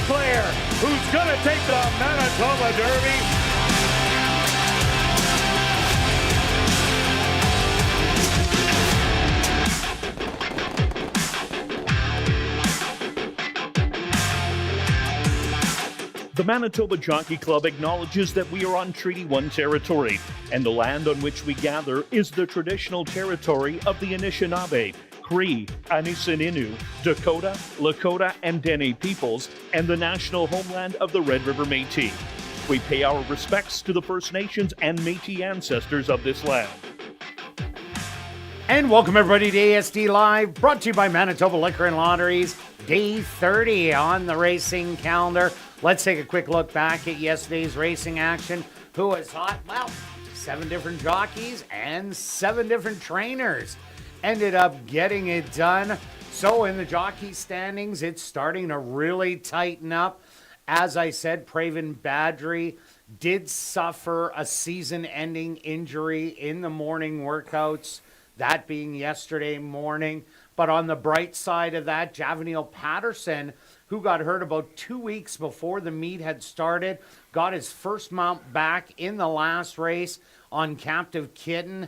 player who's going to take the Manitoba Derby. The Manitoba Jockey Club acknowledges that we are on Treaty 1 territory, and the land on which we gather is the traditional territory of the Anishinaabe, Cree, Anisininew, Dakota, Lakota, and Dene peoples, and the national homeland of the Red River Métis. We pay our respects to the First Nations and Métis ancestors of this land. And welcome everybody to ASD Live, brought to you by Manitoba Liquor and Lotteries. Day 30 on the racing calendar. Let's take a quick look back at yesterday's racing action. Who was hot? Well, 7 different jockeys and 7 different trainers ended up getting it done. So in the jockey standings, it's starting to really tighten up. As I said, Praven Badri did suffer a season-ending injury in the morning workouts, that being yesterday morning. But on the bright side of that, Javaniel Patterson, who got hurt about 2 weeks before the meet had started, got his first mount back in the last race on Captive Kitten,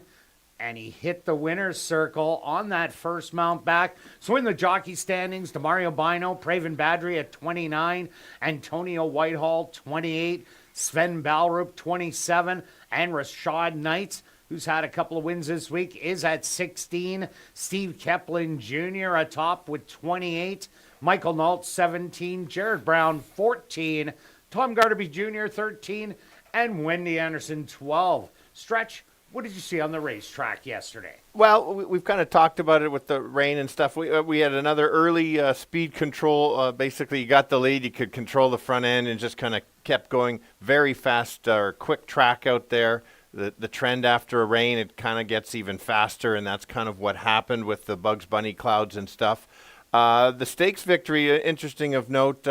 and he hit the winner's circle on that first mount back. So in the jockey standings, Demario Bino, Praven Badri at 29, Antonio Whitehall 28, Sven Balrup 27, and Rashad Knights, who's had a couple of wins this week, is at 16. Steve Keplin Jr. atop with 28. Michael Nault, 17. Jared Brown, 14. Tom Garterby Jr., 13. And Wendy Anderson, 12. Stretch, what did you see on the racetrack yesterday? Well, we've kind of talked about it with the rain and stuff. We had another early speed control. Basically, you got the lead. You could control the front end and just kind of kept going very fast or quick track out there. The trend after a rain, it kind of gets even faster, and that's kind of what happened with the Bugs Bunny clouds and stuff. The stakes victory, interesting of note.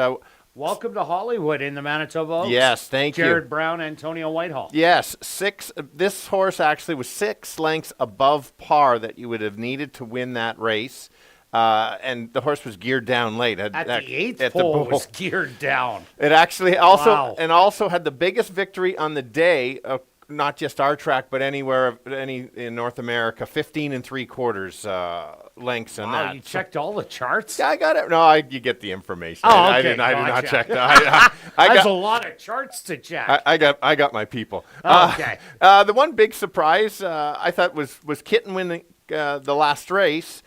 Welcome to Hollywood in the Manitoba Oaks. Yes, thank you. Jared Brown, Antonio Whitehall. Yes, this horse actually was 6 lengths above par that you would have needed to win that race. And the horse was geared down late. At the 8th pole, it was geared down. It actually also had the biggest victory on the day, not just our track, but anywhere in North America, 15 3/4 lengths on that. You checked all the charts? Yeah, I got it. No, you get the information. Oh, okay, I did not check that. There's a lot of charts to check. I got my people. Okay. The one big surprise I thought was Kitten winning the last race.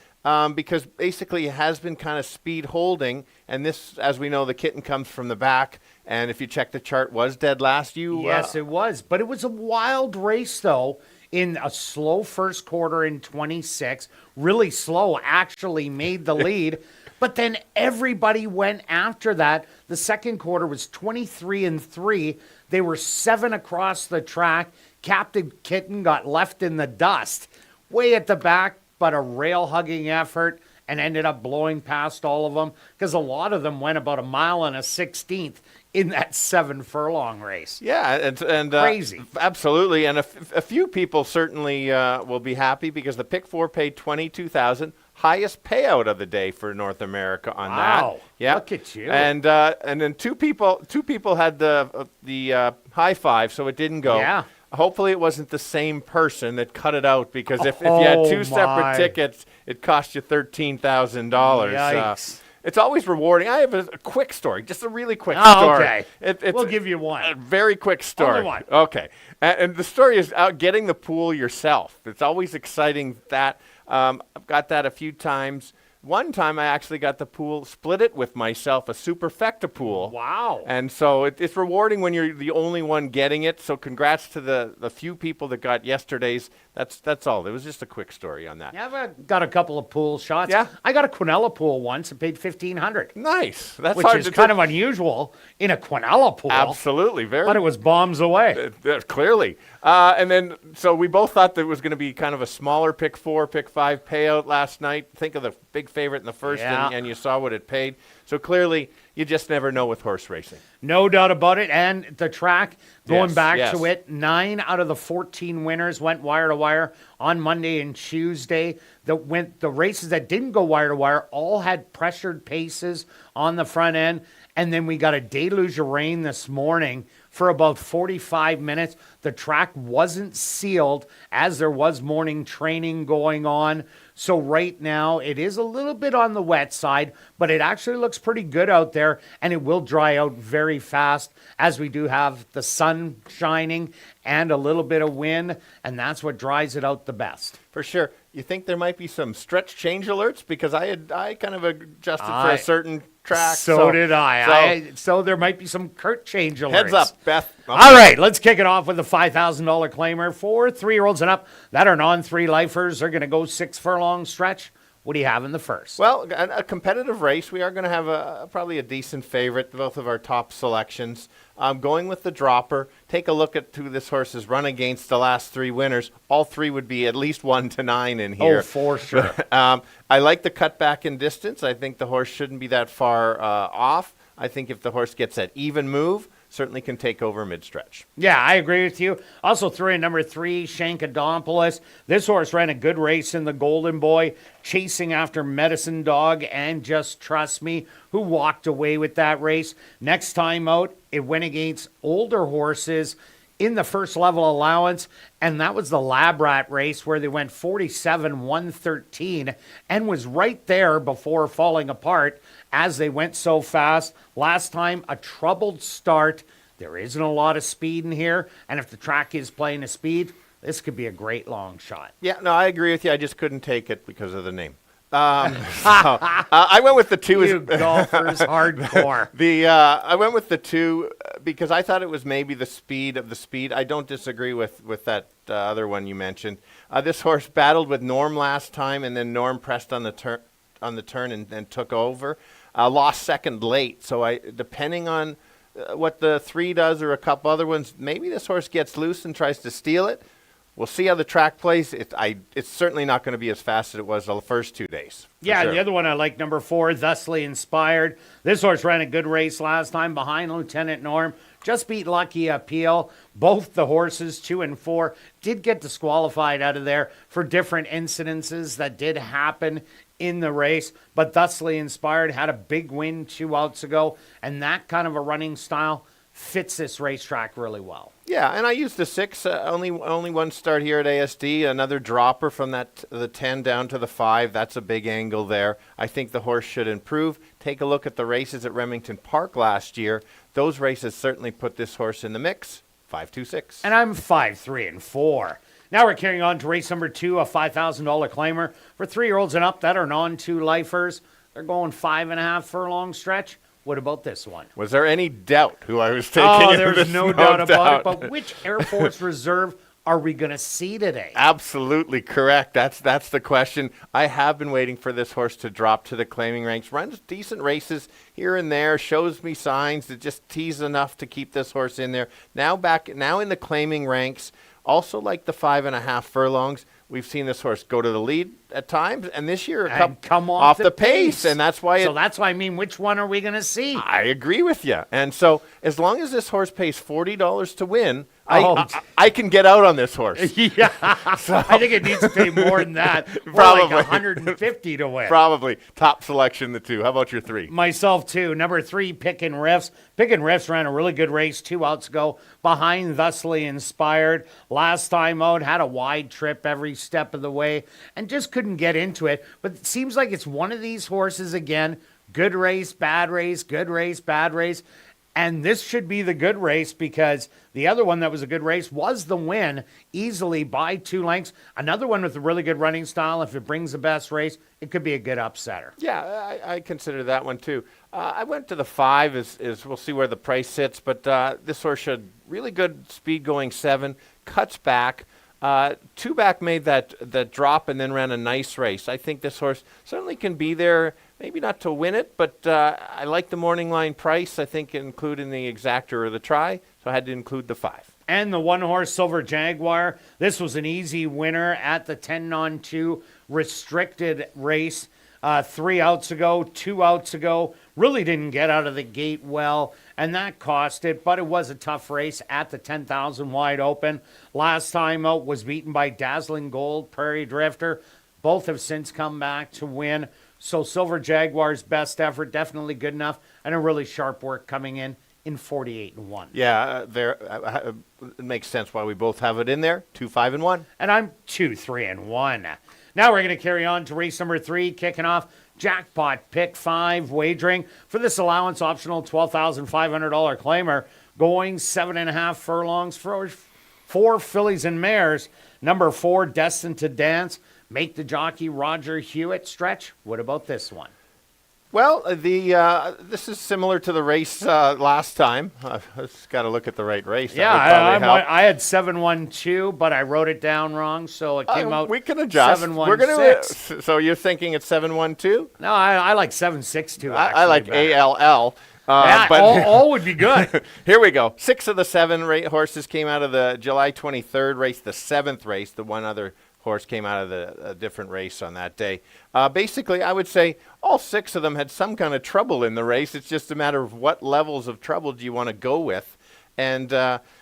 Because basically it has been kind of speed holding, and this, as we know, the Kitten comes from the back, and if you check the chart, was dead last. Yes, it was, but it was a wild race, though, in a slow first quarter in 26, really slow, actually made the lead, but then everybody went after that. The second quarter was 23 3. They were 7 across the track. Captain Kitten got left in the dust, way at the back, but a rail-hugging effort, and ended up blowing past all of them because a lot of them went about 1 1/16 in that 7 furlong race. Yeah, and crazy. Absolutely, and a few people certainly will be happy because the Pick 4 paid $22,000, highest payout of the day for North America on that. Wow! Yeah, look at you. And then two people had the high five, so it didn't go. Yeah. Hopefully it wasn't the same person that cut it out, because if you had 2 separate tickets, it cost you $13,000. Yikes. It's always rewarding. I have a quick story, just a really quick story. Okay. We'll give you one. A very quick story. Only one. Okay. And the story is out getting the pool yourself. It's always exciting that. I've got that a few times. One time I actually got the pool, split it with myself, a superfecta pool. Wow. And so it's rewarding when you're the only one getting it. So congrats to the few people that got yesterday's. That's all. It was just a quick story on that. Yeah, I've got a couple of pool shots. Yeah. I got a Quinella pool once and paid $1,500. Nice. That's which hard is to kind of unusual in a Quinella pool. Absolutely. But it was bombs away. Clearly. And then, so we both thought that it was going to be kind of a smaller Pick 4, Pick 5 payout last night. Think of the big favorite in the first, Yeah. and you saw what it paid. So clearly, you just never know with horse racing. No doubt about it. And the track, going Yes, back yes. to it, 9 out of the 14 winners went wire to wire on Monday and Tuesday. The races that didn't go wire to wire all had pressured paces on the front end. And then we got a deluge of rain this morning for about 45 minutes. The track wasn't sealed as there was morning training going on. So right now it is a little bit on the wet side, but it actually looks pretty good out there, and it will dry out very fast as we do have the sun shining and a little bit of wind, and that's what dries it out the best. For sure. You think there might be some stretch change alerts? Because I kind of adjusted for a certain track. So did I. So there might be some Kirt change alerts. Heads up, Beth. All right, let's kick it off with the $5,000 claimer for 3-year-olds and up that are non-3 lifers. They're going to go 6 furlong stretch. What do you have in the first? Well, a competitive race. We are going to have probably a decent favorite, both of our top selections. Going with the dropper. Take a look at who this horse has run against the last 3 winners. All 3 would be at least 1 to 9 in here. Oh, for sure. I like the cutback in distance. I think the horse shouldn't be that far off. I think if the horse gets that even move, certainly can take over mid-stretch. Yeah, I agree with you. Also threw in number 3, Shankadopoulos. This horse ran a good race in the Golden Boy, chasing after Medicine Dog and Just Trust Me, who walked away with that race. Next time out, it went against older horses in the first level allowance, and that was the Lab Rat race where they went 47-113 and was right there before falling apart as they went so fast. Last time, a troubled start. There isn't a lot of speed in here, and if the track is playing a speed, this could be a great long shot. Yeah, no, I agree with you. I just couldn't take it because of the name. I went with the 2. You golfers, hardcore. I went with the 2 because I thought it was maybe the speed of the speed. I don't disagree with that other one you mentioned. This horse battled with Norm last time, and then Norm pressed on the turn and took over. Lost second late, so depending on what the 3 does or a couple other ones, maybe this horse gets loose and tries to steal it. We'll see how the track plays. It's certainly not going to be as fast as it was the first 2 days. Yeah, sure. The other one I like, number 4, Thusly Inspired. This horse ran a good race last time behind Lieutenant Norm. Just beat Lucky Appeal. Both the horses, 2 and 4, did get disqualified out of there for different incidences that did happen in the race. But Thusly Inspired had a big win 2 outs ago, and that kind of a running style fits this racetrack really well. Yeah, and I used the 6. Only one start here at ASD. Another dropper from the 10 down to the 5. That's a big angle there. I think the horse should improve. Take a look at the races at Remington Park last year. Those races certainly put this horse in the mix. 5-2-6. And I'm 5-3 and 4. Now we're carrying on to race number 2, a $5,000 claimer for 3-year-olds and up that are non-2 lifers. They're going 5.5 furlong stretch. What about this one? Was there any doubt who I was taking? Oh, there's no doubt about it. But which Air Force Reserve are we going to see today? Absolutely correct. That's the question. I have been waiting for this horse to drop to the claiming ranks. Runs decent races here and there. Shows me signs that just tease enough to keep this horse in there. Now in the claiming ranks. Also like the 5.5 furlongs. We've seen this horse go to the lead at times, and this year come off the pace, and that's why. So that's why I mean, which one are we going to see? I agree with you, and so as long as this horse pays $40 to win, I can get out on this horse. Yeah, so, I think it needs to pay more than that. Probably like $150 to win. Probably top selection the 2. How about your 3? Myself too. Number 3, Pickin' Riffs. Pickin' Riffs ran a really good race 2 outs ago behind Thusly Inspired. Last time out, had a wide trip every step of the way and just couldn't get into it. But it seems like it's one of these horses again. Good race, bad race, good race, bad race. And this should be the good race because the other one that was a good race was the win easily by 2 lengths. Another one with a really good running style. If it brings the best race, it could be a good upsetter. Yeah, I consider that one too. I went to the 5 is we'll see where the price sits, but this horse should really good speed going 7, cuts back. 2 back made that drop and then ran a nice race. I think this horse certainly can be there, maybe not to win it, but I like the morning line price. I think including the exactor or the try, so I had to include the 5. And the 1-horse Silver Jaguar. This was an easy winner at the 10-on-2 restricted race 3 outs ago, 2 outs ago. Really didn't get out of the gate well, and that cost it, but it was a tough race at the 10,000 wide open. Last time out was beaten by Dazzling Gold, Prairie Drifter. Both have since come back to win. So Silver Jaguar's best effort, definitely good enough, and a really sharp work coming in 48-1. Yeah, it makes sense why we both have it in there. 2-5-1. And I'm 2-3-1. Now we're going to carry on to race number 3, kicking off jackpot pick 5 wagering for this allowance optional $12,500 claimer, going 7.5 furlongs for 4 fillies and mares. Number 4, Destined to Dance. Make the jockey Roger Hewitt stretch. What about this one? Well, this is similar to the race last time. I just got to look at the right race. Yeah, I had 7-1-2, but I wrote it down wrong, so it came out. We can adjust. 7-1-6. So you're thinking it's 7-1-2? No, I like 7-6-2. I like better. ALL. Yeah, but all would be good. Here we go. 6 of the 7 horses came out of the July 23rd race, the 7th race. The one other horse came out of a different race on that day. Basically, I would say all 6 of them had some kind of trouble in the race. It's just a matter of what levels of trouble do you want to go with. And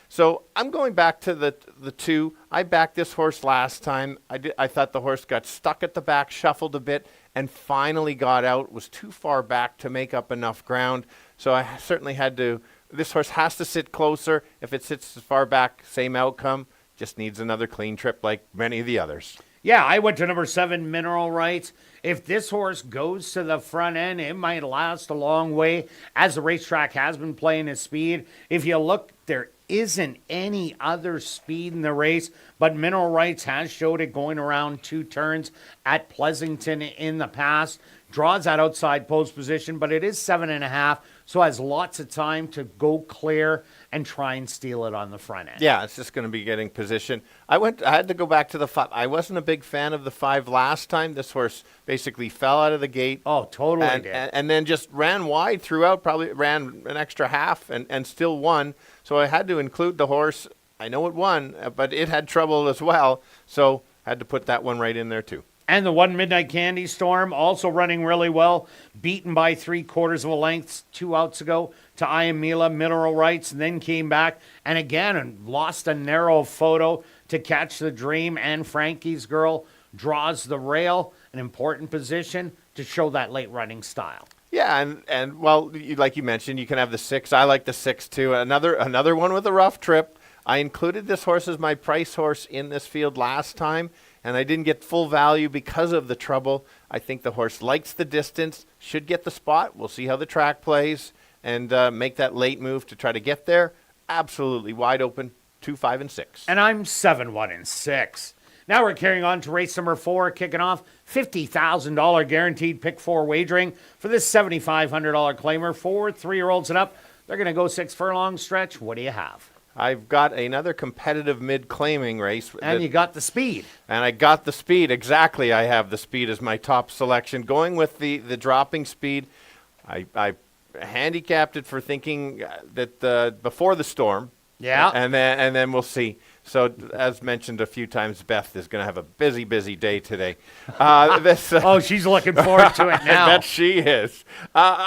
so I'm going back to the 2. I backed this horse last time. I thought the horse got stuck at the back, shuffled a bit, and finally got out. Was too far back to make up enough ground. So I certainly had to. This horse has to sit closer. If it sits as far back, same outcome. Just needs another clean trip like many of the others. Yeah, I went to number 7, Mineral Rights. If this horse goes to the front end, it might last a long way, as the racetrack has been playing his speed. If you look, there isn't any other speed in the race, but Mineral Rights has showed it going around 2 turns at Pleasanton in the past. Draws that outside post position, but it is 7.5, so has lots of time to go clear and try and steal it on the front end. Yeah, it's just going to be getting position. I had to go back to the 5. I wasn't a big fan of the 5 last time. This horse basically fell out of the gate. Oh, totally and then just ran wide throughout, probably ran an extra half and still won. So I had to include the horse. I know it won, but it had trouble as well. So I had to put that one right in there too. And the 1 Midnight Candy Storm also running really well, beaten by 3/4 of a length 2 outs ago to Iamila, Mineral Rights, and then came back and again lost a narrow photo to Catch the Dream, and Frankie's Girl draws the rail, an important position to show that late running style. Yeah, and well, like you mentioned, you can have the 6. I like the 6 too. Another one with a rough trip. I included this horse as my price horse in this field last time, and I didn't get full value because of the trouble. I think the horse likes the distance, should get the spot. We'll see how the track plays, and make that late move to try to get there. Absolutely wide open, 2, 5, and 6. And I'm 7-1-6. Now we're carrying on to race number 4, kicking off $50,000 guaranteed pick 4 wagering for this $7,500 claimer for 3-year-olds and up. They're going to go 6 furlong stretch. What do you have? I've got another competitive mid-claiming race. And you got the speed. And I got the speed. Exactly, I have the speed as my top selection. Going with the dropping speed, I handicapped it for thinking that before the storm. Yeah. And then we'll see. So as mentioned a few times, Beth is going to have a busy day today. Oh, she's looking forward to it now. I bet she is.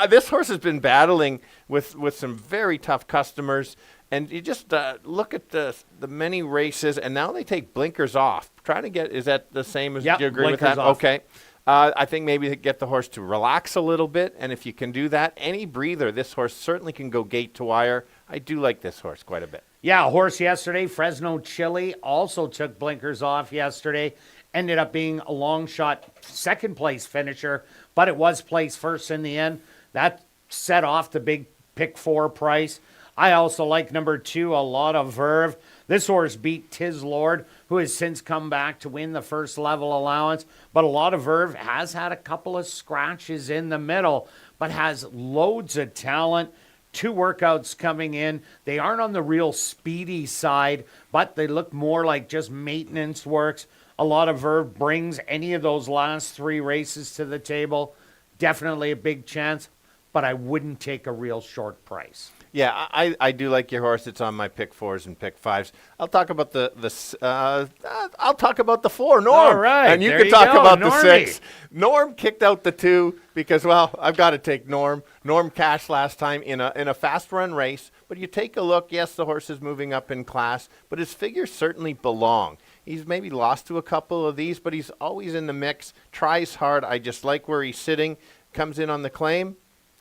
This horse has been battling with some very tough customers. And you just look at the many races, and now they take blinkers off. Trying to get, is that the same as, yep, do you agree with that? Off. Okay. I think maybe get the horse to relax a little bit, and if you can do that, any breather, this horse certainly can go gate to wire. I do like this horse quite a bit. Yeah, a horse yesterday, Fresno Chili, also took blinkers off yesterday. Ended up being a long shot second place finisher, but it was placed first in the end. That set off the big pick 4 price. I also like number 2, A Lot of Verve. This horse beat Tis Lord, who has since come back to win the first level allowance. But A Lot of Verve has had a couple of scratches in the middle, but has loads of talent. 2 workouts coming in. They aren't on the real speedy side, but they look more like just maintenance works. A Lot of Verve brings any of those last 3 races to the table. Definitely a big chance, but I wouldn't take a real short price. Yeah, I do like your horse. It's on my pick 4s and pick 5s. I'll talk about I'll talk about the 4, Norm. All right, and you there can you talk go, about Normie. the 6. Norm kicked out the 2 because, well, I've got to take Norm. Norm cashed last time in a fast run race, but you take a look. Yes, the horse is moving up in class, but his figures certainly belong. He's maybe lost to a couple of these, but he's always in the mix. Tries hard. I just like where he's sitting. Comes in on the claim.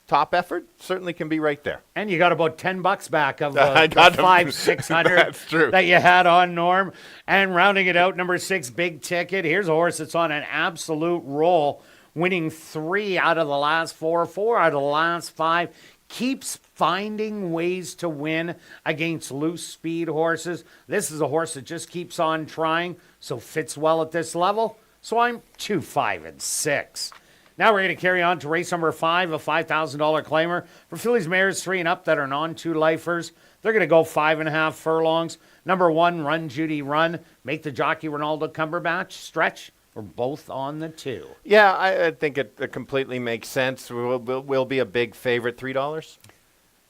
Top effort certainly can be right there. And you got about $10 back of I the got them. 500-600 That's true. that you had on, Norm. And rounding it out, number 6, Big Ticket. Here's a horse that's on an absolute roll, winning 3 out of the last 4, 4 out of the last 5. Keeps finding ways to win against loose speed horses. This is a horse that just keeps on trying, so fits well at this level. So I'm 2, 5, and 6. Now we're going to carry on to race number 5, a $5,000 claimer for fillies, mares 3 and up that are non-2 lifers. They're going to go 5.5 furlongs. Number 1, Run Judy Run. Make the jockey Ronaldo Cumberbatch stretch. We're both on the 2. Yeah, I think it completely makes sense. We'll be a big favorite. $3.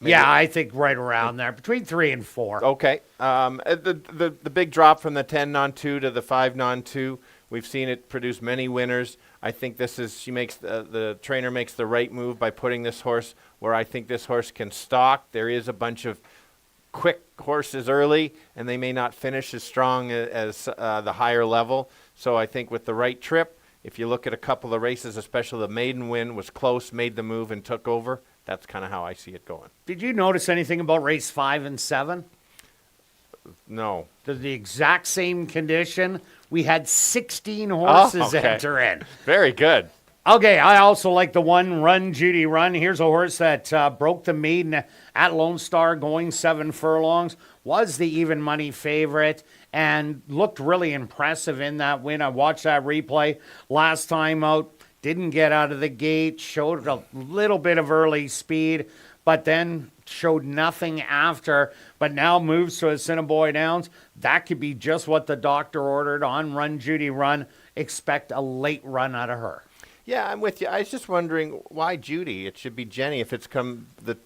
Maybe. Yeah, I think right around there, between 3 and 4. Okay. The big drop from the 10 non-2 to the 5 non-2. We've seen it produce many winners. I think the trainer makes the right move by putting this horse where I think this horse can stalk. There is a bunch of quick horses early, and they may not finish as strong as the higher level. So I think with the right trip, if you look at a couple of races, especially the maiden win was close, made the move and took over. That's kind of how I see it going. Did you notice anything about race 5 and 7? No. They're the exact same condition. We had 16 horses enter in. Very good. Okay, I also like the 1, Run Judy Run. Here's a horse that broke the maiden at Lone Star, going 7 furlongs. Was the even money favorite and looked really impressive in that win. I watched that replay last time out. Didn't get out of the gate. Showed a little bit of early speed, but then showed nothing after, but now moves to Assiniboia Downs. That could be just what the doctor ordered on Run Judy Run. Expect a late run out of her. Yeah, I'm with you. I was just wondering why Judy. It should be Jenny. If it's come the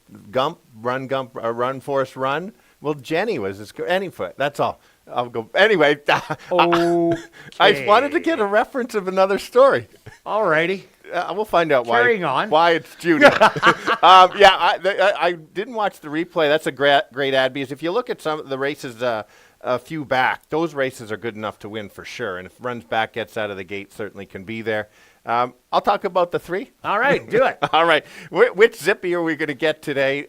Run Forest Run. Well, Jenny was any foot. That's all. I'll go anyway. Okay. I wanted to get a reference of another story. All righty. We'll find out Carrying on. why it's Judy. I didn't watch the replay. That's a great ad, because if you look at some of the races a few back, those races are good enough to win for sure. And if Runs Back gets out of the gate, certainly can be there. I'll talk about the 3. All right, do it. All right. Which zippy are we going to get today?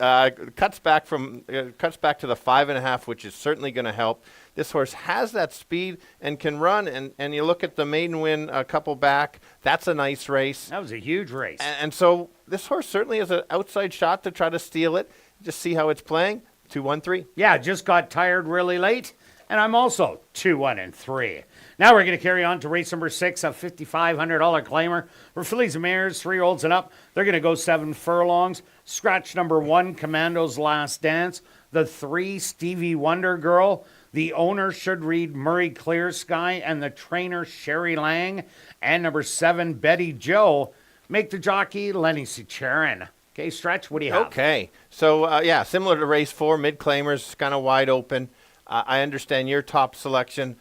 Cuts back to the 5.5, which is certainly going to help. This horse has that speed and can run. And you look at the maiden win a couple back. That's a nice race. That was a huge race. And so this horse certainly has an outside shot to try to steal it. Just see how it's playing. 2, 1, 3. Yeah, just got tired really late. And I'm also 2, 1, and 3. Now we're going to carry on to race number 6, a $5,500 claimer for fillies and mares, 3-year-olds and up. They're going to go 7 furlongs. Scratch number 1, Commando's Last Dance. The 3, Stevie Wonder Girl. The owner should read Murray Clear Sky, and the trainer Sherry Lang. And number 7, Betty Joe. Make the jockey Lenny Sicharin. Okay, Stretch, what do you have? Okay. So, similar to race 4, mid-claimers, kind of wide open. I understand your top selection.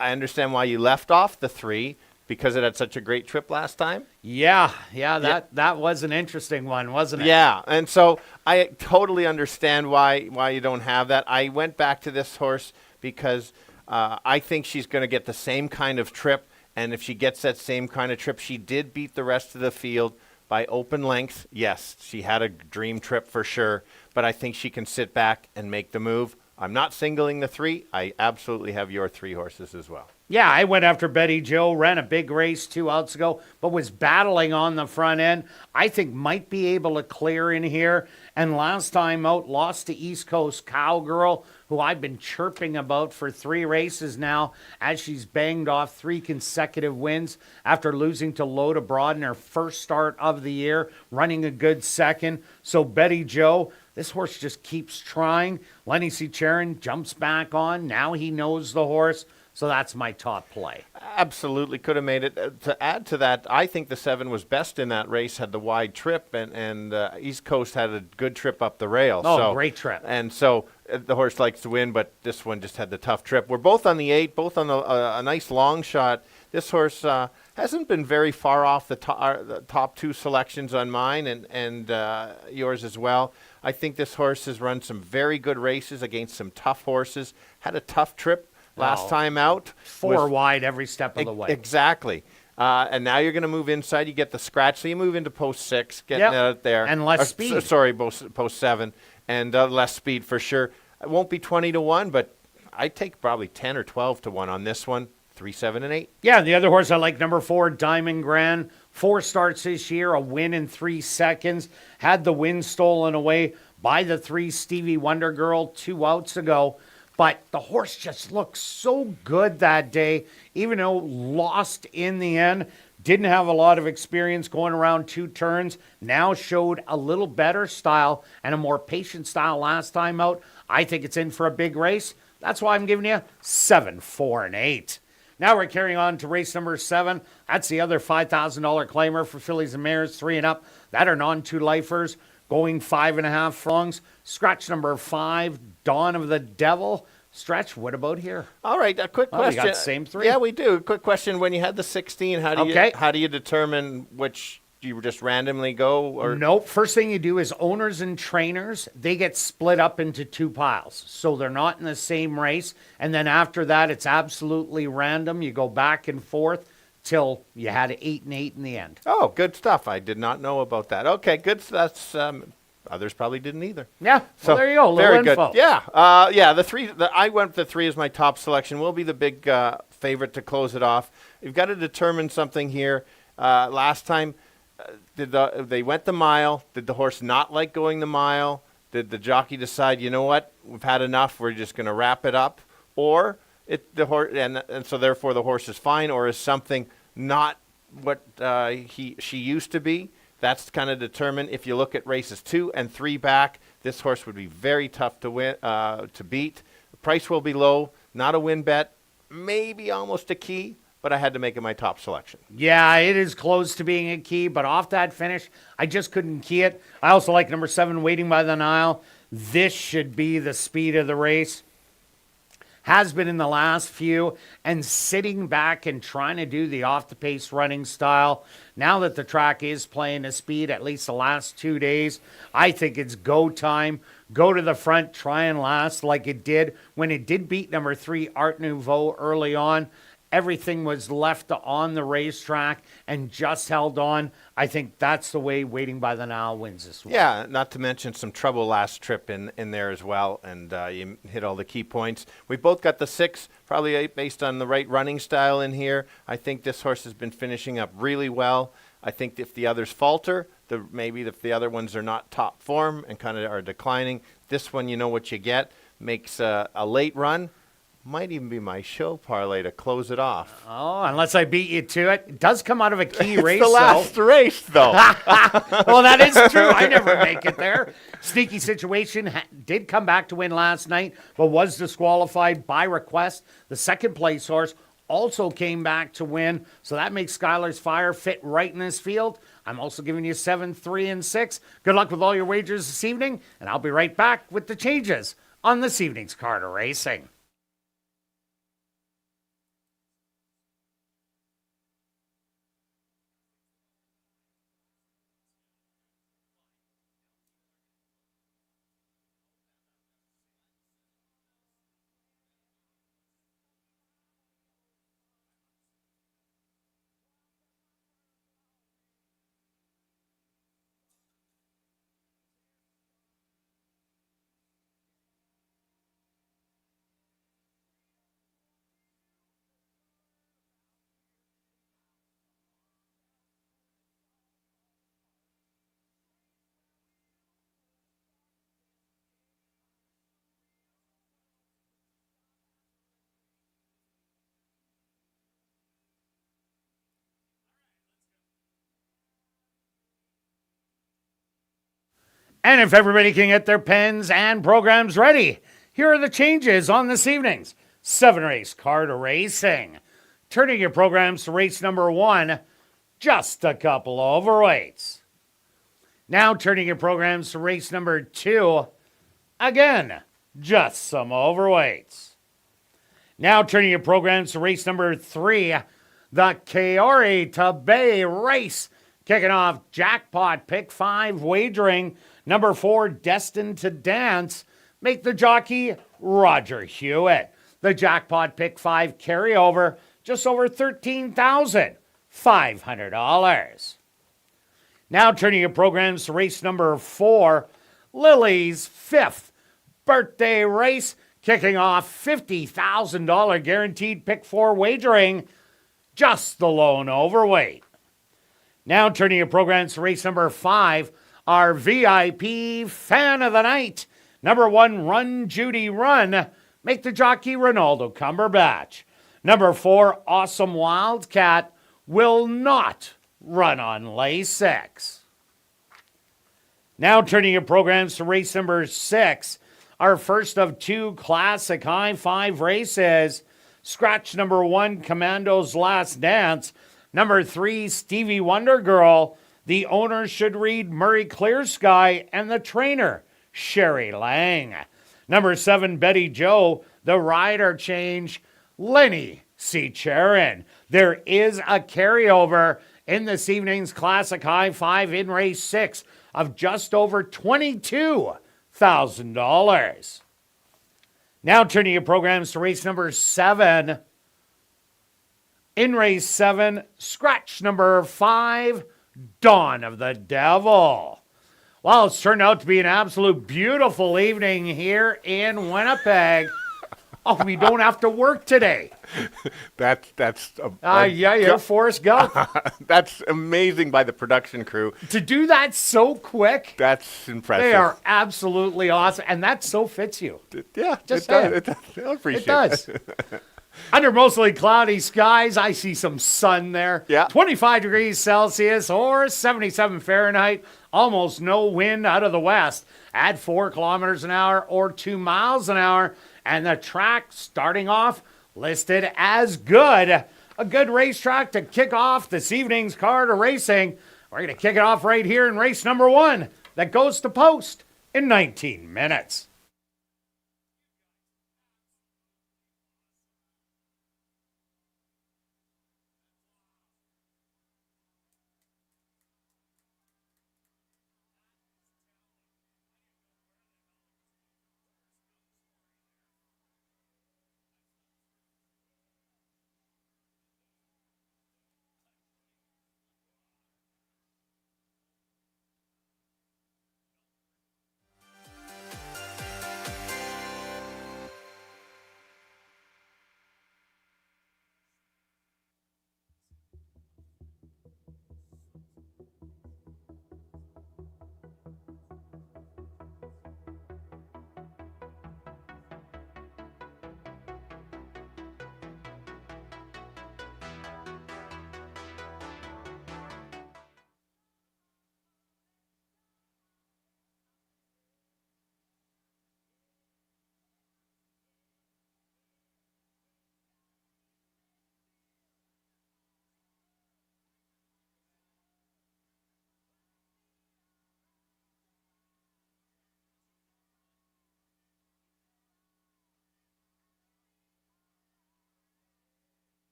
I understand why you left off the 3, because it had such a great trip last time. Yeah, that was an interesting one, wasn't it? Yeah, and so I totally understand why you don't have that. I went back to this horse because I think she's going to get the same kind of trip, and if she gets that same kind of trip, she did beat the rest of the field by open length. Yes, she had a dream trip for sure, but I think she can sit back and make the move. I'm not singling the 3. I absolutely have your 3 horses as well. Yeah, I went after Betty Joe, ran a big race 2 outs ago, but was battling on the front end. I think might be able to clear in here. And last time out, lost to East Coast Cowgirl, who I've been chirping about for 3 races now, as she's banged off 3 consecutive wins after losing to Load Abroad in her first start of the year, running a good second. So Betty Joe, this horse just keeps trying. Lenny Sicharin jumps back on. Now he knows the horse. So that's my top play. Absolutely could have made it. To add to that, I think the 7 was best in that race, had the wide trip, and East Coast had a good trip up the rail. Oh, great trip. And so the horse likes to win, but this one just had the tough trip. We're both on the 8, both on a nice long shot. This horse hasn't been very far off the top 2 selections on mine and yours as well. I think this horse has run some very good races against some tough horses, had a tough trip last time out. 4 wide every step of the way. Exactly. And now you're going to move inside. You get the scratch, so you move into post 6, getting it out there. And less speed. Post 7, and less speed for sure. It won't be 20-1, but I'd take probably 10 or 12-1 on this one. 3, 7, and 8. Yeah, the other horse I like, number 4, Diamond Grand. 4 starts this year, a win in 3 seconds. Had the win stolen away by the 3 Stevie Wonder Girl 2 outs ago. But the horse just looked so good that day, even though lost in the end. Didn't have a lot of experience going around 2 turns. Now showed a little better style and a more patient style last time out. I think it's in for a big race. That's why I'm giving you 7, 4, and 8. Now we're carrying on to race number 7. That's the other $5,000 claimer for fillies and mares 3 and up that are non-2-lifers, going 5.5 furlongs. Scratch number 5, Dawn of the Devil. Stretch, what about here? All right, a quick question. We got the same 3. Yeah, we do. A quick question. When you had the 16, how do you determine which? Do you just randomly go? Or Nope. First thing you do is owners and trainers, they get split up into 2 piles. So they're not in the same race. And then after that, it's absolutely random. You go back and forth till you had 8 and 8 in the end. Oh, good stuff. I did not know about that. Okay, good. That's others probably didn't either. Yeah. So well, there you go. Very info. good. Yeah. Yeah. The 3. I went with the 3 as my top selection. Will be the big favorite to close it off. You've got to determine something here. Last time. They went the mile. Did the horse not like going the mile? Did the jockey decide, you know what, we've had enough, we're just going to wrap it up? Or the horse, and so therefore the horse is fine, or is something not what she used to be? That's kind of determined. If you look at races 2 and 3 back, this horse would be very tough to win, to beat. The price will be low, not a win bet, maybe almost a key. But I had to make it my top selection. Yeah, it is close to being a key, but off that finish, I just couldn't key it. I also like number 7, Waiting by the Nile. This should be the speed of the race. Has been in the last few, and sitting back and trying to do the off-the-pace running style. Now that the track is playing a speed, at least the last 2 days, I think it's go time. Go to the front, try and last like it did when it did beat number 3, Art Nouveau, early on. Everything was left on the racetrack and just held on. I think that's the way Waiting by the Nile wins this one. Yeah, not to mention some trouble last trip in there as well, and you hit all the key points. We both got the 6, probably based on the right running style in here. I think this horse has been finishing up really well. I think if the others falter, maybe if the other ones are not top form and kind of are declining, this one, you know what you get, makes a late run. Might even be my show parlay to close it off. Oh, unless I beat you to it. It does come out of a key race, the last race, though. Well, that is true. I never make it there. Sneaky Situation did come back to win last night, but was disqualified by request. The second place horse also came back to win, so that makes Skylar's Fire fit right in this field. I'm also giving you 7, 3, and 6. Good luck with all your wagers this evening, and I'll be right back with the changes on this evening's Carter Racing. And if everybody can get their pens and programs ready, here are the changes on this evening's 7-race card racing. Turning your programs to race number 1, just a couple of overweights. Now turning your programs to race number 2, again, just some overweights. Now turning your programs to race number 3, the Kirt to Bay race. Kicking off jackpot pick 5 wagering. Number 4, Destined to Dance. Make the jockey Roger Hewitt. The jackpot pick 5 carryover, just over $13,500. Now turning your programs to race number 4, Lily's 5th birthday race. Kicking off $50,000 guaranteed pick 4 wagering, just the lone overweight. Now turning your programs to race number 5, our VIP fan of the night. Number 1, Run Judy Run. Make the jockey Ronaldo Cumberbatch. Number 4, Awesome Wildcat will not run on Lasix. Now turning your programs to race number 6, our first of 2 classic high 5 races. Scratch number 1, Commando's Last Dance. Number 3, Stevie Wonder Girl. The owner should read Murray Clearsky, and the trainer, Sherry Lang. Number 7, Betty Joe. The rider change, Lenny C. Charon. There is a carryover in this evening's classic high 5 in race 6 of just over $22,000. Now turning your programs to race number 7. In race 7, scratch number 5, Dawn of the Devil. Well, it's turned out to be an absolute beautiful evening here in Winnipeg. Oh, we don't have to work today. You're Forrest Gump. That's amazing by the production crew. To do that so quick. That's impressive. They are absolutely awesome. And that so fits you. Yeah, Just it does. I appreciate it. Does. Under mostly cloudy skies, I see some sun there. Yeah. 25 degrees Celsius or 77 Fahrenheit. Almost no wind out of the west at 4 kilometers an hour or 2 miles an hour. And the track starting off listed as good. A good racetrack to kick off this evening's card of racing. We're going to kick it off right here in race number 1 that goes to post in 19 minutes.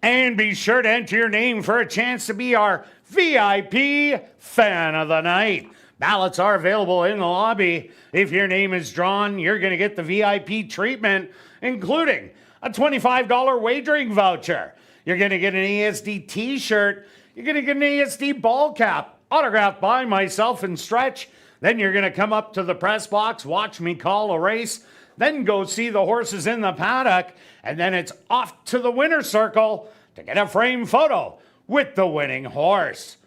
And be sure to enter your name for a chance to be our VIP Fan of the Night. Ballots are available in the lobby. If your name is drawn, you're going to get the VIP treatment, including a $25 wagering voucher. You're going to get an ASD t-shirt. You're going to get an ASD ball cap, autographed by myself and Stretch. Then you're going to come up to the press box, watch me call a race, then go see the horses in the paddock, and then it's off to the winner's circle to get a framed photo with the winning horse.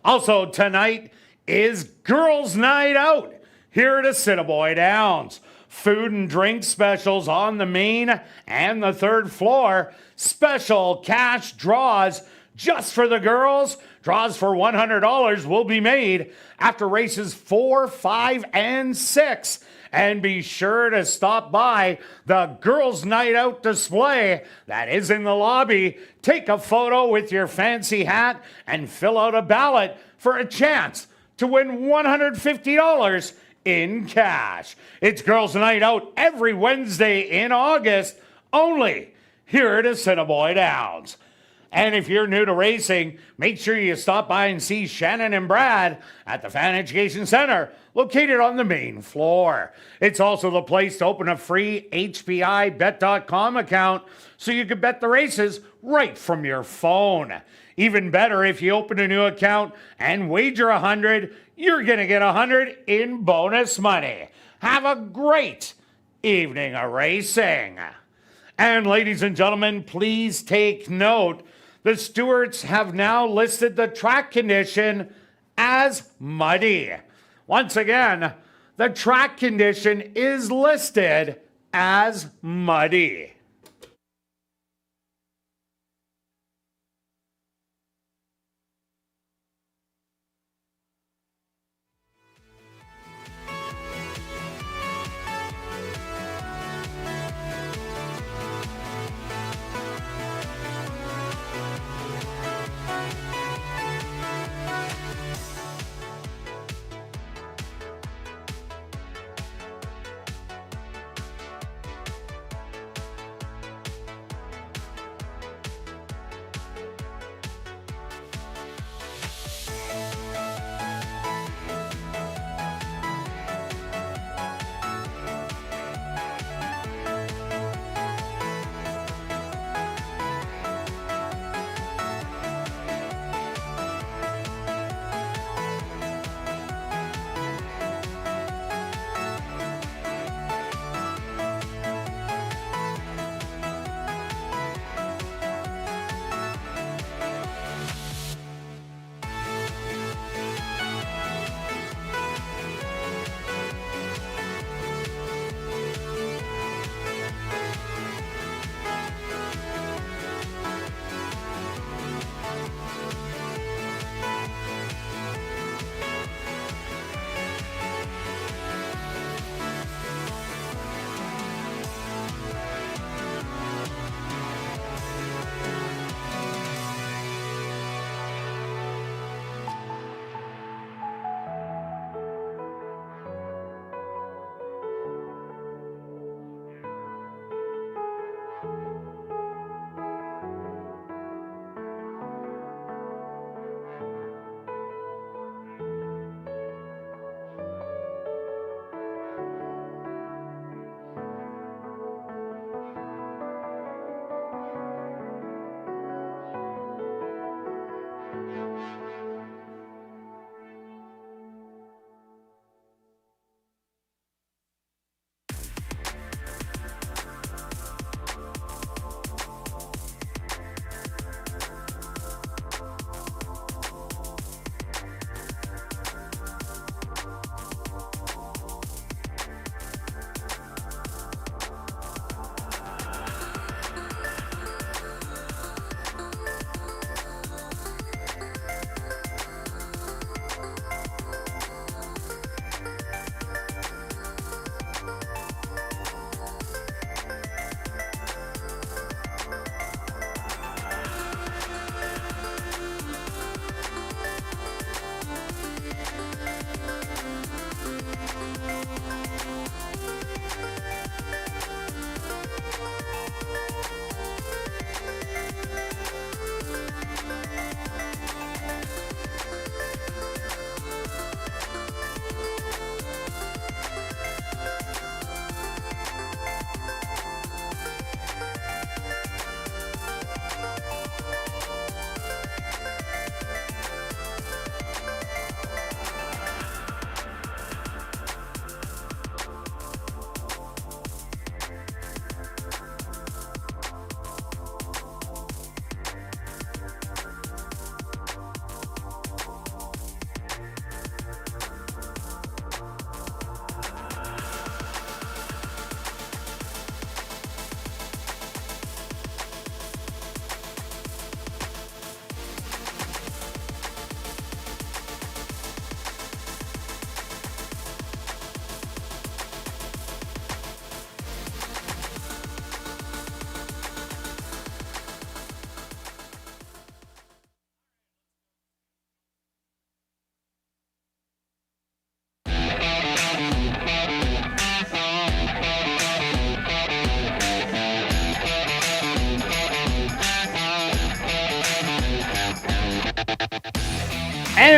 Also tonight is Girls' Night Out here at Assiniboia Downs. Food and drink specials on the main and the third floor. Special cash draws just for the girls. Draws for $100 will be made after races 4, 5, and 6. And be sure to stop by the Girls' Night Out display that is in the lobby. Take a photo with your fancy hat and fill out a ballot for a chance to win $150 in cash. It's Girls' Night Out every Wednesday in August, only here at Assiniboia Downs. And if you're new to racing, make sure you stop by and see Shannon and Brad at the Fan Education Center, located on the main floor. It's also the place to open a free HBIBet.com account so you can bet the races right from your phone. Even better, if you open a new account and wager $100, you're going to get $100 in bonus money. Have a great evening of racing. And ladies and gentlemen, please take note. The stewards have now listed the track condition as muddy. Once again, the track condition is listed as muddy.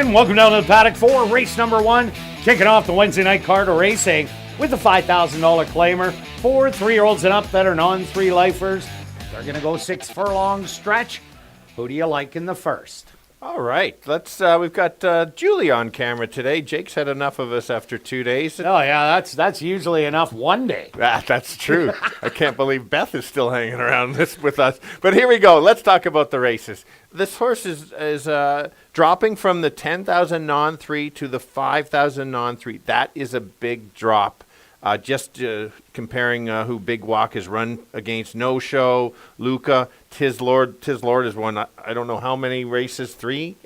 And welcome down to the paddock for race number 1, kicking off the Wednesday night card of racing with a $5,000 claimer for 3-year-olds and up that are non-3 lifers. They're going to go 6 furlong stretch. Who do you like in the first? All right, let's. We've got Julie on camera today. Jake's had enough of us after 2 days. Oh yeah, that's usually enough one day. That's true. I can't believe Beth is still hanging around this with us. But here we go. Let's talk about the races. This horse is dropping from the 10,000 non-3 to the 5,000 non-3. That is a big drop. Just comparing who Big Walk has run against, No Show, Luca, Tis Lord has won, I don't know how many races, 3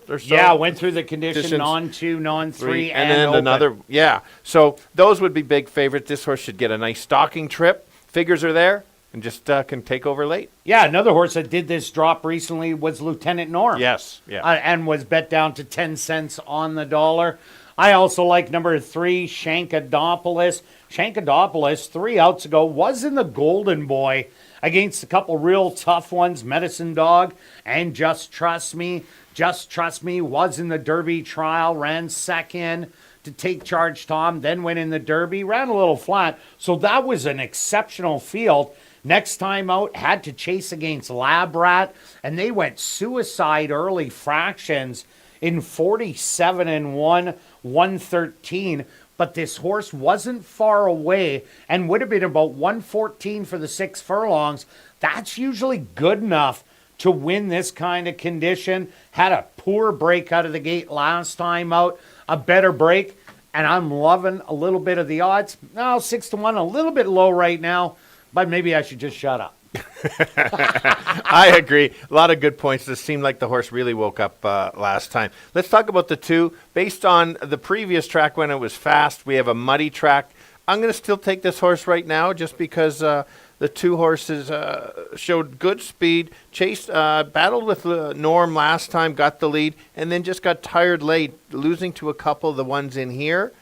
or so? Yeah, went through the condition, non-2, non-3, and then open. another, yeah. So those would be big favorites. This horse should get a nice stalking trip. Figures are there and just can take over late. Yeah, another horse that did this drop recently was Lieutenant Norm. Yes, yeah. And was bet down to 10 cents on the dollar. I also like number 3, Shankadopoulos. Shankadopoulos, 3 outs ago, was in the Golden Boy against a couple real tough ones, Medicine Dog and Just Trust Me. Just Trust Me was in the Derby trial, ran second to Take Charge Tom, then went in the Derby, ran a little flat. So that was an exceptional field. Next time out, had to chase against Lab Rat, and they went suicide early fractions in 47 and 1, 113. But this horse wasn't far away and would have been about 114 for the 6 furlongs. That's usually good enough to win this kind of condition. Had a poor break out of the gate last time out, a better break, and I'm loving a little bit of the odds. Now, 6-1, a little bit low right now, but maybe I should just shut up. I agree. A lot of good points. This seemed like the horse really woke up last time. Let's talk about the 2. Based on the previous track when it was fast, we have a muddy track. I'm going to still take this horse right now just because the 2 horses showed good speed. Chase battled with Norm last time, got the lead, and then just got tired late, losing to a couple of the ones in here.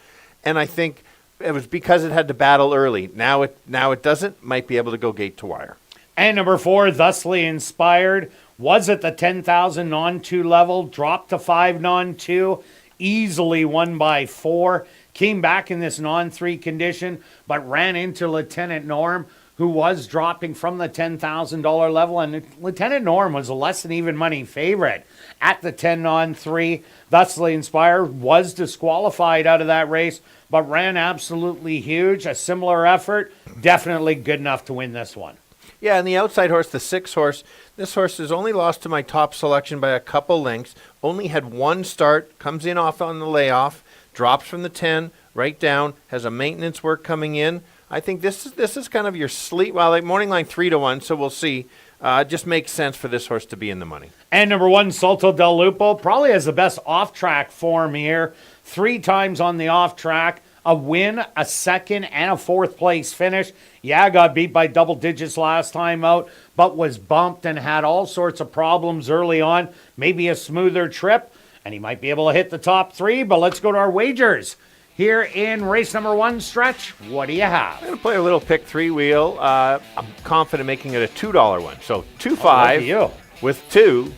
And I think it was because it had to battle early. Now it doesn't. Might be able to go gate to wire. And number 4, Thusly Inspired, was at the 10,000 non-2 level, dropped to 5 non-2, easily won by 4, came back in this non-3 condition, but ran into Lieutenant Norm, who was dropping from the $10,000 level, and Lieutenant Norm was a less than even money favorite at the 10 non-3. Thusly Inspired was disqualified out of that race, but ran absolutely huge. A similar effort, definitely good enough to win this one. Yeah, and the outside horse, the 6 horse, this horse has only lost to my top selection by a couple lengths, only had 1 start, comes in off on the layoff, drops from the 10, right down, has a maintenance work coming in. I think this is kind of your sleep, well, like morning line 3-1, so we'll see. It just makes sense for this horse to be in the money. And number 1, Salto del Lupo, probably has the best off-track form here. 3 times on the off-track. A win, a second, and a 4th place finish. Yeah, got beat by double digits last time out, but was bumped and had all sorts of problems early on. Maybe a smoother trip, and he might be able to hit the top 3, but let's go to our wagers. Here in race number 1 stretch, what do you have? I'm going to play a little pick 3 wheel. I'm confident making it a $2 one. So 2-5 with 2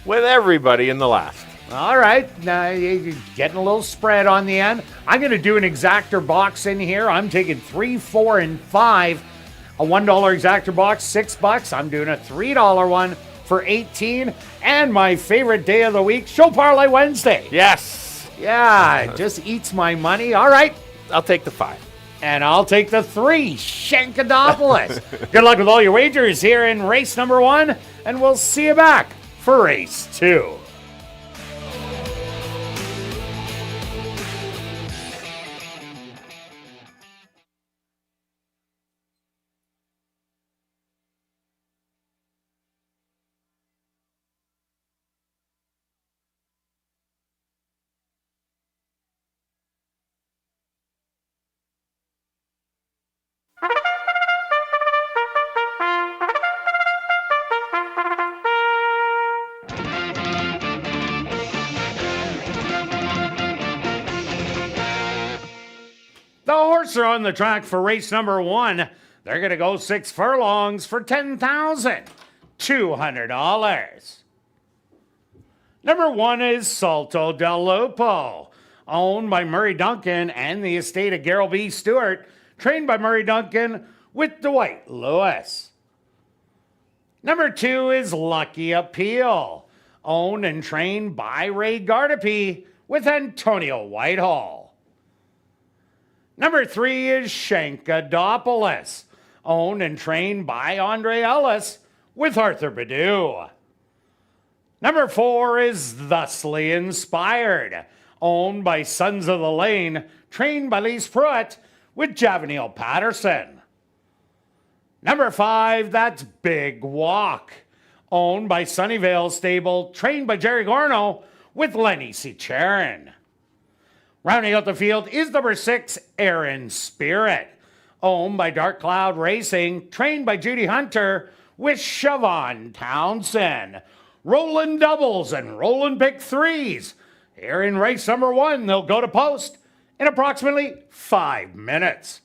with everybody in the last. All right, now you're getting a little spread on the end. I'm going to do an exactor box in here. I'm taking 3, 4, and 5. A $1 exactor box, $6. I'm doing a $3 one for 18. And my favorite day of the week, Show Parlay Wednesday. Yes. Yeah, it just eats my money. All right. I'll take the 5. And I'll take the 3, Shankadopoulos. Good luck with all your wagers here in race number 1, and we'll see you back for race 2. The horses are on the track for race number 1. They're going to go 6 furlongs for $10,200. Number 1 is Salto del Lupo, owned by Murray Duncan and the estate of Gerald B. Stewart, trained by Murray Duncan with Dwight Lewis. Number 2 is Lucky Appeal, owned and trained by Ray Gardapi with Antonio Whitehall. Number 3 is Shankadopoulos, owned and trained by Andre Ellis with Arthur Badu. Number 4 is Thusly Inspired, owned by Sons of the Lane, trained by Lise Pruitt with Javaniel Patterson. Number 5, that's Big Walk, owned by Sunnyvale Stable, trained by Jerry Gorno with Lenny Cicerin. Rounding out the field is number 6, Aaron Spirit, owned by Dark Cloud Racing, trained by Judy Hunter with Siobhan Townsend. Rolling doubles and rolling pick threes. Here in race number 1, they'll go to post in approximately 5 minutes.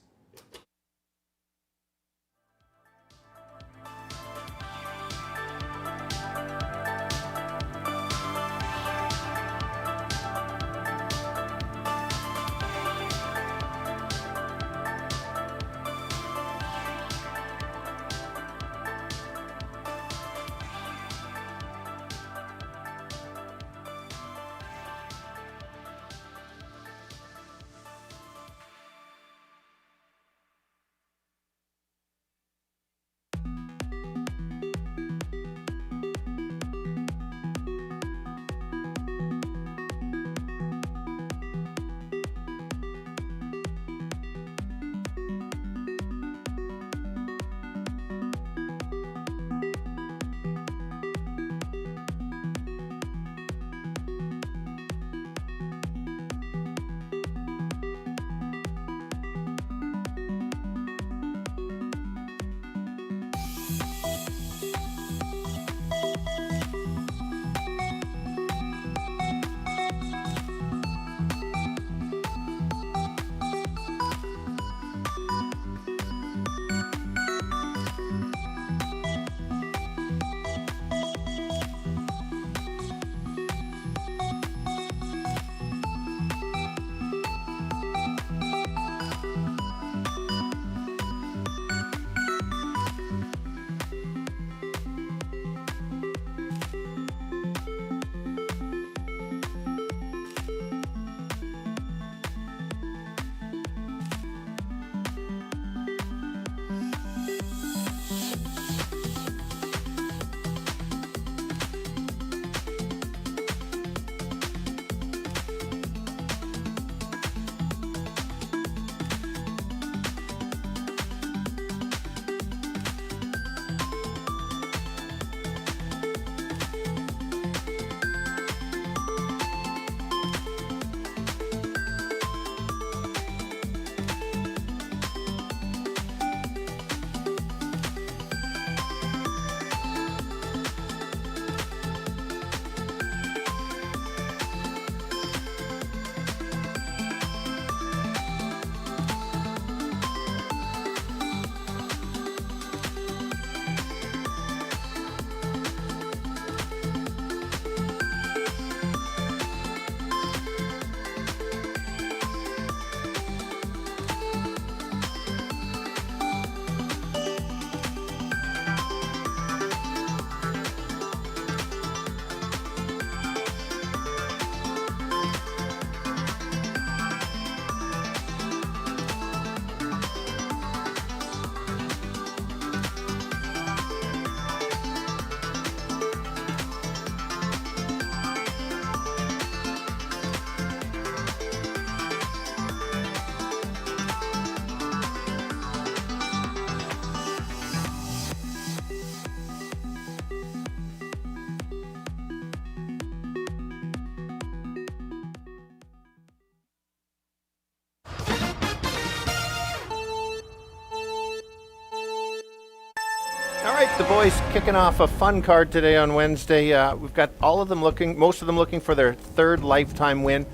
All right, the boys kicking off a fun card today on Wednesday. We've got all of them looking, most of them looking for their third lifetime win.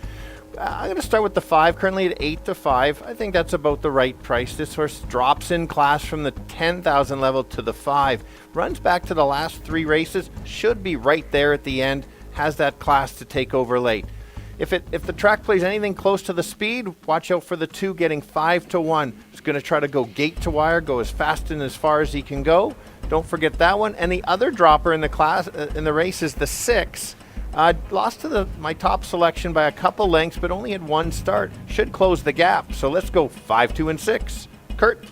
I'm going to start with the 5, currently at 8-5. I think that's about the right price. This horse drops in class from the 10,000 level to the 5. Runs back to the last 3 races, should be right there at the end. has that class to take over late. If the track plays anything close to the speed, watch out for the 2 getting 5-1. It's going to try to go gate to wire, go as fast and as far as he can go. Don't forget that one. And the other dropper in the class in the race is the 6. Lost to my top selection by a couple lengths, but only had 1 start. Should close the gap. So let's go 5, 2, and 6. Kirt.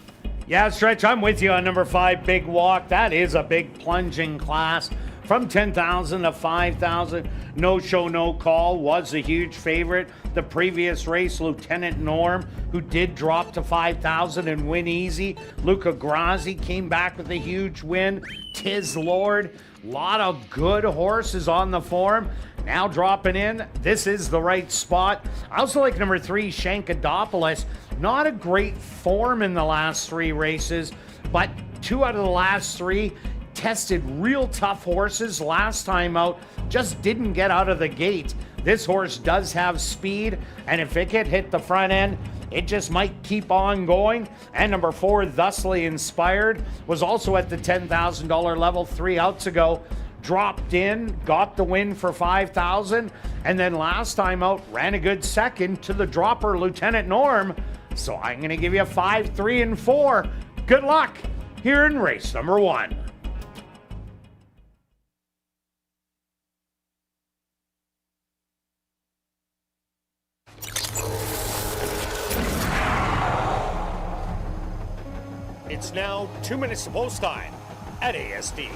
Yeah, Stretch, I'm with you on number 5, Big Walk. That is a big plunging class. From 10,000 to 5,000, no show, no call, was a huge favorite. The previous race, Lieutenant Norm, who did drop to 5,000 and win easy. Luca Grassi came back with a huge win. Tiz Lord, a lot of good horses on the form. Now dropping in, this is the right spot. I also like number 3, Shankadopoulos. Not a great form in the last 3 races, but 2 out of the last 3 tested real tough horses last time out, just didn't get out of the gate. This horse does have speed, and if it could hit the front end, it just might keep on going. And number 4, Thusly Inspired, was also at the $10,000 level 3 outs ago. Dropped in, got the win for 5,000, and then last time out ran a good second to the dropper Lieutenant Norm. So I'm going to give you 5, 3, and 4. Good luck here in race number 1. It's now 2 minutes to post time at ASD.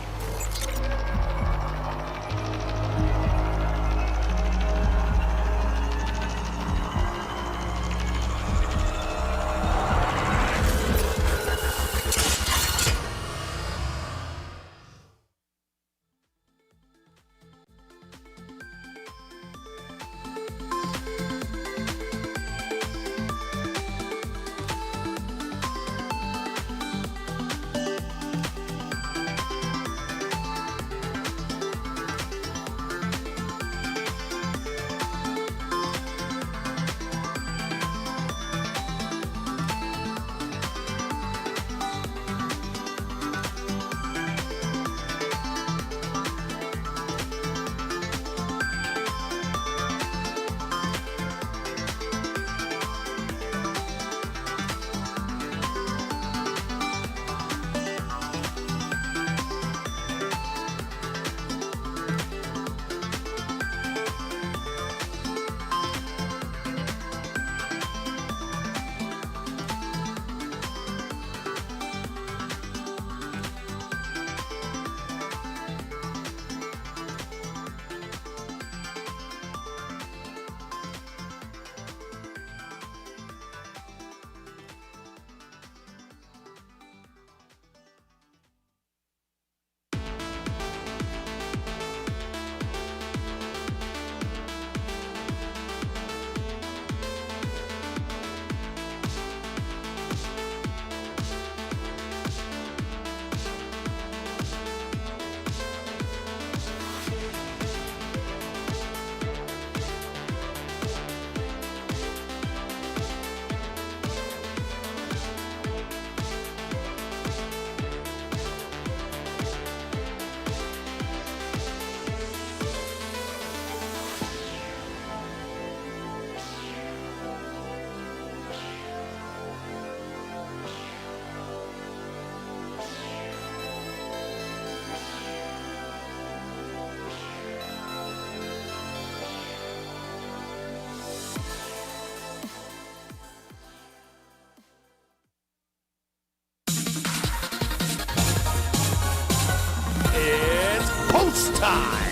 time.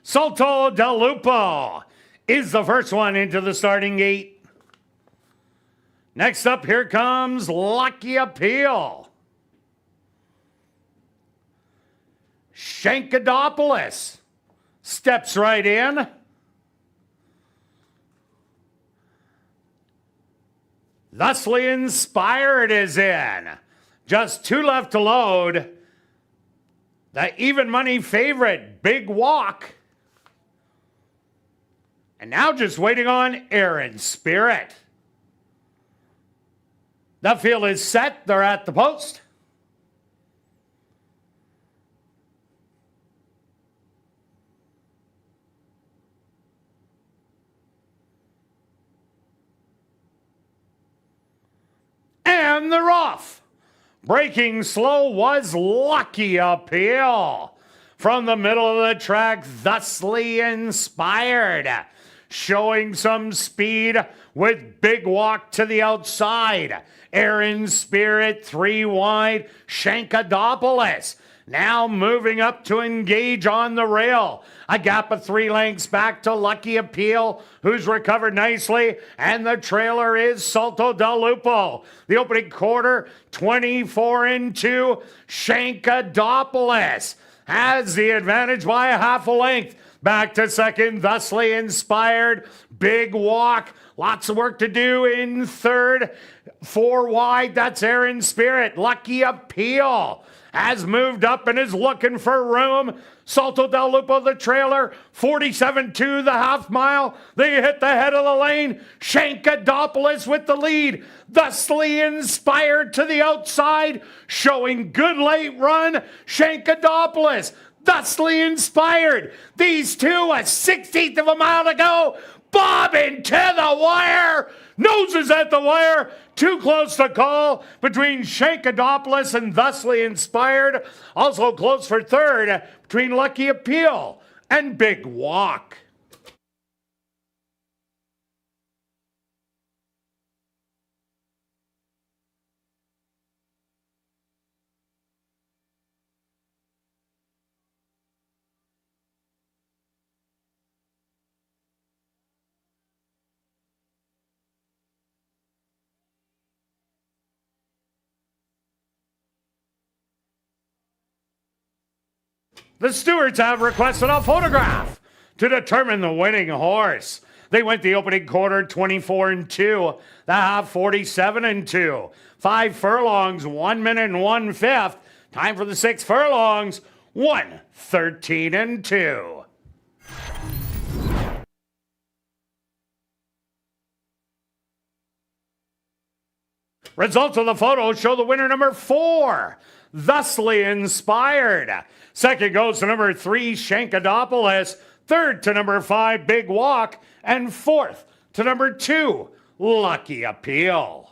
Salto del Lupo is the first one into the starting gate. Next up, here comes Lucky Appeal. Shankadopoulos steps right in. Thusly Inspired is in. Just two left to load. The even money favorite, Big Walk. And now just waiting on Aaron Spirit. The field is set. They're at the post. And they're off. Breaking slow was Lucky Appeal. From the middle of the track, Thusly Inspired. Showing some speed with Big Walk to the outside. Aaron Spirit 3 wide. Shankadopoulos now moving up to engage on the rail. A gap of 3 lengths back to Lucky Appeal, who's recovered nicely. And the trailer is Salto del Lupo. The opening quarter, 24-2. Shankadopoulos has the advantage by a half a length. Back to second, Thusly Inspired. Big Walk. Lots of work to do in third. 4 wide, that's Aaron Spirit. Lucky Appeal has moved up and is looking for room. Salto del Lupo, the trailer. 47-2, the half mile. They hit the head of the lane. Shankadopoulos with the lead. Thusly Inspired to the outside. Showing good late run. Shankadopoulos. Thusly Inspired. These two, a 16th of a mile to go. Bobbing to the wire. Noses at the wire. Too close to call between Shankadopoulos and Thusly Inspired. Also close for third between Lucky Appeal and Big Walk. The stewards have requested a photograph to determine the winning horse. They went the opening quarter 24-2, the half 47-2. 5 furlongs, 1 minute and 1/5. Time for the 6 furlongs, 1:13-2. Results of the photo show the winner number 4, Thusly Inspired. Second goes to number 3, Shankadopoulos. Third to number 5, Big Walk. And fourth to number 2, Lucky Appeal.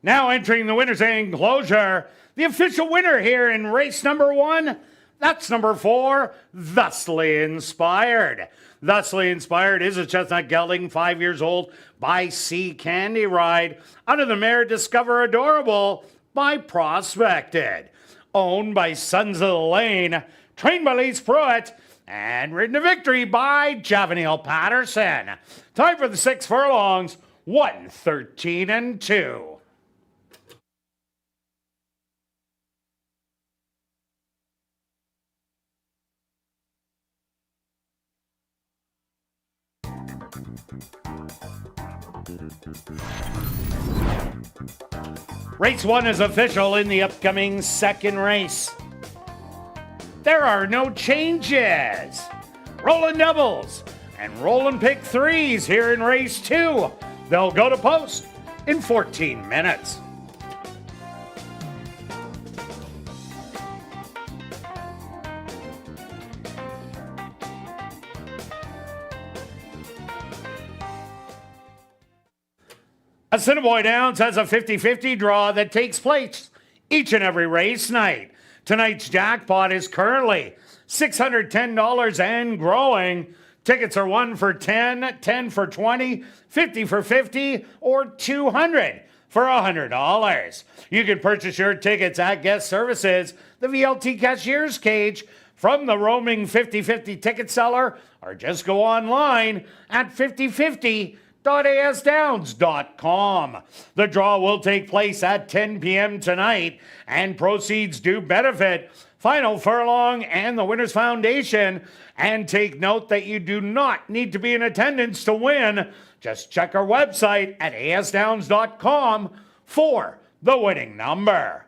Now entering the winner's enclosure, the official winner here in race number 1, That's number 4, Thusly Inspired. Thusly Inspired is a chestnut gelding, 5 years old, by Sea Candy Ride, under the mare Discover Adorable by Prospected. Owned by Sons of the Lane, trained by Lace Pruitt, and ridden to victory by Javanil Patterson. Time for the 6 furlongs, 1:13 and 2. Race 1 is official in the upcoming second race. There are no changes. Rolling doubles and rolling pick 3s here in race 2. They'll go to post in 14 minutes. Assiniboia Downs has a 50-50 draw that takes place each and every race night. Tonight's jackpot is currently $610 and growing. Tickets are 1 for 10, 10 for 20, 50 for 50, or 200 for $100. You can purchase your tickets at Guest Services, the VLT Cashier's Cage, from the roaming 50-50 ticket seller, or just go online at 5050.asdowns.com. The draw will take place at 10 p.m. tonight, and proceeds do benefit Final Furlong and the Winners Foundation. And take note that you do not need to be in attendance to win. Just check our website at asdowns.com for the winning number.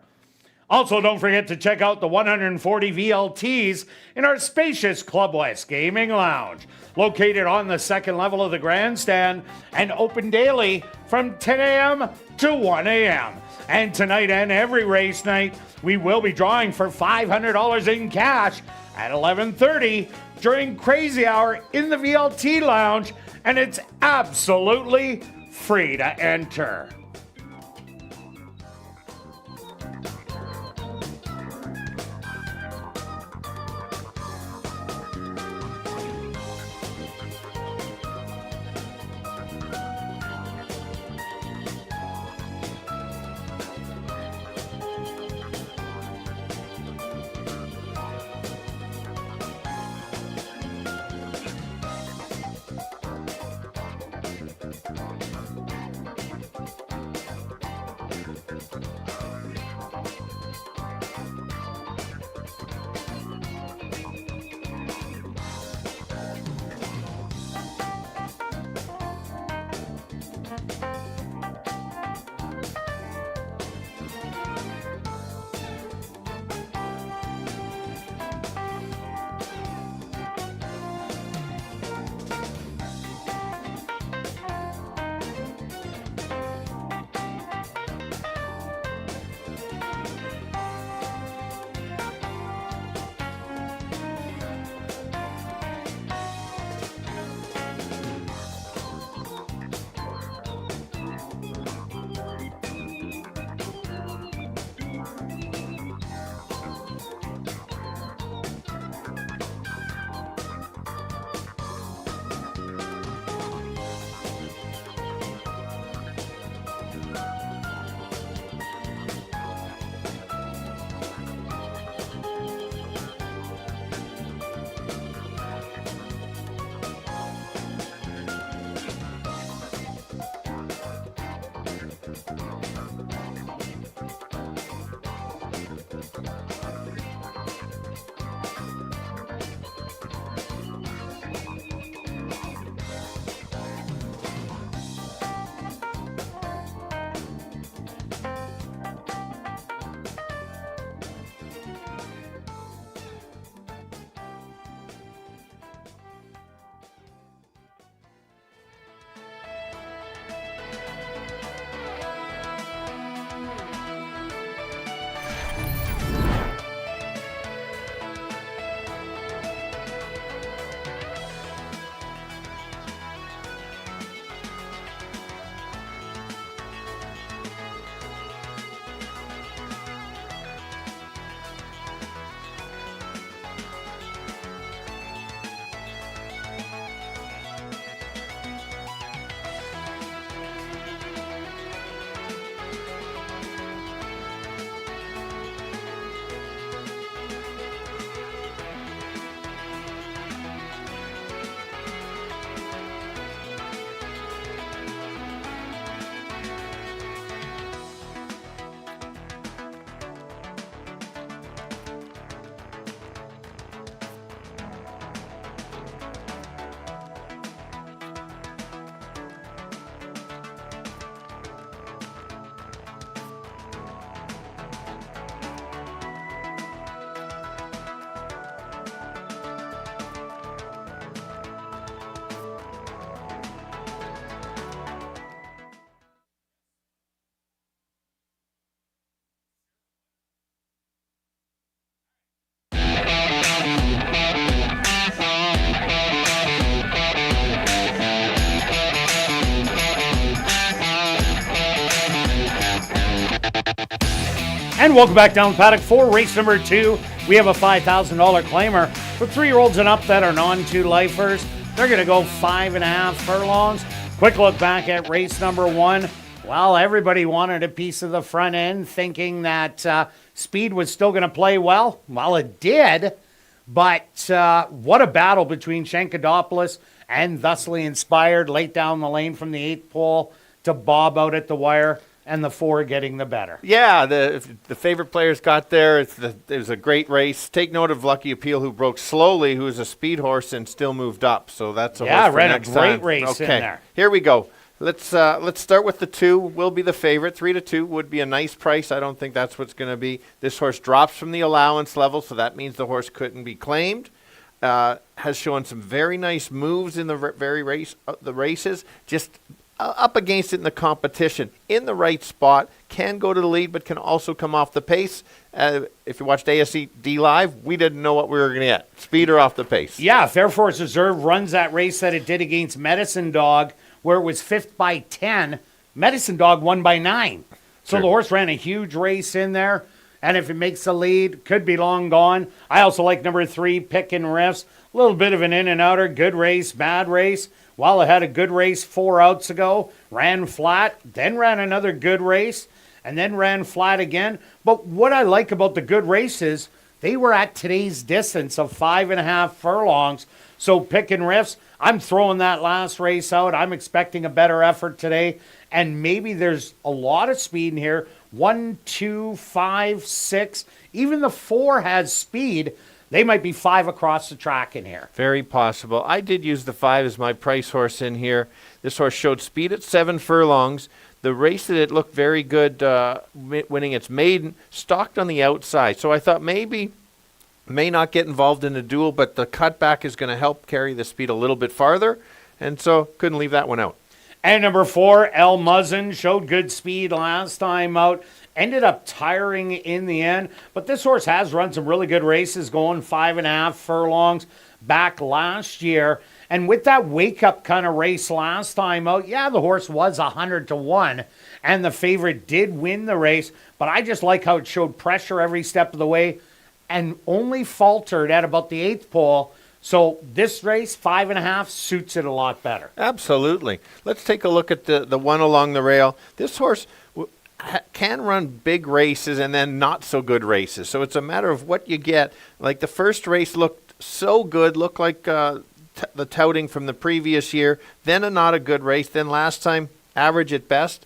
Also, don't forget to check out the 140 VLTs in our spacious Club West Gaming Lounge, located on the second level of the grandstand and open daily from 10 a.m. to 1 a.m. And tonight and every race night, we will be drawing for $500 in cash at 11:30 during Crazy Hour in the VLT Lounge, and it's absolutely free to enter. And welcome back down the paddock for race number 2. We have a $5,000 claimer for 3-year-olds and up that are non-2 lifers. They're going to go 5.5 furlongs. Quick look back at race number 1. Well, everybody wanted a piece of the front end, thinking that speed was still going to play well. Well, it did. But what a battle between Shankadopoulos and Thusly Inspired late down the lane from the 8th pole to bob out at the wire, and the 4 getting the better. Yeah, the favorite players got there. It was a great race. Take note of Lucky Appeal, who broke slowly, who is a speed horse and still moved up. So that's a horse for ran next a great time. race in there. Here we go. Let's start with the 2. Will be the favorite. 3-2 would be a nice price. I don't think that's what's going to be. This horse drops from the allowance level, so that means the horse couldn't be claimed. Has shown some very nice moves in the races. Just up against it in the competition, in the right spot, can go to the lead, but can also come off the pace. If you watched ASD Live, we didn't know what we were going to get. Speed or off the pace. Yeah, Fair Force Reserve runs that race that it did against Medicine Dog, where it was 5th by 10. Medicine Dog won by 9. So Sure. the horse ran a huge race in there, and if it makes the lead, could be long gone. I also like number 3, Pickin' Riffs. A little bit of an in-and-outer, good race, bad race. Well, it had a good race 4 outs ago, ran flat, then ran another good race, and then ran flat again. But what I like about the good races, they were at today's distance of 5.5 furlongs. So Pickin' Riffs, I'm throwing that last race out. I'm expecting a better effort today. And maybe there's a lot of speed in here. 1, 2, 5, 6. Even the 4 has speed. They might be 5 across the track in here. Very possible. I did use the 5 as my price horse in here. This horse showed speed at 7 furlongs. The race that it looked very good, winning its maiden, stalked on the outside. So I thought maybe may not get involved in a duel, but the cutback is going to help carry the speed a little bit farther. And so couldn't leave that one out. And number 4, El Muzzin, showed good speed last time out. Ended up tiring in the end, but this horse has run some really good races, going 5.5 furlongs back last year. And with that wake-up kind of race last time out, yeah, the horse was 100-1, and the favorite did win the race, but I just like how it showed pressure every step of the way and only faltered at about the 8th pole. So this race, 5.5, suits it a lot better. Absolutely. Let's take a look at the one along the rail. This horse can run big races and then not so good races. So it's a matter of what you get. Like the first race looked so good, looked like the touting from the previous year. Then a not a good race. Then last time, average at best.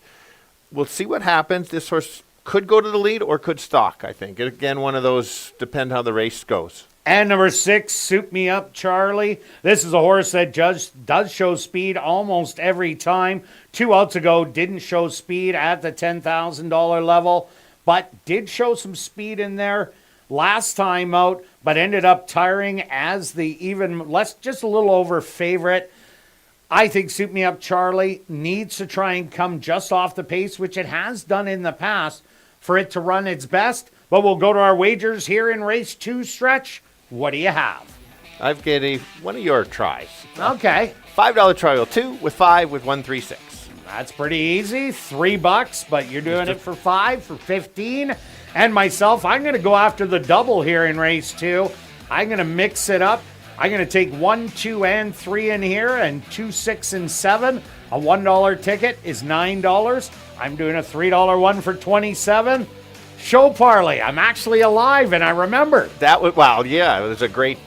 We'll see what happens. This horse could go to the lead or could stalk, I think. Again, one of those, depend how the race goes. And number 6, Soup Me Up Charlie. This is a horse that does show speed almost every time. 2 outs ago, didn't show speed at the $10,000 level, but did show some speed in there last time out, but ended up tiring as the even less, just a little over favorite. I think Soup Me Up Charlie needs to try and come just off the pace, which it has done in the past, for it to run its best. But we'll go to our wagers here in race 2 stretch. What do you have? I've got one of your tries. Okay. $5 trial, 2 with 5 with 136. That's pretty easy. $3, but you're doing it for 5 for 15. And myself, I'm going to go after the double here in race 2. I'm going to mix it up. I'm going to take 1, 2, and 3 in here, and 2, 6, and 7. A $1 ticket is $9. I'm doing a $3 one for 27. Show parlay. I'm actually alive, and I remember. That was, wow, yeah, it was a great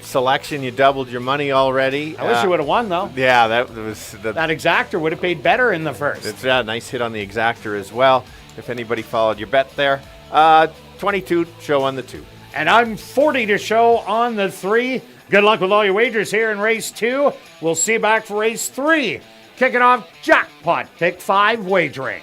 selection. You doubled your money already. I wish you would have won, though. Yeah, that was that exactor would have paid better in the first. It's a nice hit on the exactor as well. If anybody followed your bet there, 22 show on the 2, and I'm 40 to show on the 3. Good luck with all your wagers here in race 2. We'll see you back for race 3. Kicking off Jackpot Pick 5 wagering.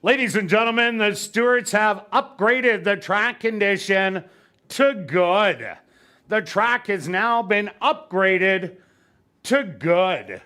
Ladies and gentlemen, the stewards have upgraded the track condition to good. The track has now been upgraded to good.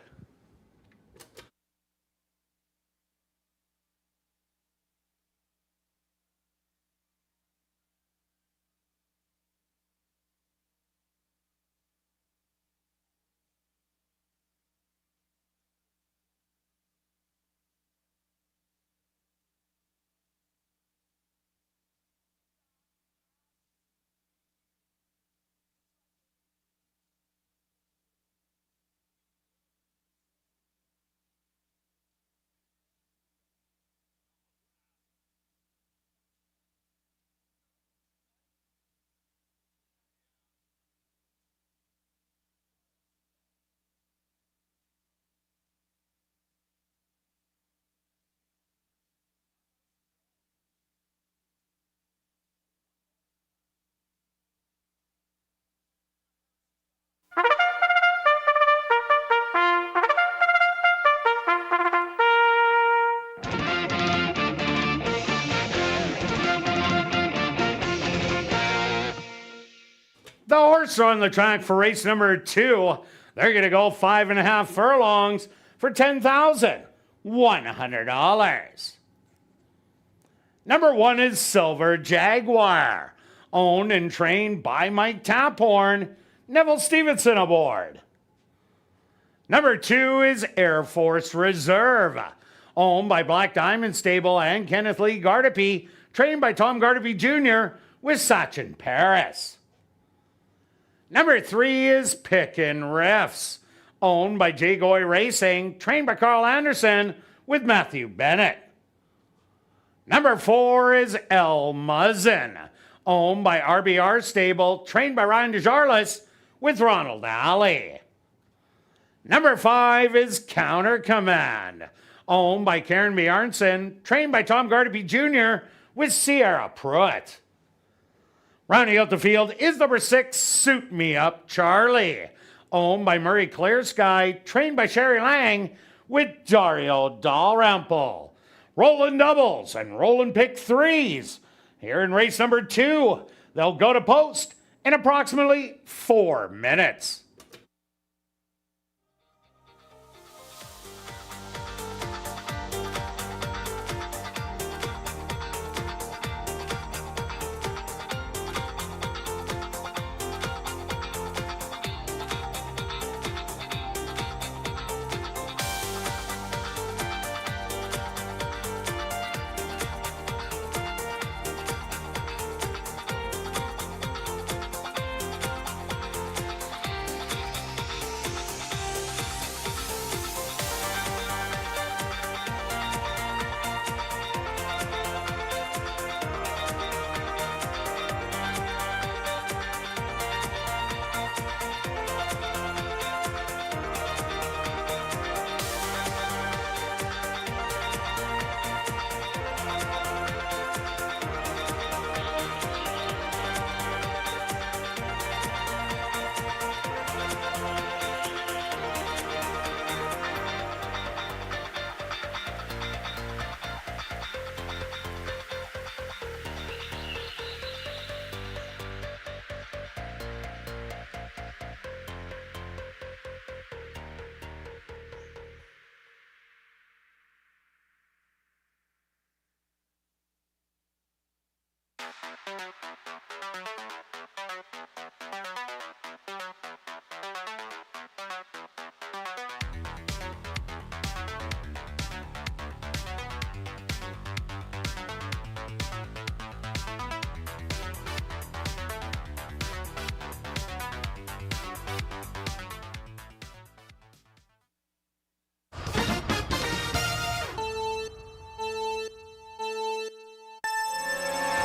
The horse on the track for race number 2. They're going to go 5.5 furlongs for $10,100. Number 1 is Silver Jaguar, owned and trained by Mike Taphorn. Neville Stevenson aboard. Number 2 is Air Force Reserve, owned by Black Diamond Stable and Kenneth Lee Gardepy, trained by Tom Gardepy Jr. with Sachin Paris. Number 3 is Pickin' Riffs, owned by Jay Goy Racing, trained by Carl Anderson with Matthew Bennett. Number 4 is El Muzzin, owned by RBR Stable, trained by Ryan DeJarlis with Ronald Alley. Number 5 is Counter Command, owned by Karen Bjarnson, trained by Tom Gardepy Jr. with Sierra Pruitt. Rounding out the field is number 6, Suit Me Up Charlie, owned by Murray Clearsky, trained by Sherry Lang with Dario Dalrymple. Rolling doubles and rolling pick 3s. Here in race number 2, they'll go to post in approximately 4 minutes.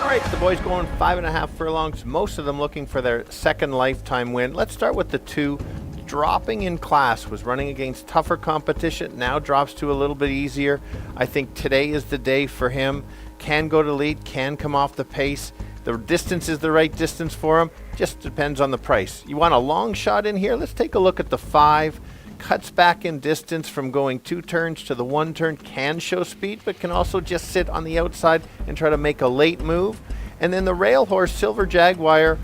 All right, the boys going 5.5 furlongs, most of them looking for their second lifetime win. Let's start with the 2. Dropping in class, was running against tougher competition, now drops to a little bit easier. I think today is the day for him. Can go to lead, can come off the pace. The distance is the right distance for him, just depends on the price. You want a long shot in here? Let's take a look at the 5. cuts back in distance from going 2 turns to the 1 turn, can show speed, but can also just sit on the outside and try to make a late move. And then the rail horse, Silver Jaguar,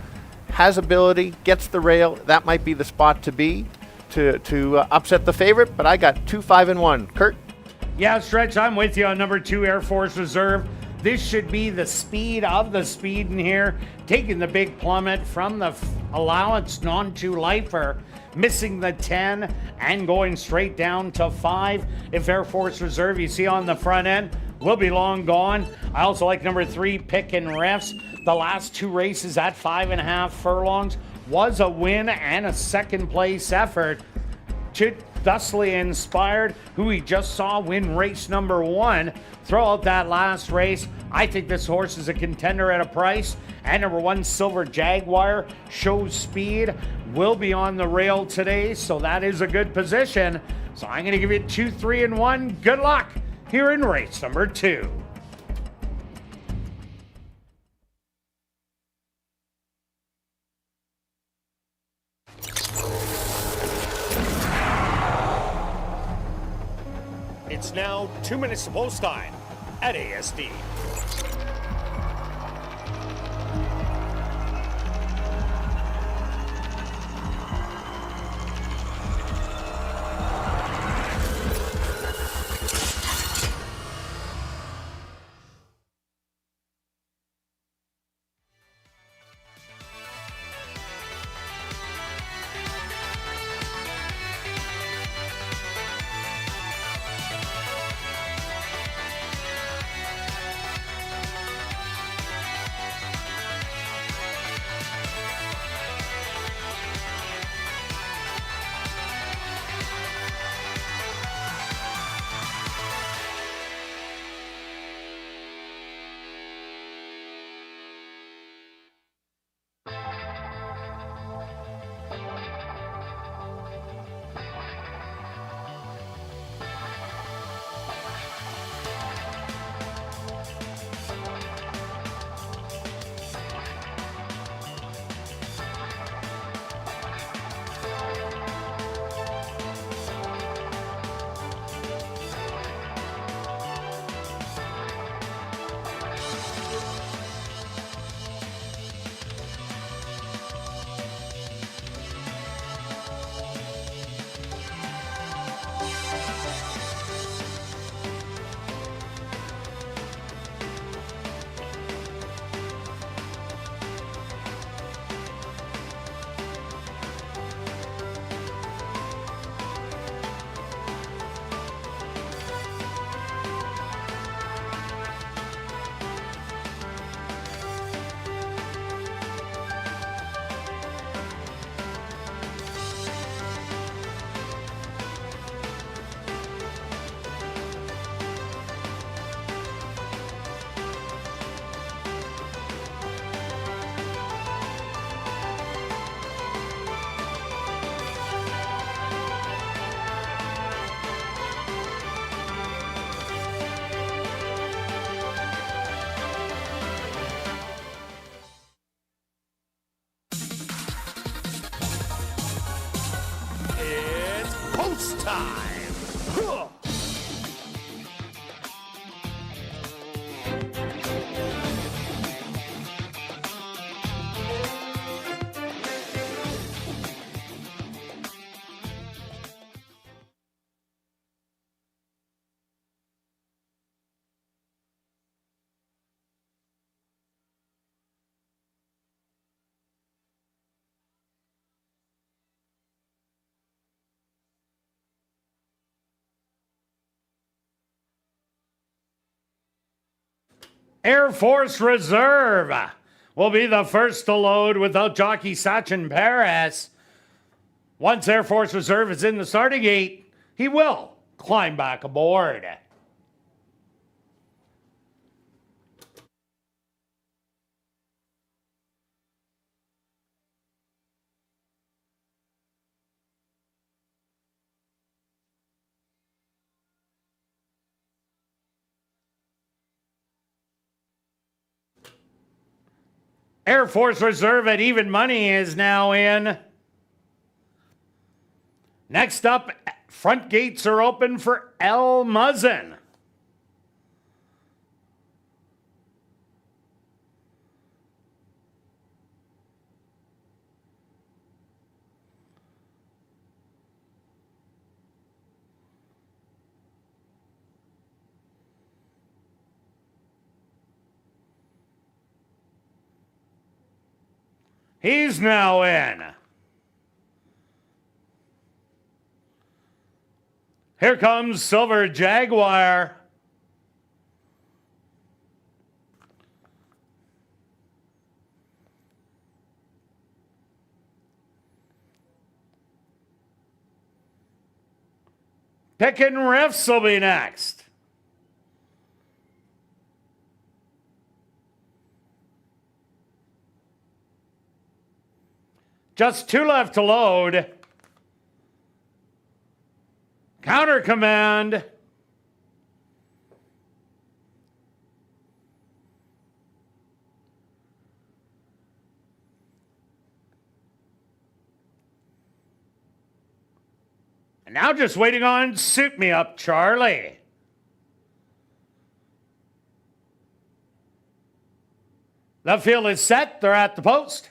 has ability, gets the rail. That might be the spot to be to upset the favorite, but I got 2, 5, and 1. Kirt? Yeah, Stretch, I'm with you on number 2, Air Force Reserve. This should be the speed of the speed in here, taking the big plummet from the allowance non-2 lifer, missing the 10 and going straight down to 5. If Air Force Reserve, you see on the front end, will be long gone. I also like number 3, Pick and Refs. The last 2 races at 5.5 furlongs was a win and a second place effort. Thusly Inspired, who we just saw win race number 1, throw out that last race. I think this horse is a contender at a price. And number 1, Silver Jaguar, shows speed, will be on the rail today, so that is a good position. So I'm going to give you 2, 3, and 1. Good luck here in race number 2. It's now 2 minutes to post time at ASD. It's post time. Huh. Air Force Reserve will be the first to load without jockey Sachin Paris. Once Air Force Reserve is in the starting gate, he will climb back aboard. Air Force Reserve at even money is now in. Next up, front gates are open for El Muzzin. He's now in. Here comes Silver Jaguar. Picking Riffs will be next. Just 2 left to load. Counter command. And now just waiting on Suit Me Up, Charlie. The field is set. They're at the post.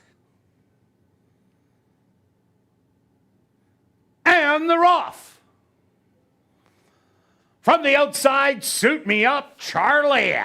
And they're off. From the outside, Suit Me Up, Charlie.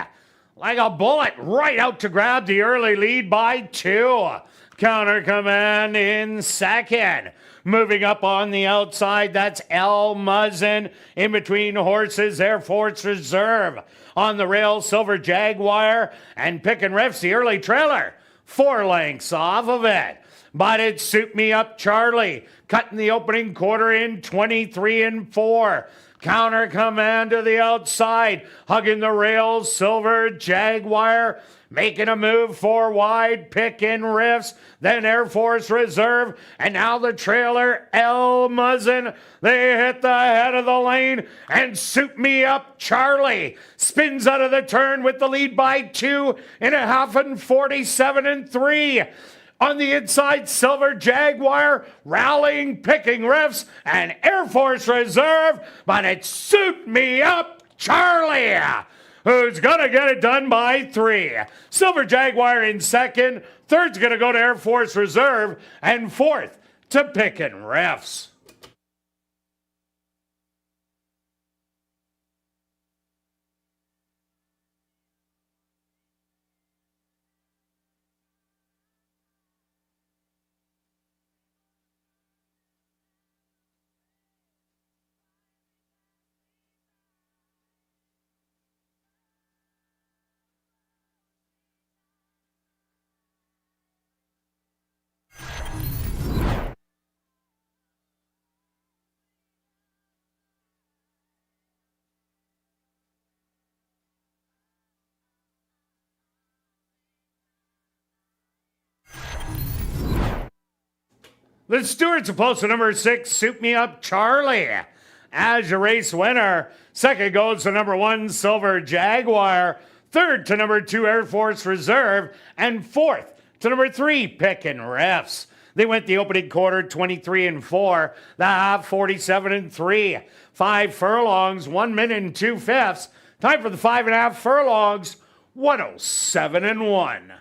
Like a bullet, right out to grab the early lead by 2. Counter command in second. Moving up on the outside, that's El Muzzin. In between horses, Air Force Reserve. On the rail, Silver Jaguar. And Pickin' Riffs, the early trailer. 4 lengths off of it. But it's Suit Me Up, Charlie. Cutting the opening quarter in 23-4. Counter command to the outside. Hugging the rails, Silver Jaguar. Making a move 4 wide, Pickin' Riffs, then Air Force Reserve, and now the trailer, El Muzzin. They hit the head of the lane, and Suit Me Up, Charlie spins out of the turn with the lead by 2.5 and 47-3. On the inside, Silver Jaguar rallying, Pickin' Riffs, and Air Force Reserve, but it's Suit Me Up, Charlie, who's going to get it done by 3. Silver Jaguar in second. Third's going to go to Air Force Reserve. And fourth to Pickin' Riffs. The stewards opposed to number 6, Suit Me Up, Charlie, as your race winner. Second goes to number 1, Silver Jaguar. Third to number 2, Air Force Reserve. And fourth to number 3, Pickin' Riffs. They went the opening quarter 23-4, the half 47-3. 5 furlongs, 1 minute and 2 fifths. Time for the 5.5 furlongs, 107-1.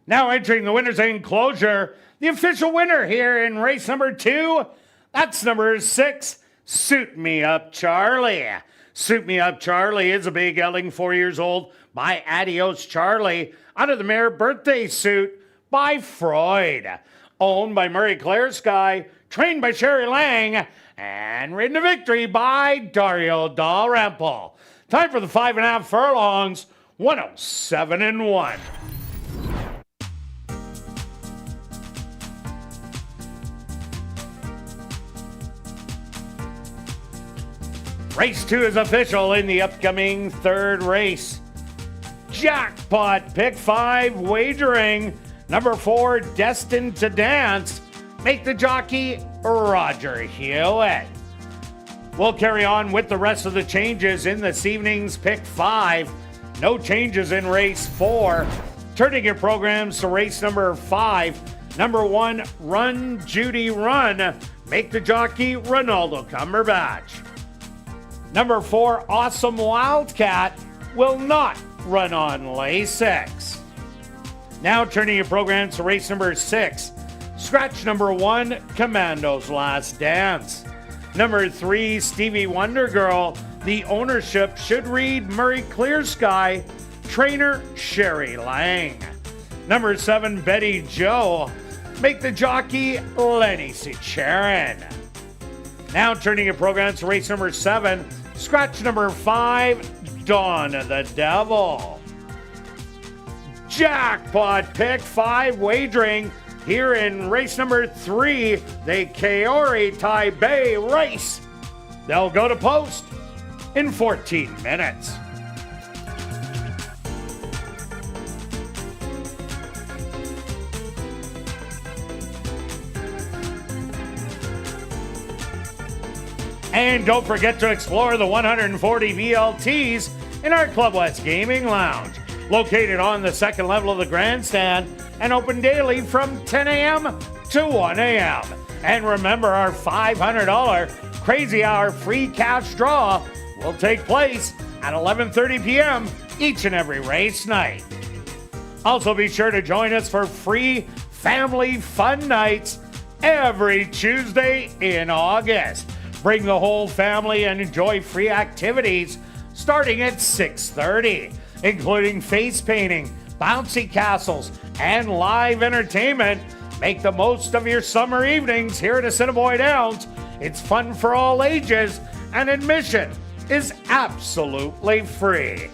Now entering the winner's enclosure, the official winner here in race number 2, that's number 6, Suit Me Up Charlie. Suit Me Up Charlie is a big gelding, 4 years old, by Adios Charlie, under the mare Birthday Suit by Freud. Owned by Murray Claresky, trained by Sherry Lang, and ridden to victory by Dario Dalrymple. Time for the 5.5 furlongs, 107-1. Race 2 is official in the upcoming third race. Jackpot Pick 5 wagering. Number 4, Destined to Dance. Make the jockey Roger Hewitt. We'll carry on with the rest of the changes in this evening's Pick 5. No changes in race 4. Turning your programs to race number 5. Number 1, Run Judy Run. Make the jockey Ronaldo Cumberbatch. Number 4, Awesome Wildcat will not run on Lasix. Now turning your programs to race number 6. Scratch number 1, Commando's Last Dance. Number 3, Stevie Wonder Girl. The ownership should read Murray Clearsky. Trainer Sherry Lang. Number 7, Betty Joe. Make the jockey Lenny Cicherin. Now turning your programs to race number 7. Scratch number 5, Dawn of the Devil. Jackpot Pick 5 wagering here in race number 3, the Kaori Taipei race. They'll go to post in 14 minutes. And don't forget to explore the 140 VLTs in our Club West Gaming Lounge, located on the second level of the grandstand and open daily from 10 a.m. to 1 a.m. And remember, our $500 Crazy Hour free cash draw will take place at 11:30 p.m. each and every race night. Also, be sure to join us for free family fun nights every Tuesday in August. Bring the whole family and enjoy free activities starting at 6:30, including face painting, bouncy castles, and live entertainment. Make the most of your summer evenings here at Assiniboia Downs. It's fun for all ages, and admission is absolutely free.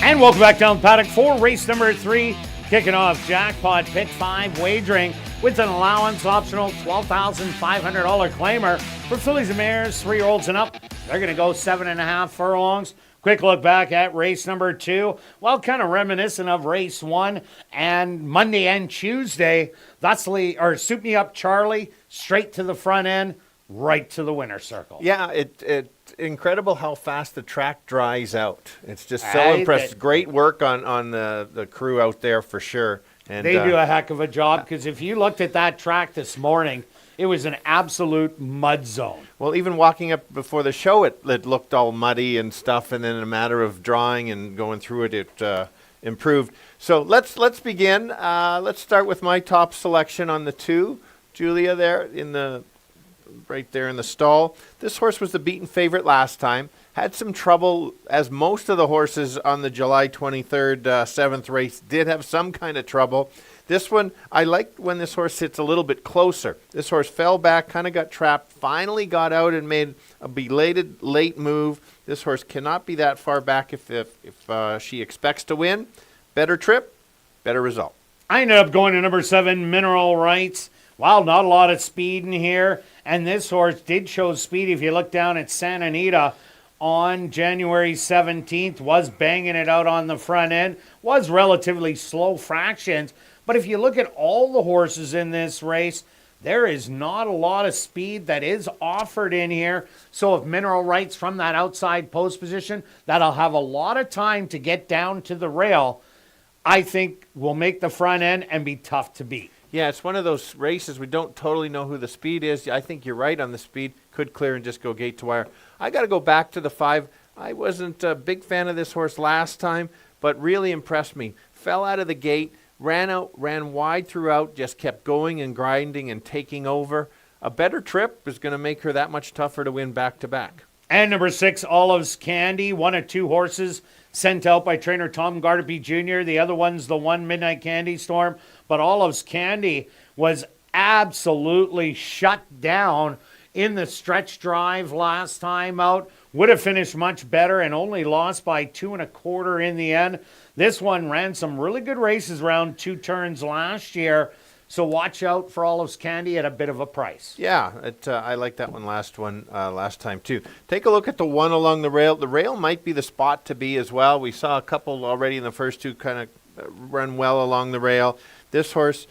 And welcome back down the paddock for race number 3. Kicking off Jackpot Pick 5 wagering with an allowance optional $12,500 claimer for fillies and mares, 3-year-olds and up. They're going to go 7.5 furlongs. Quick look back at race number 2. Well, kind of reminiscent of race 1 and Monday and Tuesday. Suit Me Up Charlie, straight to the front end, right to the winner's circle. Yeah, it incredible how fast the track dries out. It's just so impressive. Great work on the crew out there for sure. And they do a heck of a job, because if you looked at that track this morning, it was an absolute mud zone. Well, even walking up before the show, it looked all muddy and stuff, and then in a matter of drawing and going through it, it improved. So let's begin. Let's start with my top selection on the 2. Julia there right there in the stall. This horse was the beaten favorite last time. Had some trouble, as most of the horses on the July 23rd 7th race did have some kind of trouble. This one, I liked when this horse sits a little bit closer. This horse fell back, kind of got trapped, finally got out and made a belated late move. This horse cannot be that far back if she expects to win. Better trip, better result. I ended up going to number 7, Mineral Rights. Wow, not a lot of speed in here. And this horse did show speed. If you look down at Santa Anita on January 17th, was banging it out on the front end, was relatively slow fractions. But if you look at all the horses in this race, there is not a lot of speed that is offered in here. So if Mineral Rights from that outside post position, that'll have a lot of time to get down to the rail, I think will make the front end and be tough to beat. Yeah, it's one of those races we don't totally know who the speed is. I think you're right on the speed. Could clear and just go gate to wire. I got to go back to the 5. I wasn't a big fan of this horse last time, but really impressed me. Fell out of the gate, ran wide throughout, just kept going and grinding and taking over. A better trip is going to make her that much tougher to win back-to-back. And number 6, Olive's Candy, one of 2 horses sent out by trainer Tom Gardapi Jr. The other one's the 1 Midnight Candy Storm. But Olive's Candy was absolutely shut down in the stretch drive last time out. Would have finished much better and only lost by 2 1/4 in the end. This one ran some really good races around 2 turns last year. So watch out for Olive's Candy at a bit of a price. Yeah, I like that one last time too. Take a look at the 1 along the rail. The rail might be the spot to be as well. We saw a couple already in the first 2 kind of run well along the rail. This horse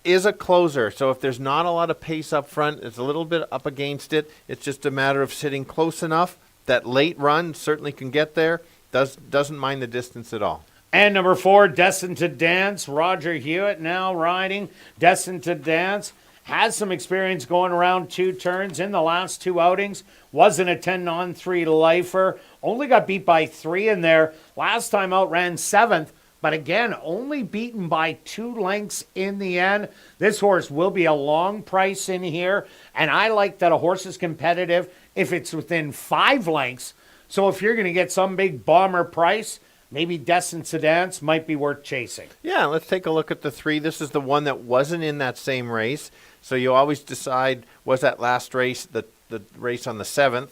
is a closer, so if there's not a lot of pace up front, it's a little bit up against it. It's just a matter of sitting close enough. That late run certainly can get there. Doesn't mind the distance at all. And number 4, Destined to Dance. Roger Hewitt now riding. Destined to Dance has some experience going around 2 turns in the last 2 outings. Wasn't a 10-on-3 lifer. Only got beat by 3 in there. Last time out ran 7th. But again, only beaten by 2 lengths in the end. This horse will be a long price in here. And I like that a horse is competitive if it's within 5 lengths. So if you're going to get some big bomber price, maybe Destined to Dance might be worth chasing. Yeah, let's take a look at the 3. This is the one that wasn't in that same race. So you always decide, was that last race, the race on the 7th,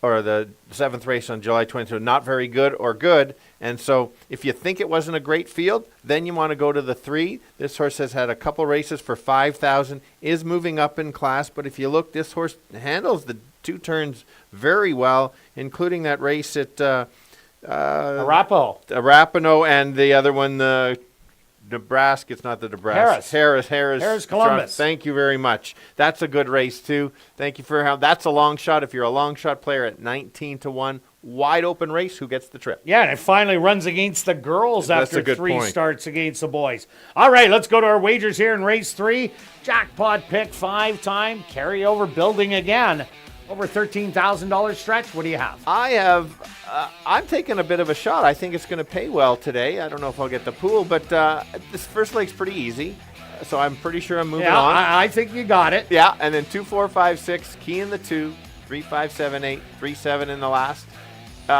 or the 7th race on July 22nd, not very good or good. And so if you think it wasn't a great field, then you want to go to the 3. This horse has had a couple races for 5,000, is moving up in class. But if you look, this horse handles the 2 turns very well, including that race at Arapahoe and the other one, the Nebraska. It's not the Nebraska. Harris, Columbus. Thank you very much. That's a good race too. Thank you for how. That's a long shot. If you're a long shot player at 19-1, wide open race. Who gets the trip? Yeah, and it finally runs against the girls That's after 3 starts against the boys. All right, let's go to our wagers here in race 3. Jackpot Pick 5 time. Carryover building again. Over $13,000 stretch. What do you have? I'm taking a bit of a shot. I think it's going to pay well today. I don't know if I'll get the pool, but this first leg's pretty easy. So I'm pretty sure I'm moving on. I think you got it. Yeah, and then 2, 4, 5, 6, key in the 2, 3, 5, 7, 8, 3, 7 in the last.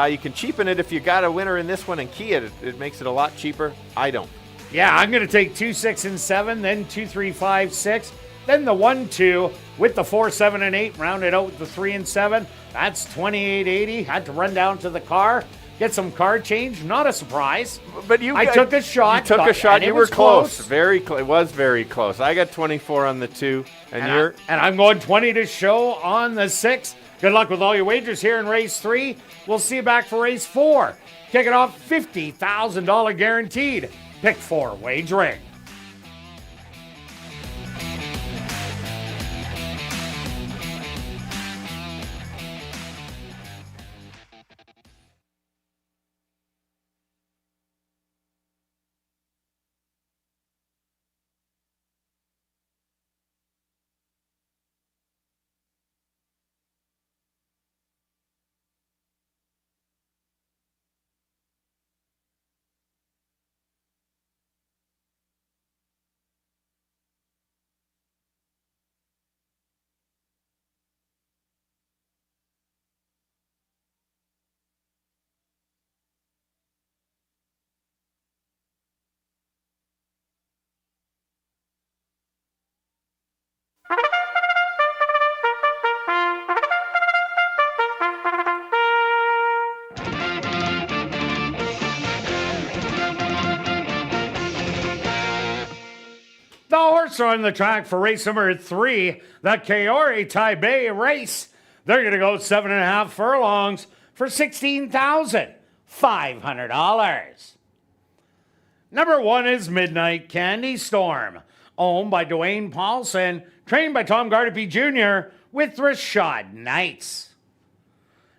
You can cheapen it if you got a winner in this one and key it. It makes it a lot cheaper. I don't. Yeah, I'm going to take 2, 6, and 7, then 2, 3, 5, 6. Then the 1, 2 with the 4, 7, and 8, rounded out with the 3 and 7. That's $28.80. Had to run down to the car. get some car change. Not a surprise. But I took a shot. You took a shot. and it You were was close. Very close. It was very close. I got 24 on the 2, and you're. I'm going 20 to show on the 6. Good luck with all your wagers here in race 3. We'll see you back for race 4. Kick it off, $50,000 guaranteed. Pick 4 wagering. The horse on the track for race number 3, the Kirt Taipei race. They're going to go 7.5 furlongs for $16,500. Number 1 is Midnight Candy Storm, owned by Dwayne Paulson, trained by Tom Gardapi Jr. with Rashad Knights.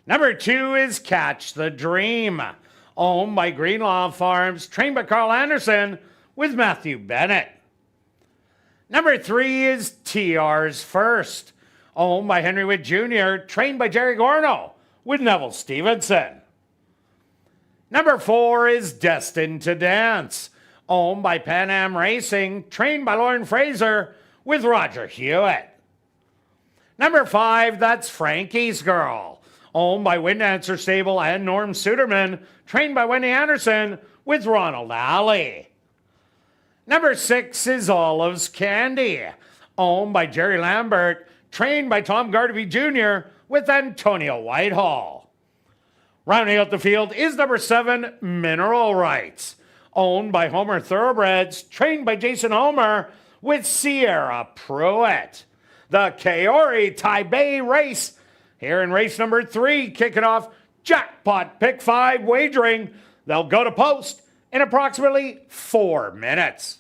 Number 2 is Catch the Dream, owned by Greenlaw Farms, trained by Carl Anderson with Matthew Bennett. Number 3 is TR's First, owned by Henry Witt Jr., trained by Jerry Gorno with Neville Stevenson. Number 4 is Destined to Dance, owned by Pan Am Racing, trained by Lauren Fraser with Roger Hewitt. Number 5, that's Frankie's Girl, owned by Wind Dancer Stable and Norm Suderman, trained by Wendy Anderson with Ronald Alley. Number 6 is Olive's Candy, owned by Jerry Lambert, trained by Tom Gardapi Jr. with Antonio Whitehall. Rounding out the field is number 7, Mineral Rights, owned by Homer Thoroughbreds, trained by Jason Homer with Sierra Pruitt. The Kirt Taipei race, here in race number 3, kicking off jackpot pick 5 wagering. They'll go to post in approximately 4 minutes.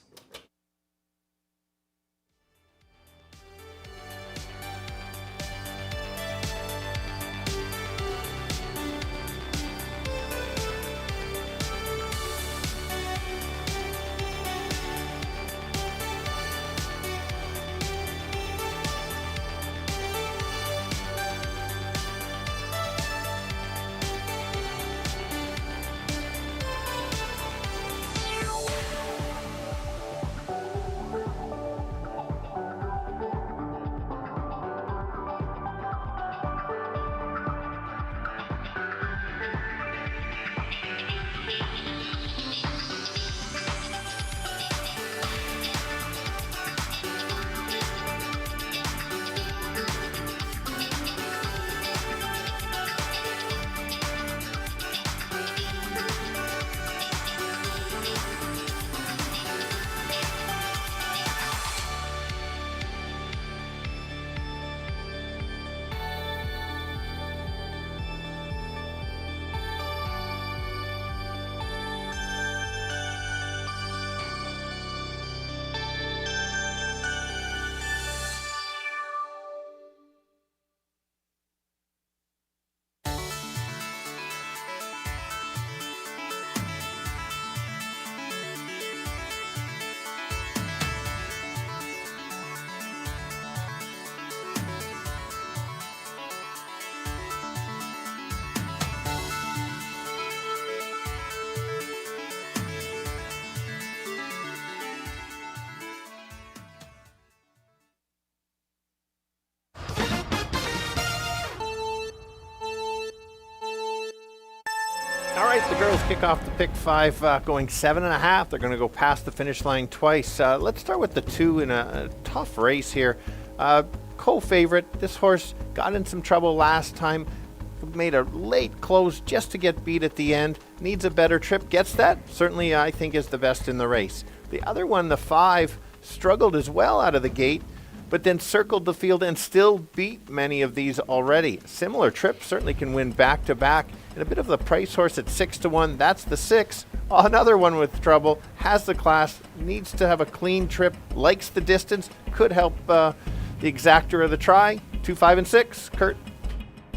All right, the girls kick off the pick 5, going 7.5. They're going to go past the finish line twice. Let's start with the 2 in a tough race here. Co-favorite, this horse got in some trouble last time. made a late close just to get beat at the end. Needs a better trip. Gets that. Certainly, I think, is the best in the race. The other one, the 5, struggled as well out of the gate, but then circled the field and still beat many of these already. Similar trip, certainly can win back-to-back. And a bit of the price horse at 6-1. That's the 6. Another one with trouble. Has the class. Needs to have a clean trip. Likes the distance. Could help the exactor of the try. 2, 5, and 6. Kirt.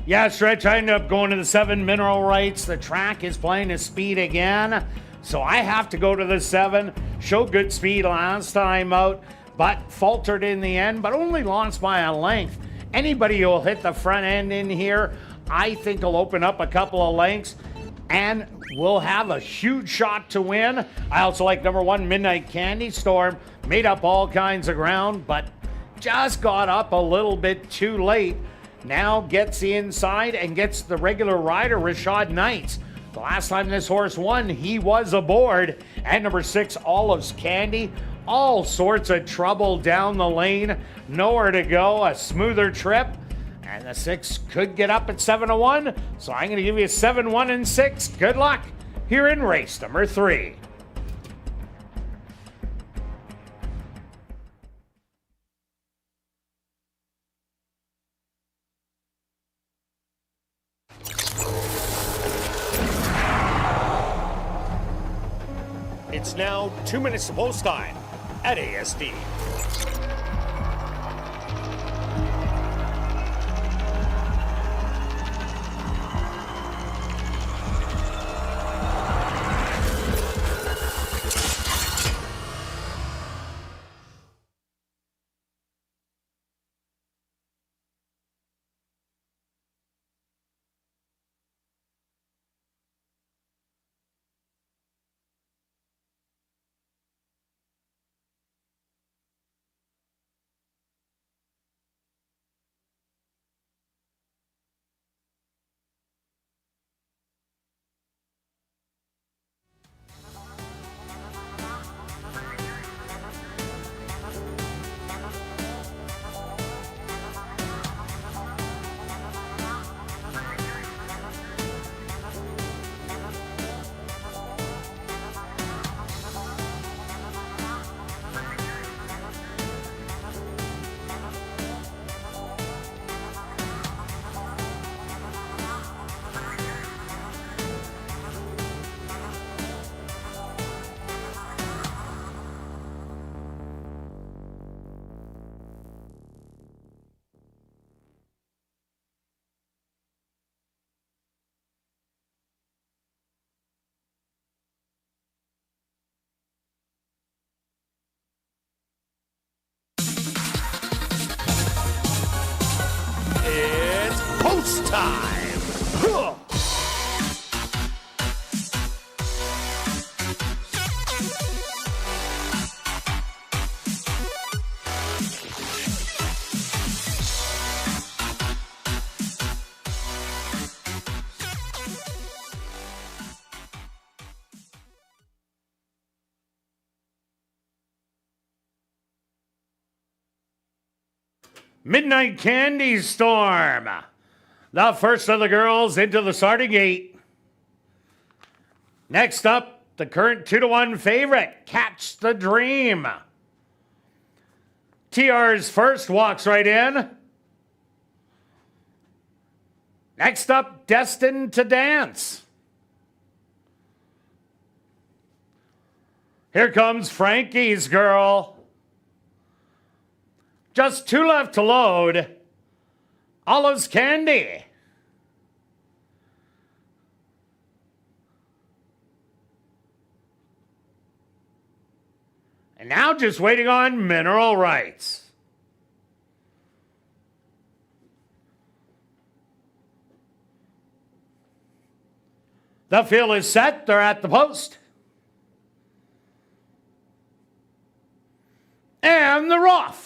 Yeah, Stretch, I ended up going to the 7 Mineral Rights. The track is playing his speed again, so I have to go to the 7. Showed good speed last time out, but faltered in the end, but only lost by a length. Anybody who will hit the front end in here, I think will open up a couple of lengths and will have a huge shot to win. I also like number 1, Midnight Candy Storm. Made up all kinds of ground, but just got up a little bit too late. Now gets the inside and gets the regular rider, Rashad Knights. The last time this horse won, he was aboard. And number 6, Olive's Candy. All sorts of trouble down the lane. Nowhere to go, a smoother trip. And the 6 could get up at 7-1. So I'm going to give you 7, 1, and 6. Good luck here in race number 3. It's now 2 minutes to post time at ASD. It's post time. Huh. Midnight Candy Storm. The first of the girls into the starting gate. Next up, the current 2-1 favorite, Catch the Dream. TR's first walks right in. Next up, Destined to Dance. Here comes Frankie's Girl. Just 2 left to load. Olive's Candy. And now just waiting on Mineral Rights. The field is set. They're at the post. And they're off.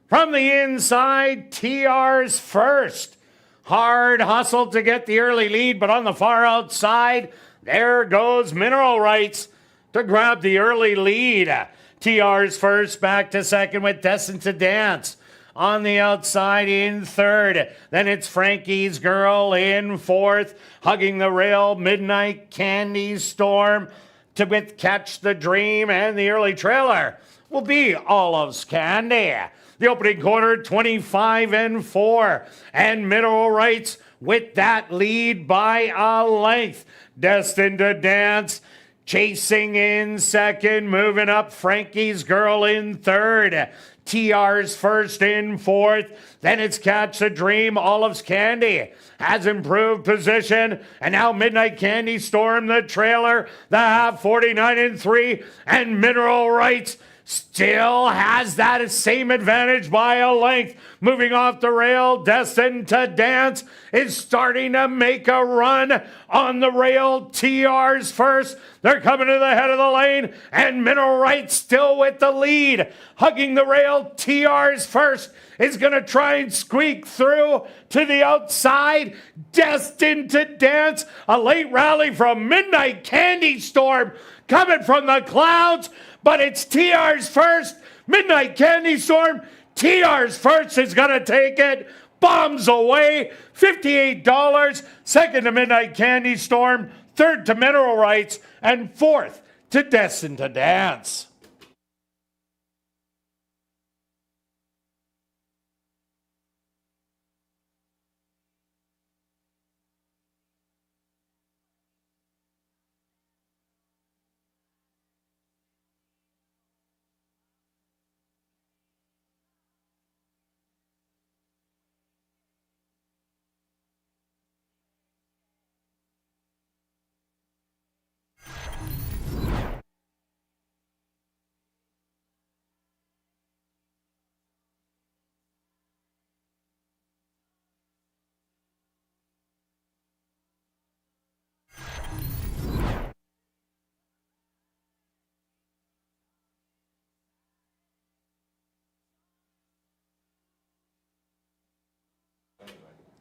From the inside, TR's first. Hard hustle to get the early lead, but on the far outside, there goes Mineral Rights to grab the early lead. TR's first, back to second with Destined to Dance. on the outside in third. Then it's Frankie's Girl in fourth. Hugging the rail, Midnight Candy Storm with Catch the Dream, and the early trailer will be Olive's Candy. The opening quarter, 25-4, and Mineral Rights with that lead by a length. Destined to Dance chasing in second, moving up Frankie's Girl in third. TR's first in fourth. Then it's Catch the Dream. Olive's Candy has improved position. And now Midnight Candy Storm, the trailer, the half, 49-3. And Mineral Rights still has that same advantage by a length. Moving off the rail, Destined to Dance is starting to make a run on the rail. TR's first. They're coming to the head of the lane, and Mineral Rights still with the lead. Hugging the rail, TR's first is going to try and squeak through to the outside. Destined to Dance, a late rally from Midnight Candy Storm coming from the clouds, but it's TR's first. Midnight Candy Storm, TR's first is going to take it. Bombs away, $58. Second to Midnight Candy Storm, third to Mineral Rights, and fourth to Destined to Dance.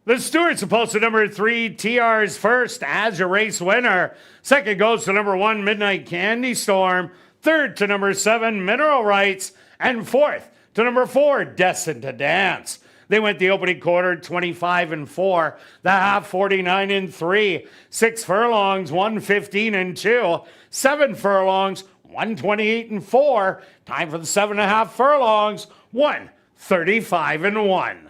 The Stewart's supposed to number 3, TR's first as your race winner. Second goes to number 1, Midnight Candy Storm. Third to number 7, Mineral Rights. And fourth to number 4, Destined to Dance. They went the opening quarter 25-4, the half 49-3, 6 furlongs, 115-2, 7 furlongs, 128-4. Time for the 7.5 furlongs, 135-1.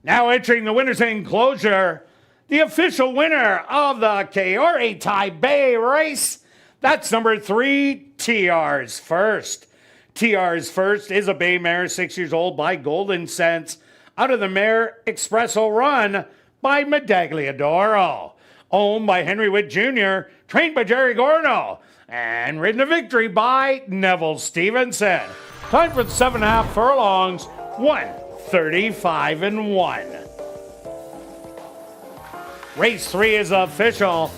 Now entering the winner's enclosure, the official winner of the Kiort Taipei race. That's number 3, TR's first. TR's first is a bay mare, 6 years old, by Golden Sense, out of the mare Espresso Run by Medagliadoro. Owned by Henry Witt Jr., trained by Jerry Gorno, and ridden to victory by Neville Stevenson. Time for the 7.5 furlongs, 135-1. Race 3 is official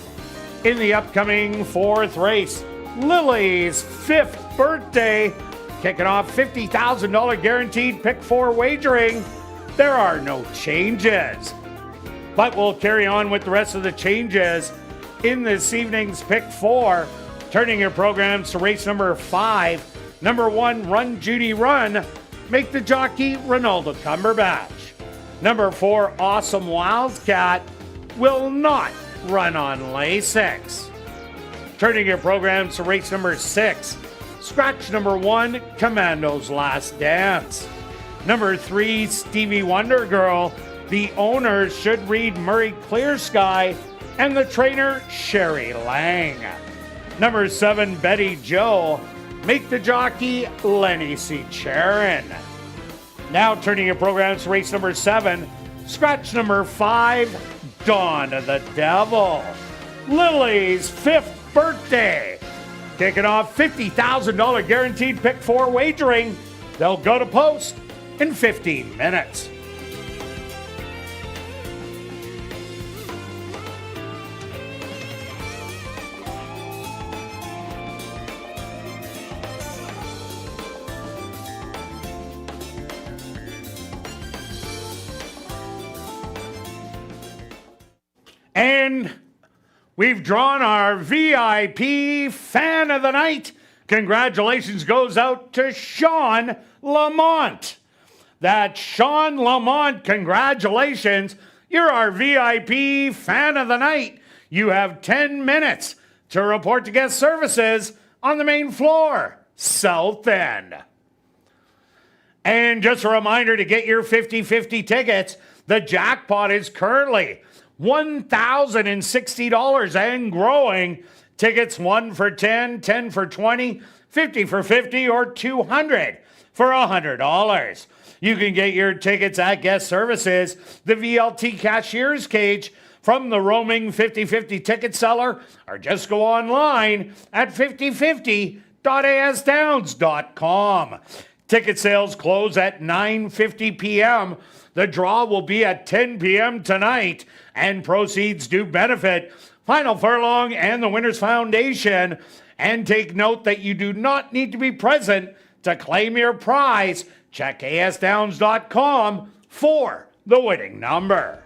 in the upcoming 4th race. Lily's 5th birthday, kicking off $50,000 guaranteed pick 4 wagering. There are no changes, but we'll carry on with the rest of the changes in this evening's pick 4. Turning your programs to race number 5. Number 1, Run Judy Run. Make the jockey Ronaldo Cumberbatch. Number 4, Awesome Wildcat, will not run on Lasix. Turning your programs to race number 6. Scratch number 1, Commando's Last Dance. Number 3, Stevie Wonder Girl. The owners should read Murray Clear Sky and the trainer, Sherry Lang. Number 7, Betty Joe. Make the jockey, Lenny C. Charon. Now turning your programs to race number 7, scratch number 5, Dawn of the Devil. Lily's 5th birthday. Kicking off $50,000 guaranteed pick 4 wagering. They'll go to post in 15 minutes. And we've drawn our VIP Fan of the Night. Congratulations goes out to Sean Lamont. That's Sean Lamont. Congratulations. You're our VIP Fan of the Night. You have 10 minutes to report to guest services on the main floor, South End. And just a reminder to get your 50-50 tickets. The jackpot is currently $1,060 and growing. Tickets 1 for 10, 10 for 20, 50 for 50, or 200 for $100. You can get your tickets at guest services, the VLT cashier's cage, from the roaming 50-50 ticket seller, or just go online at 5050.asdowns.com. Ticket sales close at 9:50 p.m. The draw will be at 10 p.m. tonight, and proceeds do benefit Final Furlong and the Winners Foundation. And take note that you do not need to be present to claim your prize. Check asdowns.com for the winning number.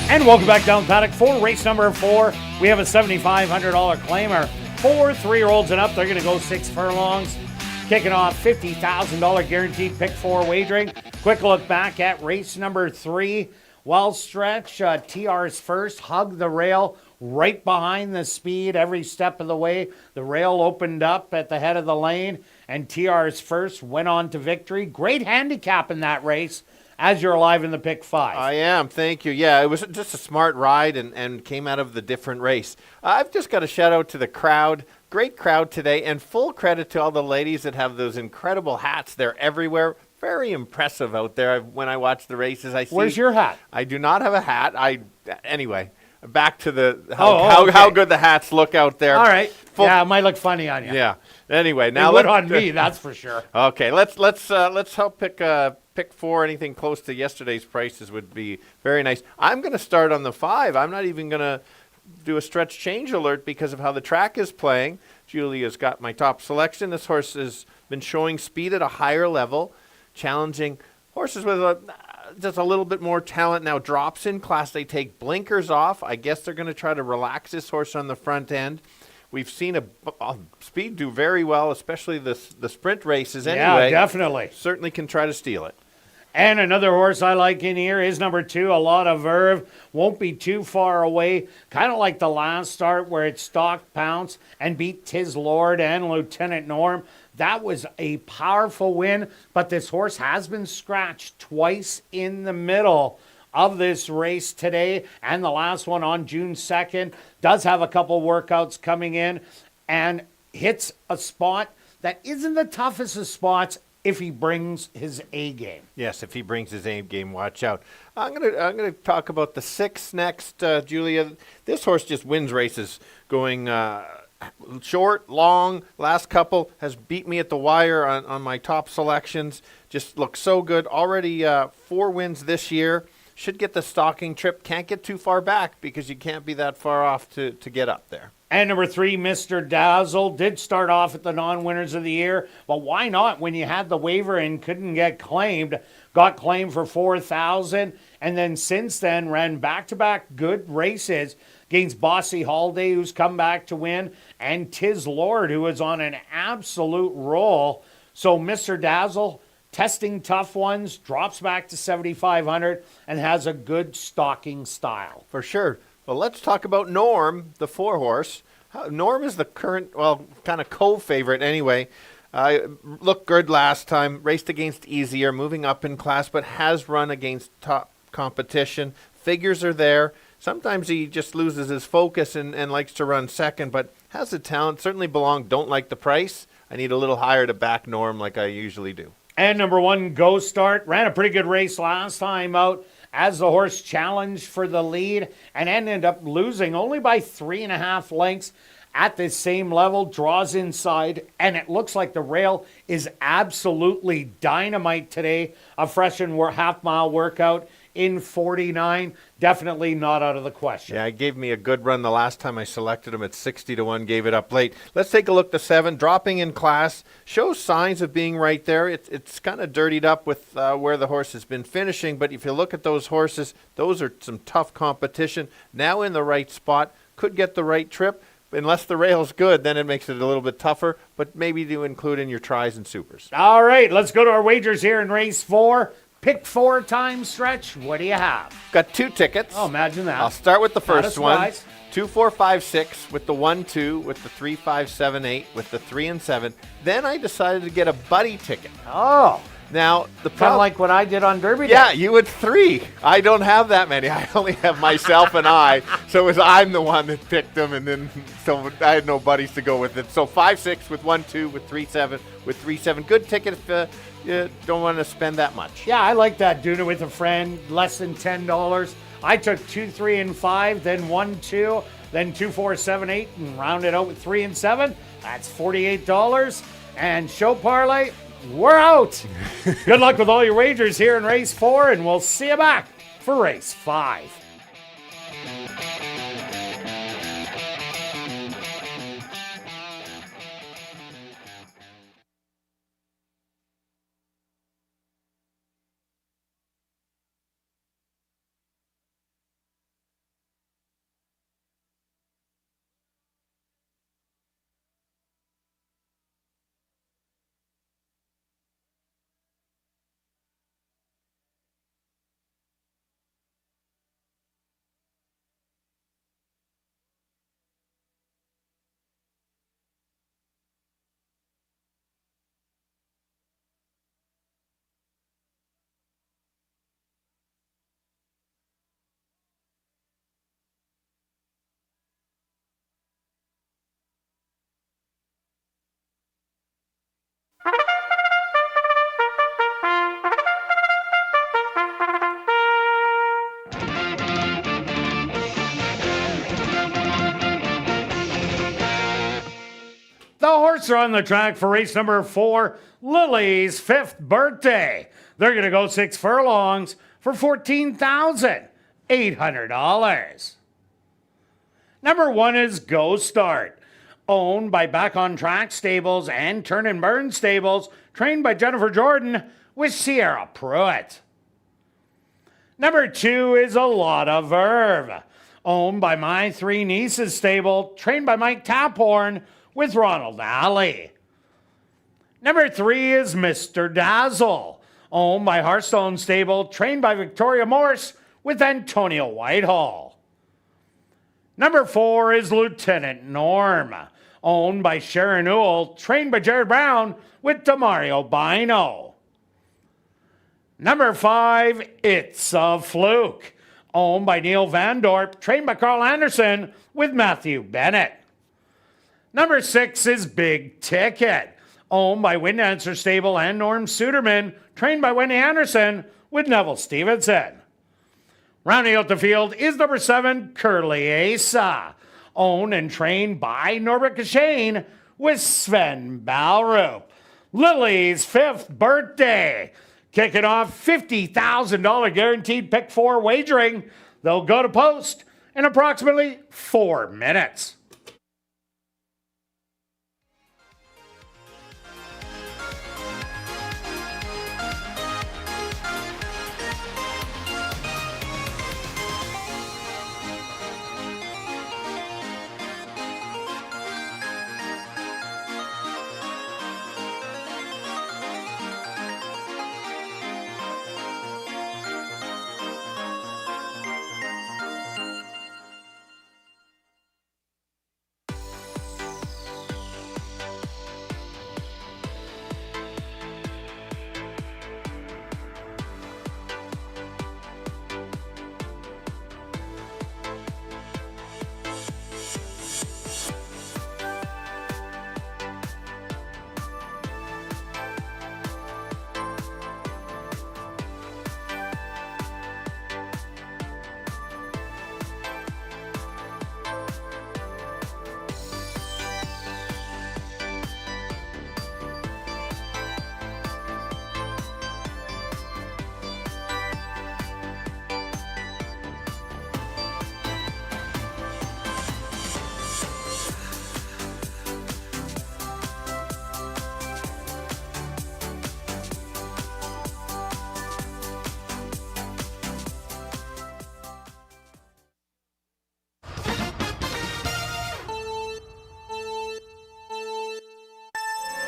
And welcome back down paddock for race number 4. We have a $7,500 claimer. 4 3-year-olds and up. They're going to go 6 furlongs. Kicking off $50,000 guaranteed pick 4 wagering. Quick look back at race number 3. Well stretch. TR's first. Hug the rail right behind the speed every step of the way. The rail opened up at the head of the lane. And TR's first went on to victory. Great handicap in that race. As you're alive in the pick 5. I am, thank you. Yeah, it was just a smart ride and came out of the different race. I've just got a shout out to the crowd. Great crowd today, and full credit to all the ladies that have those incredible hats. They're everywhere. Very impressive out there. When I watch the races, I see. Where's your hat? I do not have a hat. Anyway, back to the okay. how good the hats look out there. All right. Yeah, it might look funny on you. Yeah. Anyway, now it would on me, that's for sure. Okay, let's help pick 4. Anything close to yesterday's prices would be very nice. I'm going to start on the 5. I'm not even going to do a stretch change alert because of how the track is playing. Julia's got my top selection. This horse has been showing speed at a higher level, challenging horses with just a little bit more talent. Now drops in class. They take blinkers off. I guess they're going to try to relax this horse on the front end. We've seen a speed do very well, especially the sprint races anyway. Yeah, definitely. Certainly can try to steal it. And another horse I like in here is number 2, A Lot of Verve. Won't be too far away. Kind of like the last start where it stalked Pounce and beat Tis Lord and Lieutenant Norm. That was a powerful win, but this horse has been scratched twice in the middle of this race today, and the last one on June 2nd. Does have a couple workouts coming in and hits a spot that isn't the toughest of spots if he brings his A game. Yes, if he brings his A game, watch out. I'm gonna talk about the 6 next, Julia. This horse just wins races going short, long. Last couple has beat me at the wire on my top selections. Just looks so good. Already 4 wins this year. Should get the stalking trip. Can't get too far back because you can't be that far off to get up there. And number 3, Mr. Dazzle, did start off at the non-winners of the year. But why not when you had the waiver and couldn't get claimed? Got claimed for $4,000. And then since then ran back-to-back good races against Bossy Holiday, who's come back to win, and Tis Lord, who is on an absolute roll. So Mr. Dazzle, testing tough ones, drops back to 7,500 and has a good stalking style. For sure. Well, let's talk about Norm, the 4-horse. Norm is the current, kind of co-favorite anyway. Looked good last time, raced against easier, moving up in class, but has run against top competition. Figures are there. Sometimes he just loses his focus and likes to run second, but has the talent, certainly don't like the price. I need a little higher to back Norm like I usually do. And number 1, Go Start, ran a pretty good race last time out as the horse challenged for the lead and ended up losing only by 3.5 lengths at this same level, draws inside, and it looks like the rail is absolutely dynamite today. A fresh and half-mile workout in 49, definitely not out of the question. Yeah, it gave me a good run the last time I selected him at 60-1, gave it up late. Let's take a look at the 7, dropping in class, shows signs of being right there. It's kind of dirtied up with where the horse has been finishing, but if you look at those horses, those are some tough competition. Now in the right spot, could get the right trip. Unless the rail's good, then it makes it a little bit tougher, but maybe to include in your tries and supers. All right, let's go to our wagers here in race 4. Pick 4 time stretch. What do you have? Got 2 tickets. Oh, imagine that. I'll start with the first one. Surprise. 2, 4, 5, 6 with the 1, 2, with the 3, 5, 7, 8, with the 3 and 7. Then I decided to get a buddy ticket. Oh. Now, the Kind of problem, like what I did on Derby Day. yeah, you had 3. I don't have that many. I only have myself and I. So I'm the one that picked them, and then so I had no buddies to go with it. So 5, 6 with 1, 2 with 3, 7 with 3, 7. Good ticket if you don't want to spend that much. Yeah, I like that. Doing it with a friend, less than $10. I took 2, 3, and 5, then 1, 2, then 2, 4, 7, 8, and rounded out with 3 and 7. That's $48. And show parlay, we're out. Good luck with all your wagers here in race 4, and we'll see you back for race 5. The horses are on the track for race number 4, Lily's 5th birthday. They're going to go 6 furlongs for $14,800. Number 1 is Go Start, owned by Back on Track Stables and Turn and Burn Stables, trained by Jennifer Jordan with Sierra Pruitt. Number 2 is A Lot of Verve, owned by My Three Nieces Stable, trained by Mike Taphorn with Ronald Alley. Number 3 is Mr. Dazzle, owned by Hearthstone Stable, trained by Victoria Morse with Antonio Whitehall. Number 4 is Lieutenant Norm, owned by Sharon Newell, trained by Jared Brown with Demario Bino. Number 5, It's a Fluke, owned by Neil Van Dorp, trained by Carl Anderson with Matthew Bennett. Number 6 is Big Ticket, owned by Windancer Stable and Norm Suderman, trained by Wendy Anderson with Neville Stevenson. Rounding out the field is number 7, Curly Asa, owned and trained by Norbert Kashane with Sven Balrup. Lily's 5th birthday, kicking off $50,000 guaranteed pick 4 wagering. They'll go to post in approximately 4 minutes.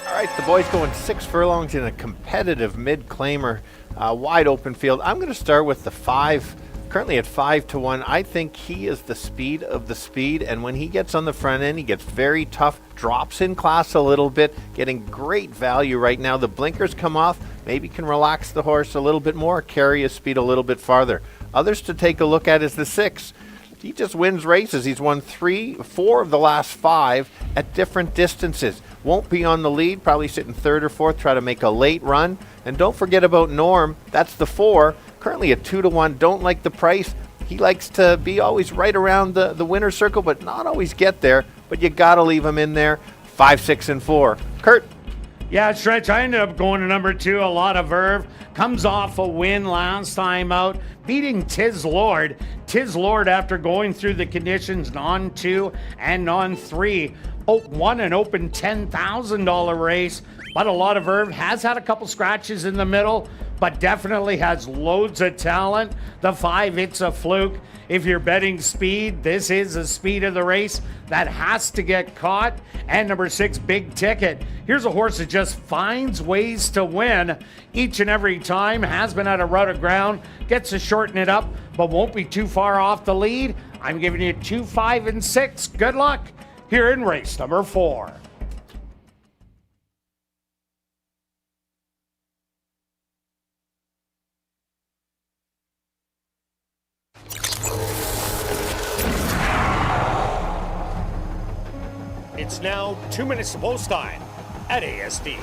All right, the boys going 6 furlongs in a competitive mid-claimer, wide open field. I'm going to start with the 5, currently at 5-1. I think he is the speed of the speed, and when he gets on the front end, he gets very tough, drops in class a little bit, getting great value right now. The blinkers come off, maybe can relax the horse a little bit more, carry his speed a little bit farther. Others to take a look at is the 6. He just wins races. He's won 4 of the last 5 at different distances. Won't be on the lead, probably sitting 3rd or 4th, try to make a late run. And don't forget about Norm, that's the 4, currently at 2-1. Don't like the price. He likes to be always right around the winner's circle, but not always get there. But you got to leave him in there. 5, 6, and 4. Kirt. Yeah, Stretch, I ended up going to number 2, A Lot of Verve. Comes off a win last time out, beating Tiz Lord. Tiz Lord, after going through the conditions non 2 and non 3, won an open $10,000 race. But A Lot of Verve has had a couple scratches in the middle, but definitely has loads of talent. The 5, It's a Fluke. If you're betting speed, this is the speed of the race that has to get caught. And number 6, Big Ticket. Here's a horse that just finds ways to win each and every time. Has been at a route of ground, gets to shorten it up, but won't be too far off the lead. I'm giving you 2, 5, and 6. Good luck here in race number 4. It's now 2 minutes to post time at ASD.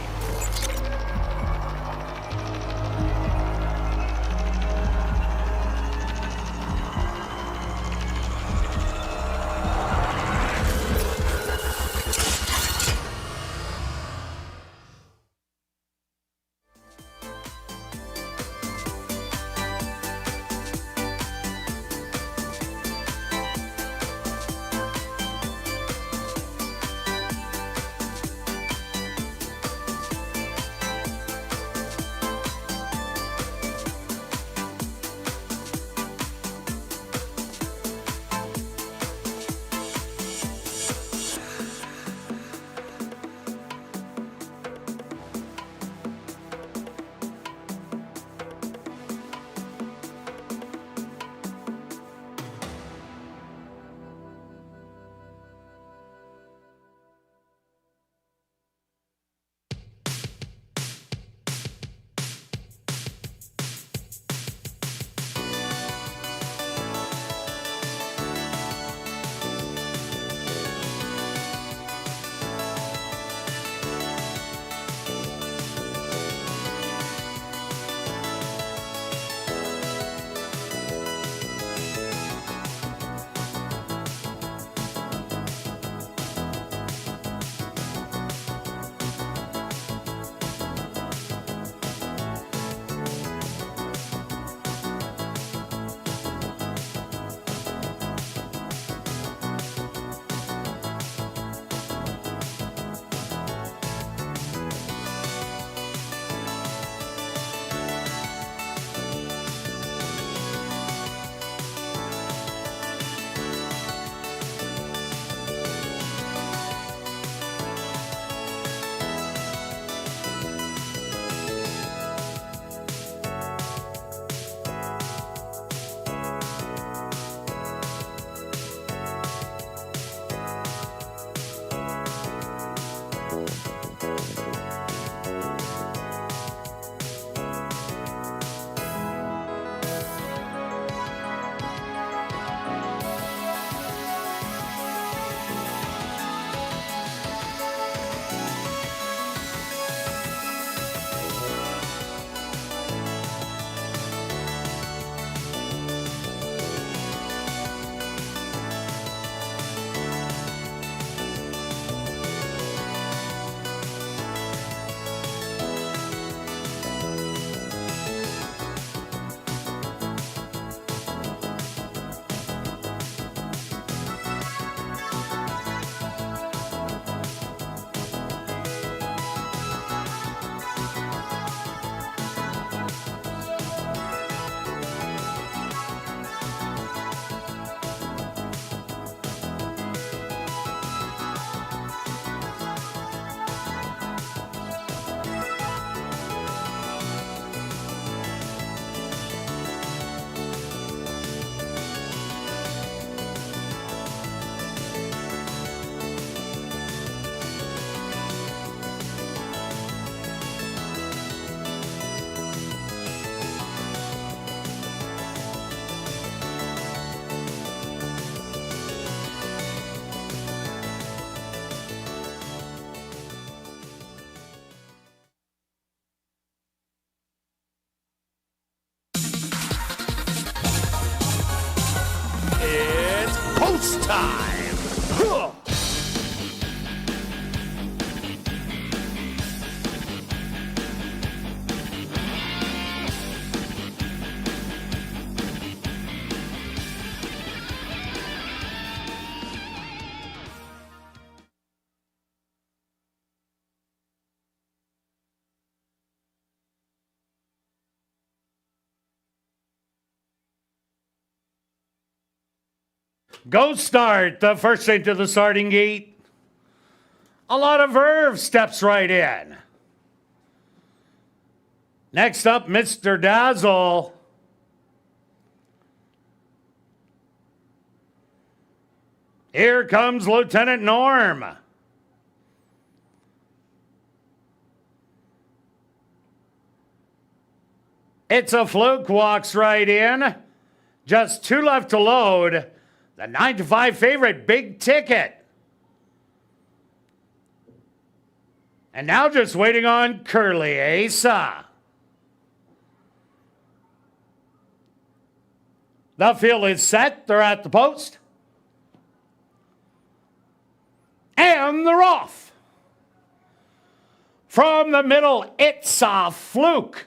It's time. Huh. Go start, the first into the starting gate. A lot of verve steps right in. Next up, Mr. Dazzle. Here comes Lieutenant Norm. It's a Fluke walks right in. Just 2 left to load. The 9-5 favorite, Big Ticket. And now just waiting on Curly Asa. The field is set. They're at the post. And they're off. From the middle, it's a Fluke.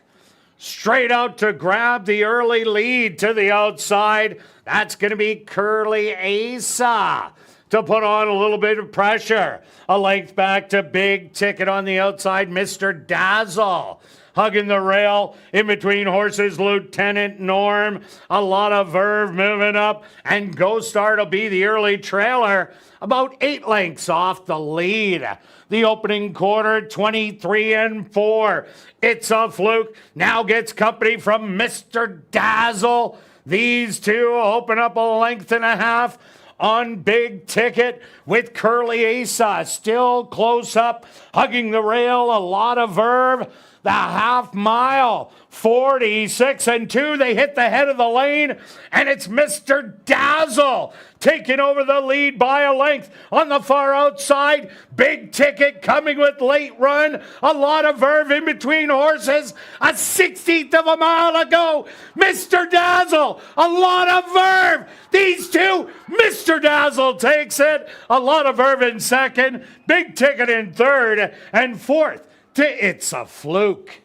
Straight out to grab the early lead to the outside. That's going to be Curly Asa to put on a little bit of pressure. A length back to Big Ticket on the outside. Mr. Dazzle hugging the rail in between horses. Lieutenant Norm. A lot of verve moving up. And Go Start will be the early trailer. About 8 lengths off the lead. The opening quarter, 23-4. It's a Fluke. Now gets company from Mr. Dazzle. These two open up a length and a half on Big Ticket with Curly Asa still close up, hugging the rail, a lot of verve. The half mile, 46-2. They hit the head of the lane, and it's Mr. Dazzle taking over the lead by a length. On the far outside, Big Ticket coming with late run. A lot of verve in between horses. A 16th of a mile to go. Mr. Dazzle, a lot of verve. These two, Mr. Dazzle takes it. A lot of verve in second. Big Ticket in third. And fourth, It's a Fluke.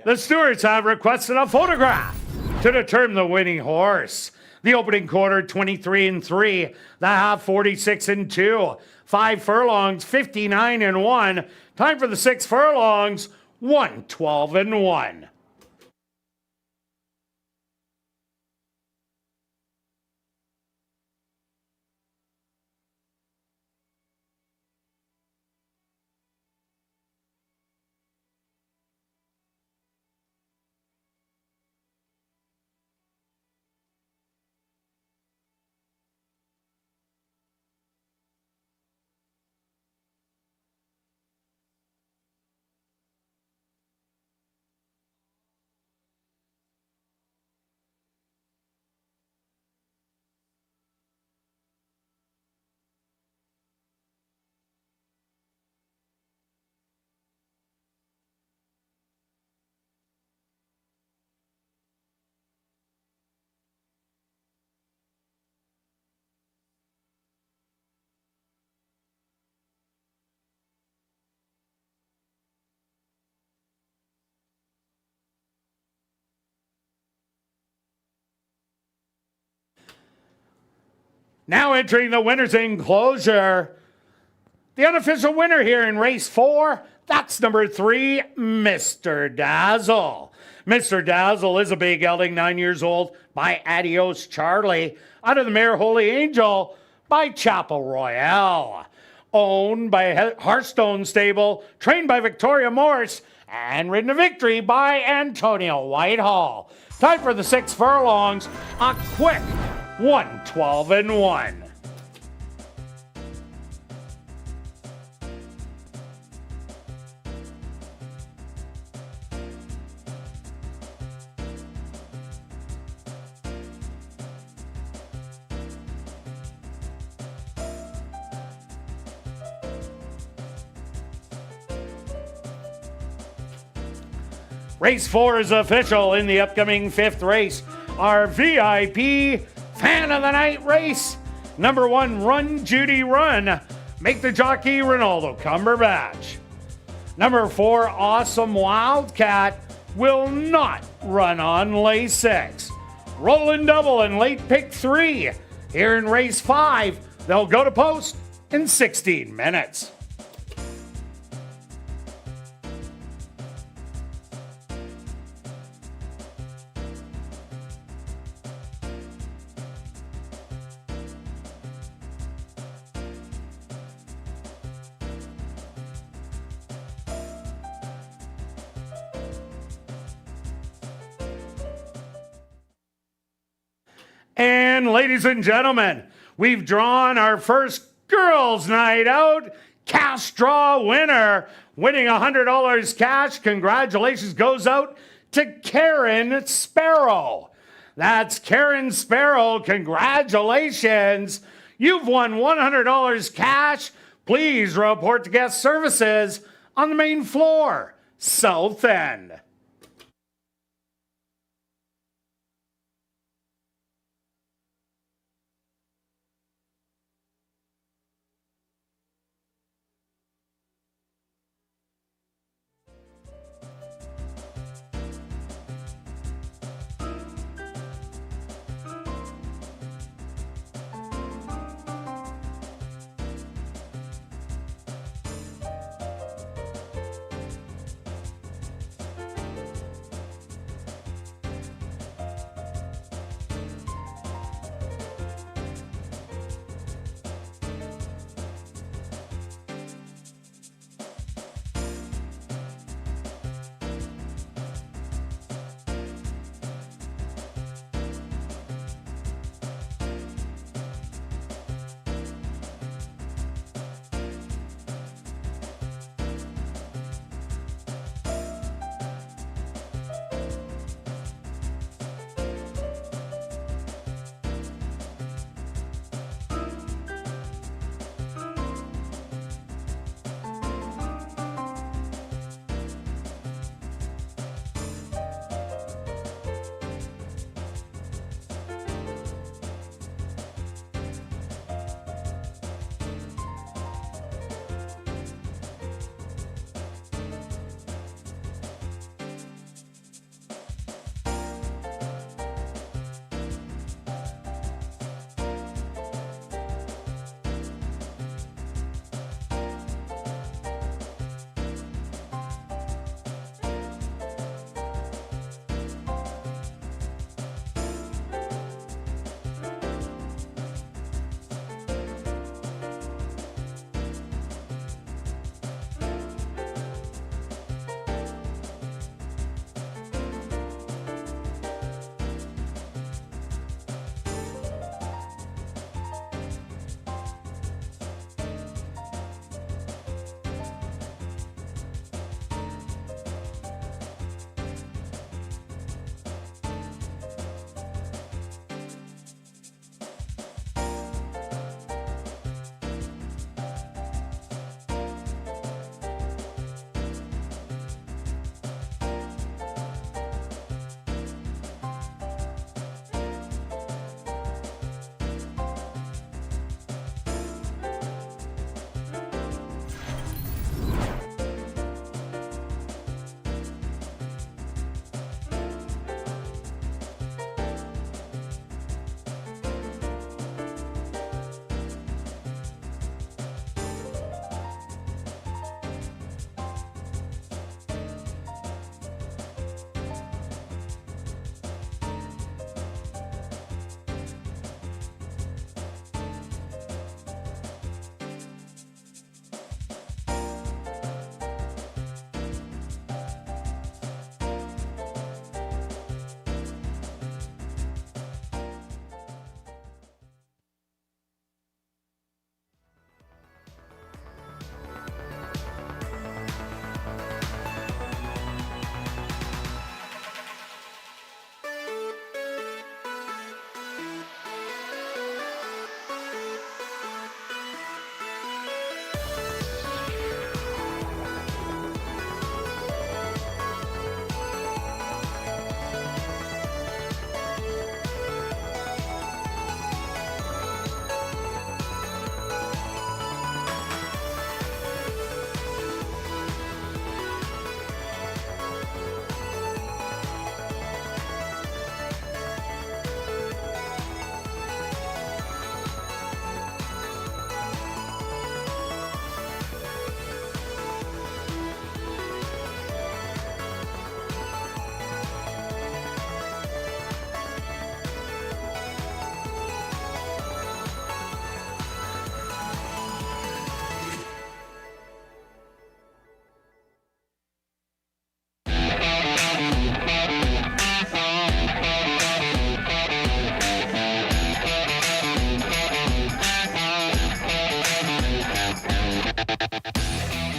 The stewards have requested a photograph to determine the winning horse. The opening quarter, 23-3. The half, 46-2. 5 furlongs, 59-1. Time for the 6 furlongs, 112-1. Now entering the winner's enclosure. The unofficial winner here in race 4, that's number 3, Mr. Dazzle. Mr. Dazzle is a big gelding, 9 years old, by Adios Charlie. Out of the mare Holy Angel by Chapel Royale. Owned by Hearthstone Stable, trained by Victoria Morse, and ridden to victory by Antonio Whitehall. Time for the 6 furlongs, a quick 1:12-1. Race 4 is official in the upcoming 5th race. Our VIP Fan of the Night race. Number 1, Run Judy Run. Make the jockey Ronaldo Cumberbatch. Number 4, Awesome Wildcat will not run on lay 6. Rollin' Double and late pick 3. Here in race 5, they'll go to post in 16 minutes. And ladies and gentlemen, we've drawn our first girls' night out cash draw winner. Winning $100 cash. Congratulations goes out to Karen Sparrow. That's Karen Sparrow. Congratulations. You've won $100 cash. Please report to guest services on the main floor, South End.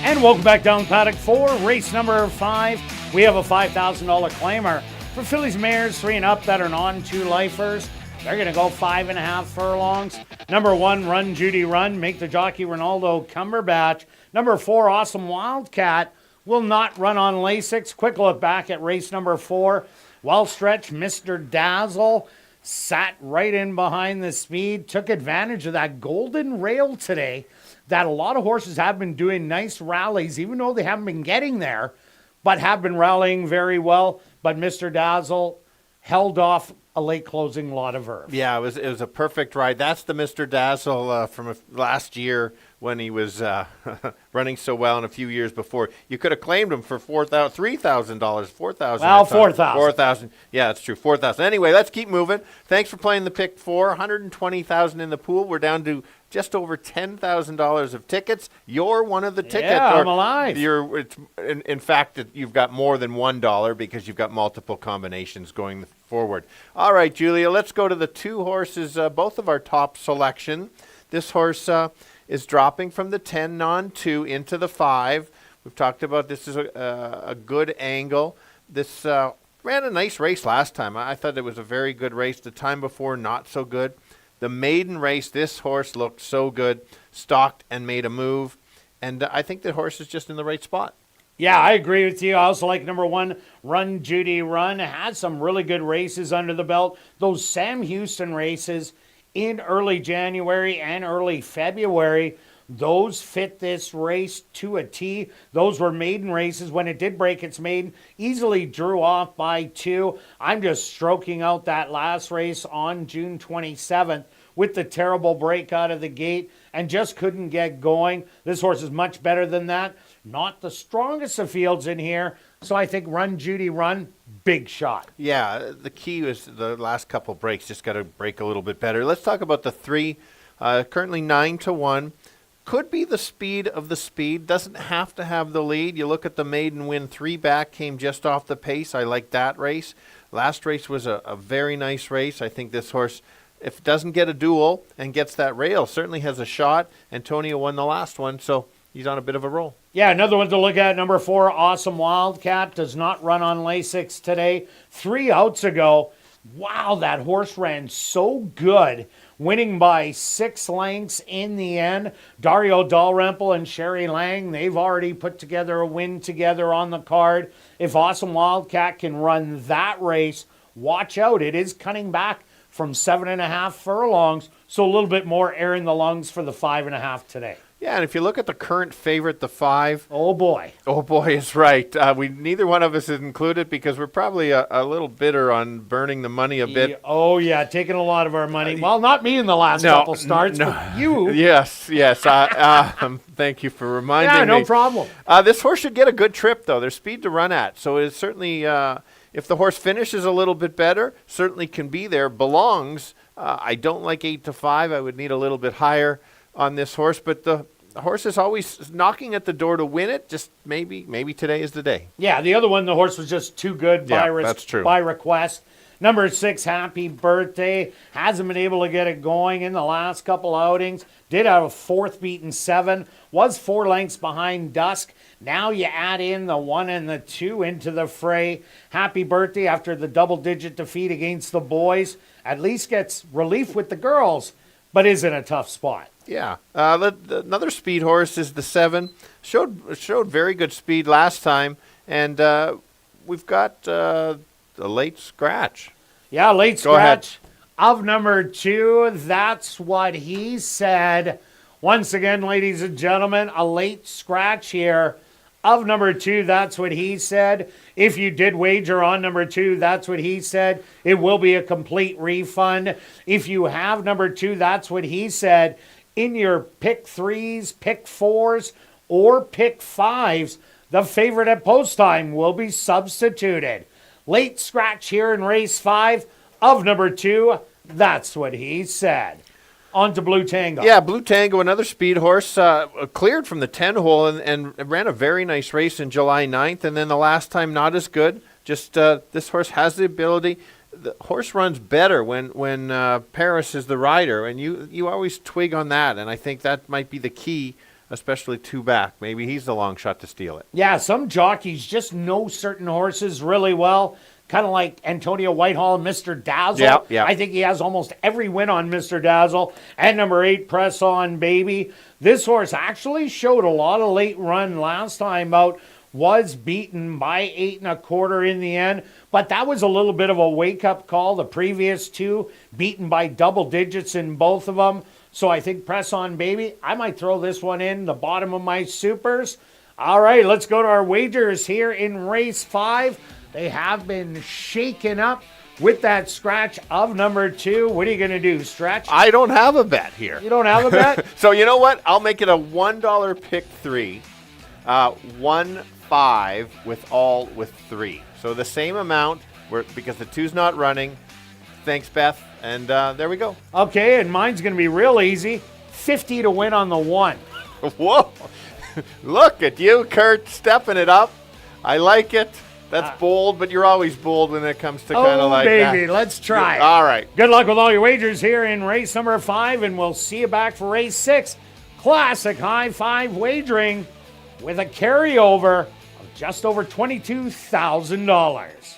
And welcome back down paddock 4, race number 5. We have a $5,000 claimer for fillies, mares 3 and up that are non-2 lifers. They're going to go 5.5 furlongs. Number 1, Run Judy Run, make the jockey Ronaldo Cumberbatch. Number 4, Awesome Wildcat, will not run on Lasix. Quick look back at race number 4. Well stretched, Mr. Dazzle sat right in behind the speed, took advantage of that golden rail today that a lot of horses have been doing nice rallies, even though they haven't been getting there, but have been rallying very well. But Mr. Dazzle held off a late closing lot of verve. Yeah, it was a perfect ride. That's the Mr. Dazzle from last year when he was running so well, and a few years before. You could have claimed him for $3,000, $4,000. Well, $4,000. $4,000. Yeah, that's true. $4,000. Anyway, let's keep moving. Thanks for playing the pick 4. $120,000 in the pool. We're down to just over $10,000 of tickets. You're one of the tickets. Yeah, I'm alive. In fact, you've got more than $1 because you've got multiple combinations going forward. All right, Julia, let's go to the 2 horses, both of our top selection. This horse is dropping from the 10 non-2 into the 5. We've talked about this is a good angle. This ran a nice race last time. I thought it was a very good race. The time before, not so good. The maiden race, this horse looked so good, stalked and made a move. And I think the horse is just in the right spot. Yeah, I agree with you. I also like number 1, Run Judy Run. Had some really good races under the belt. Those Sam Houston races in early January and early February, those fit this race to a T. Those were maiden races. When it did break its maiden, easily drew off by 2. I'm just stroking out that last race on June 27th with the terrible break out of the gate and just couldn't get going. This horse is much better than that. Not the strongest of fields in here, so I think Run Judy Run, big shot. Yeah, the key was the last couple breaks, just got to break a little bit better. Let's talk about the 3, currently 9-1. Could be the speed of the speed, doesn't have to have the lead. You look at the maiden win, 3 back, came just off the pace. I like that race. Last race was a very nice race. I think this horse, if it doesn't get a duel and gets that rail, certainly has a shot. Antonio won the last one, so he's on a bit of a roll. Yeah, another one to look at, number 4, Awesome Wildcat, does not run on Lasix today. 3 outs ago, wow, that horse ran so good, winning by 6 lengths in the end. Dario Dalrymple and Sherry Lang, they've already put together a win together on the card. If Awesome Wildcat can run that race, watch out. It is cutting back from 7.5 furlongs, so a little bit more air in the lungs for the 5.5 today. Yeah, and if you look at the current favorite, the 5. Oh, boy. Oh, boy, is right. Neither one of us is included because we're probably a little bitter on burning the money a bit. Oh, yeah, taking a lot of our money. Well, not me in the last couple starts, but you. Yes. Thank you for reminding me. Yeah, no problem. This horse should get a good trip, though. There's speed to run at. So it's certainly, if the horse finishes a little bit better, certainly can be there. Belongs. I don't like 8-5. I would need a little bit higher on this horse, but the horse is always knocking at the door to win it. Just maybe today is the day. Yeah, the other one, the horse was just too good that's true. By request. Number 6, Happy Birthday, hasn't been able to get it going in the last couple outings. Did have a 4th beaten 7, was 4 lengths behind Dusk. Now you add in the 1 and the 2 into the fray. Happy Birthday, after the double-digit defeat against the boys, at least gets relief with the girls, but is in a tough spot. Yeah. Another speed horse is the 7. Showed very good speed last time, and we've got a late scratch. Yeah, late Go ahead. scratch of number 2. That's what he said. Once again, ladies and gentlemen, a late scratch here of number 2. That's what he said. If you did wager on number 2, that's what he said. It will be a complete refund. If you have number 2, that's what he said. In your pick 3s, pick 4s, or pick 5s, the favorite at post time will be substituted. Late scratch here in race 5 of number 2. That's what he said. On to Blue Tango. Yeah, Blue Tango, another speed horse, cleared from the 10 hole and ran a very nice race in July 9th, and then the last time not as good. Just this horse has the ability. The horse runs better when Paris is the rider, and you always twig on that, and I think that might be the key especially two back. Maybe he's the long shot to steal it. Yeah, some jockeys just know certain horses really well. Kind of like Antonio Whitehall and Mr. Dazzle. Yeah. I think he has almost every win on Mr. Dazzle. And number 8, Press On Baby. This horse actually showed a lot of late run last time out. Was beaten by 8 1/4 in the end. But that was a little bit of a wake-up call. The previous two, beaten by double digits in both of them. So I think Press On Baby, I might throw this one in the bottom of my supers. All right, let's go to our wagers here in race 5. They have been shaken up with that scratch of number 2. What are you going to do, Stretch? I don't have a bet here. You don't have a bet? So you know what? I'll make it a $1 pick 3. 1-5 with 3. So the same amount because the 2's not running. Thanks, Beth. And there we go. Okay, and mine's going to be real easy. 50 to win on the 1. Whoa. Look at you, Kirt, stepping it up. I like it. That's bold, but you're always bold when it comes to kind of like that. Oh, baby, let's try it. All right. Good luck with all your wagers here in race number 5, and we'll see you back for race 6. Classic high 5 wagering with a carryover of just over $22,000.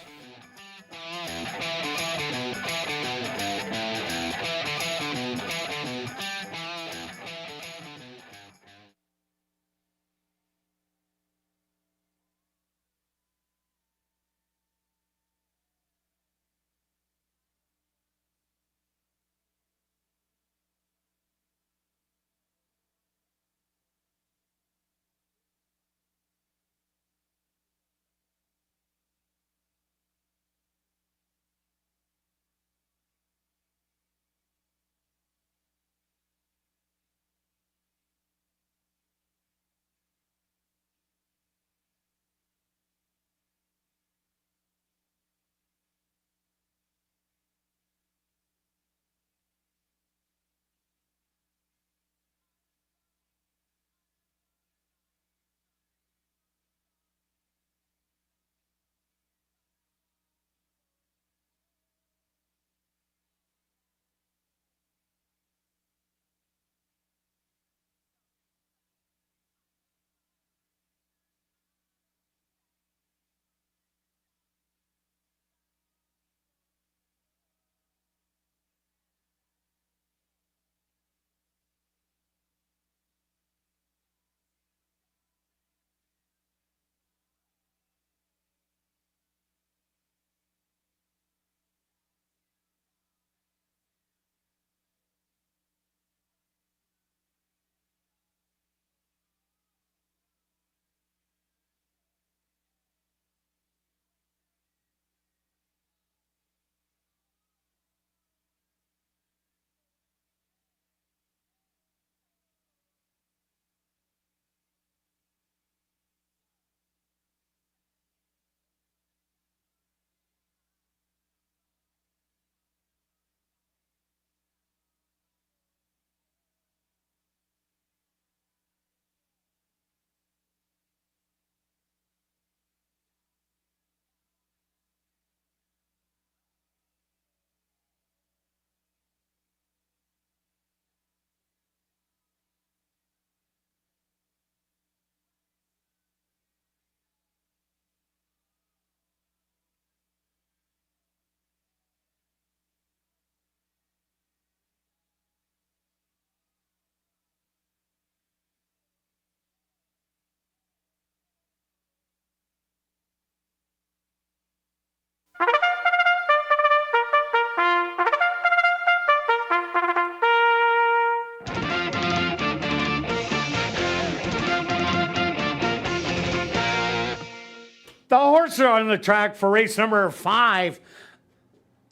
The horses are on the track for race number 5.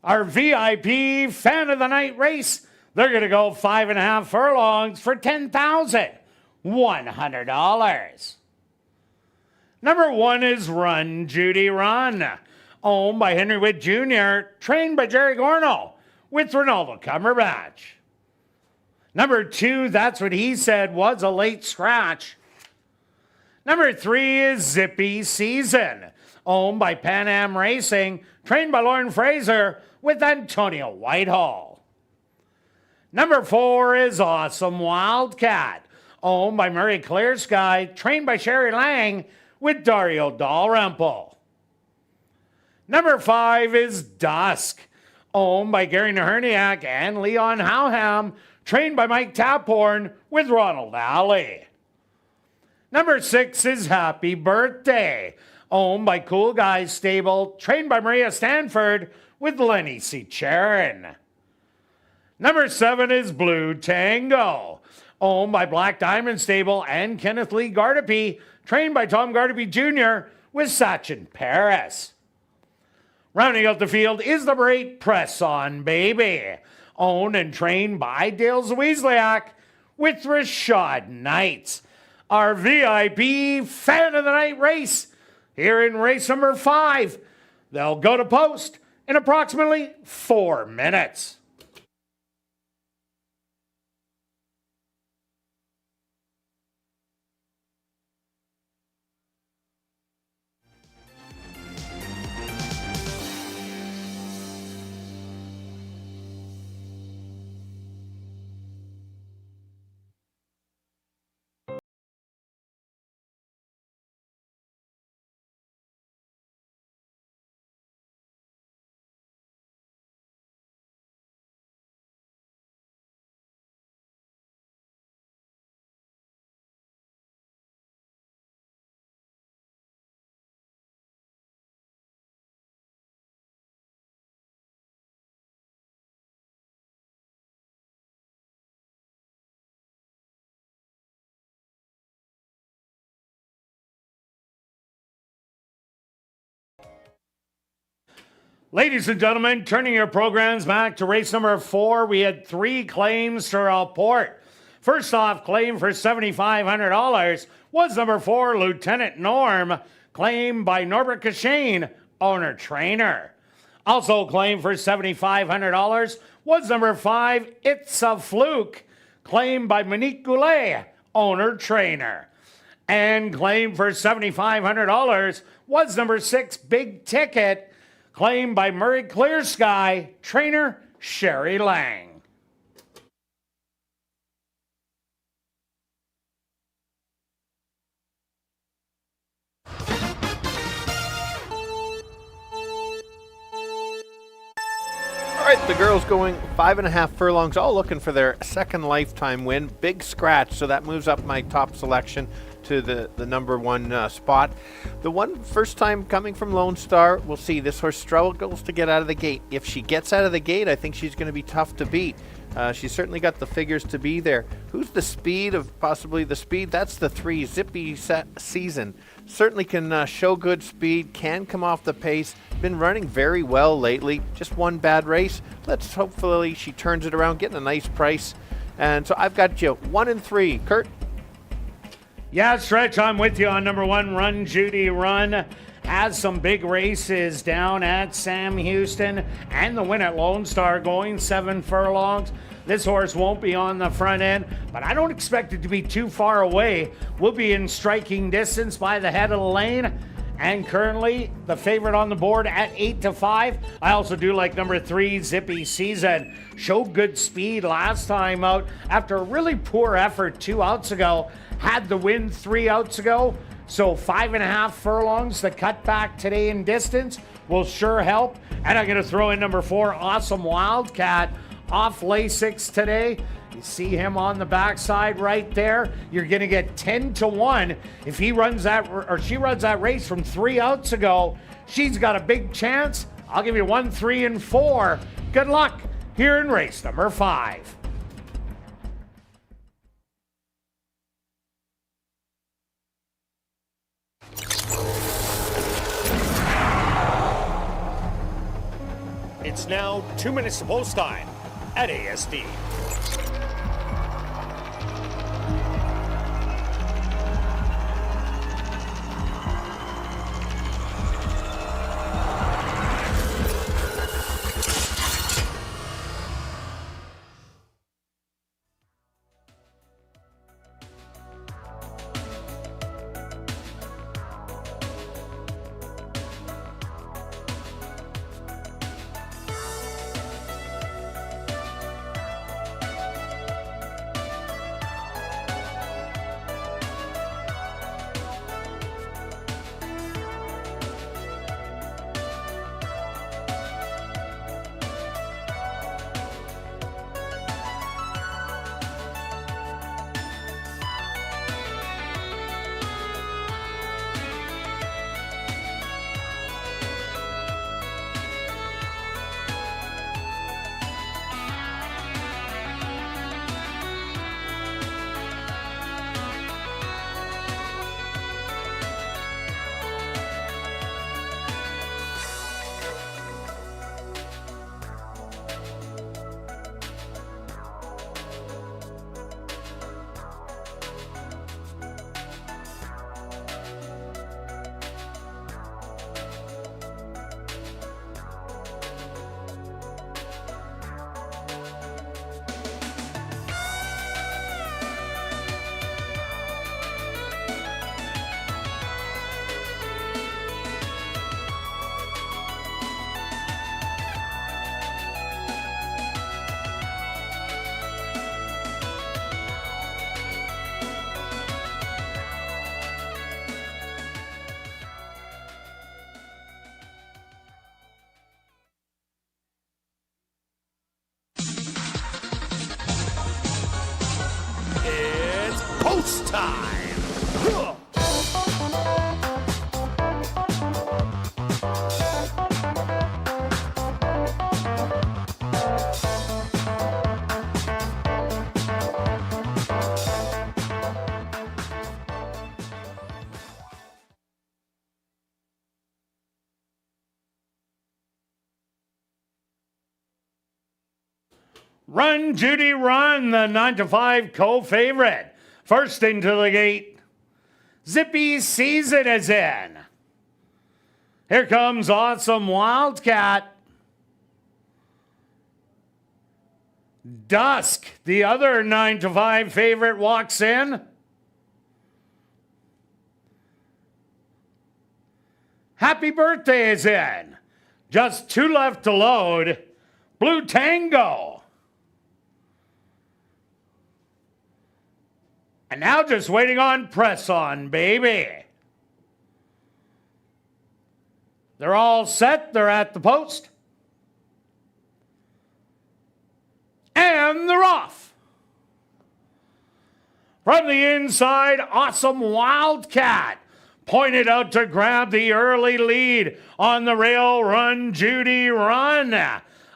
Our VIP fan of the night race. They're going to go 5.5 furlongs for $10,100. Number 1 is Run, Judy Run, owned by Henry Witt Jr., trained by Jerry Gorno, with Ronaldo Cumberbatch. Number 2, That's What He Said, was a late scratch. Number 3 is Zippy Season, owned by Pan Am Racing, trained by Lauren Fraser, with Antonio Whitehall. Number 4 is Awesome Wildcat, owned by Murray Clear Sky, trained by Sherry Lang with Dario Dalrymple. Number 5 is Dusk, owned by Gary Naherniak and Leon Howham, trained by Mike Taphorn with Ronald Alley. Number 6 is Happy Birthday, owned by Cool Guys Stable, trained by Maria Stanford with Lenny C. Charon. Number 7 is Blue Tango, owned by Black Diamond Stable and Kenneth Lee Gardepy, trained by Tom Gardepy Jr. with Sachin Paris. Rounding out the field is number 8, Press On Baby, owned and trained by Dale Zwiesliak with Rashad Knights. Our VIP Fan of the Night race here in race number 5. They'll go to post in approximately 4 minutes. Ladies and gentlemen, turning your programs back to race number 4, we had 3 claims to report. First off, claim for $7,500 was number 4, Lieutenant Norm, claimed by Norbert Cashane, owner-trainer. Also claimed for $7,500 was number 5, It's a Fluke, claimed by Monique Goulet, owner-trainer. And claimed for $7,500 was number 6, Big Ticket, claimed by Murray Clear Sky, trainer Sherry Lang. All right, the girls going 5.5 furlongs, all looking for their second lifetime win. Big scratch, so that moves up my top selection to the number 1 spot. The one first time coming from Lone Star, we'll see. This horse struggles to get out of the gate. If she gets out of the gate, I think she's going to be tough to beat. She's certainly got the figures to be there. Who's the speed of possibly the speed? That's the 3, Zippy Season. Certainly can show good speed, can come off the pace. Been running very well lately. Just one bad race. Let's hopefully she turns it around, getting a nice price. And so I've got you 1 and 3. Kirt? Yeah, Stretch, I'm with you on number 1, Run Judy Run. Has some big races down at Sam Houston and the win at Lone Star, going 7 furlongs. This horse won't be on the front end, but I don't expect it to be too far away. We'll be in striking distance by the head of the lane. And currently, the favorite on the board at 8-5. I also do like number 3, Zippy Season. Showed good speed last time out after a really poor effort 2 outs ago. Had the win 3 outs ago. So 5.5 furlongs, the cut back today in distance will sure help. And I'm going to throw in number 4, Awesome Wildcat, off Lasix today. You see him on the backside right there. You're going to get 10-1 if he runs that or she runs that race from 3 outs ago. She's got a big chance. I'll give you 1, 3, and 4. Good luck here in race number 5. It's now 2 minutes to post time at ASD. Run, Judy, Run, the 9-5 co-favorite. First into the gate. Zippy Season is in. Here comes Awesome Wildcat. Dusk, the other 9-5 favorite, walks in. Happy Birthday is in. Just 2 left to load. Blue Tango. And now just waiting on Press On, baby. They're all set. They're at the post. And they're off. From the inside, Awesome Wildcat pointed out to grab the early lead on the rail. Run, Judy, Run.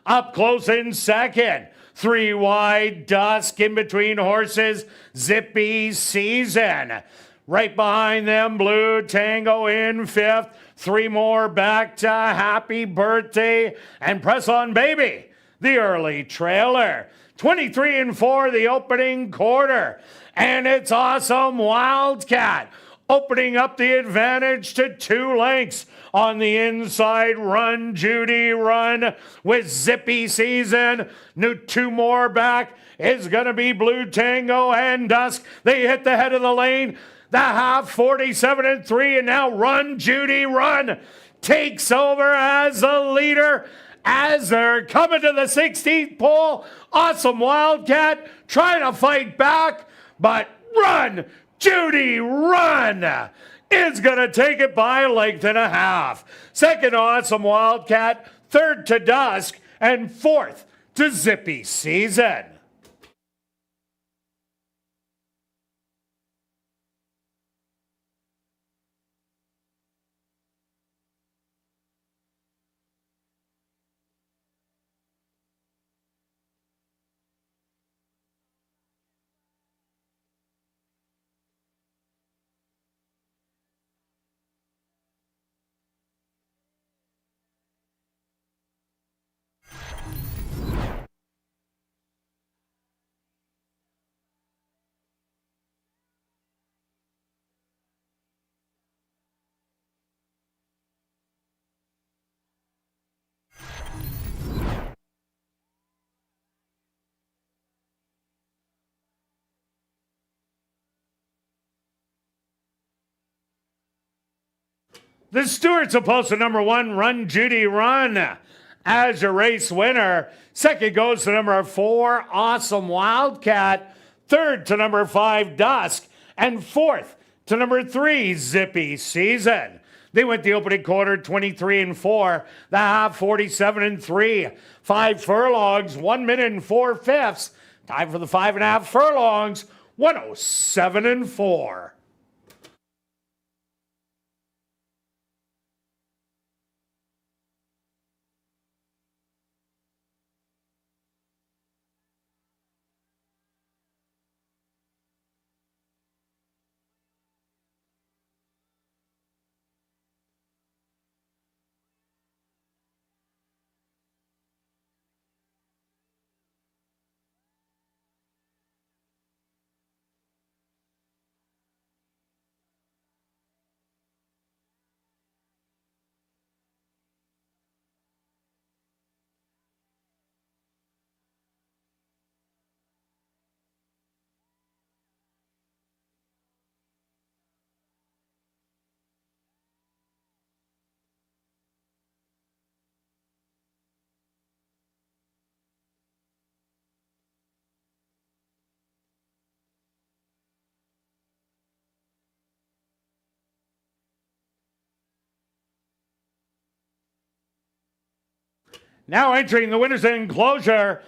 Up close in second. 3 wide, Dusk in between horses. Zippy Season. Right behind them, Blue Tango in 5th. 3 more back to Happy Birthday and Press On Baby, the early trailer. 23-4 the opening quarter. And it's Awesome Wildcat opening up the advantage to 2 lengths. On the inside, Run, Judy, Run with Zippy Season. 2 more back is going to be Blue Tango and Dusk. They hit the head of the lane. The half, 47-3, and now Run, Judy, Run takes over as the leader as they're coming to the 16th pole. Awesome Wildcat trying to fight back, but Run, Judy, Run is going to take it by a length and a half. Second, Awesome Wildcat. Third to Dusk, and 4th to Zippy Season. The Stewarts opposed to number 1, Run, Judy, Run as your race winner. Second goes to number 4, Awesome Wildcat. Third to number 5, Dusk. And 4th to number 3, Zippy Season. They went the opening quarter 23-4, the half 47-3. 5 furlongs, 1 minute and 4 fifths. Time for the 5.5 furlongs, 107-4. Now entering the winner's enclosure,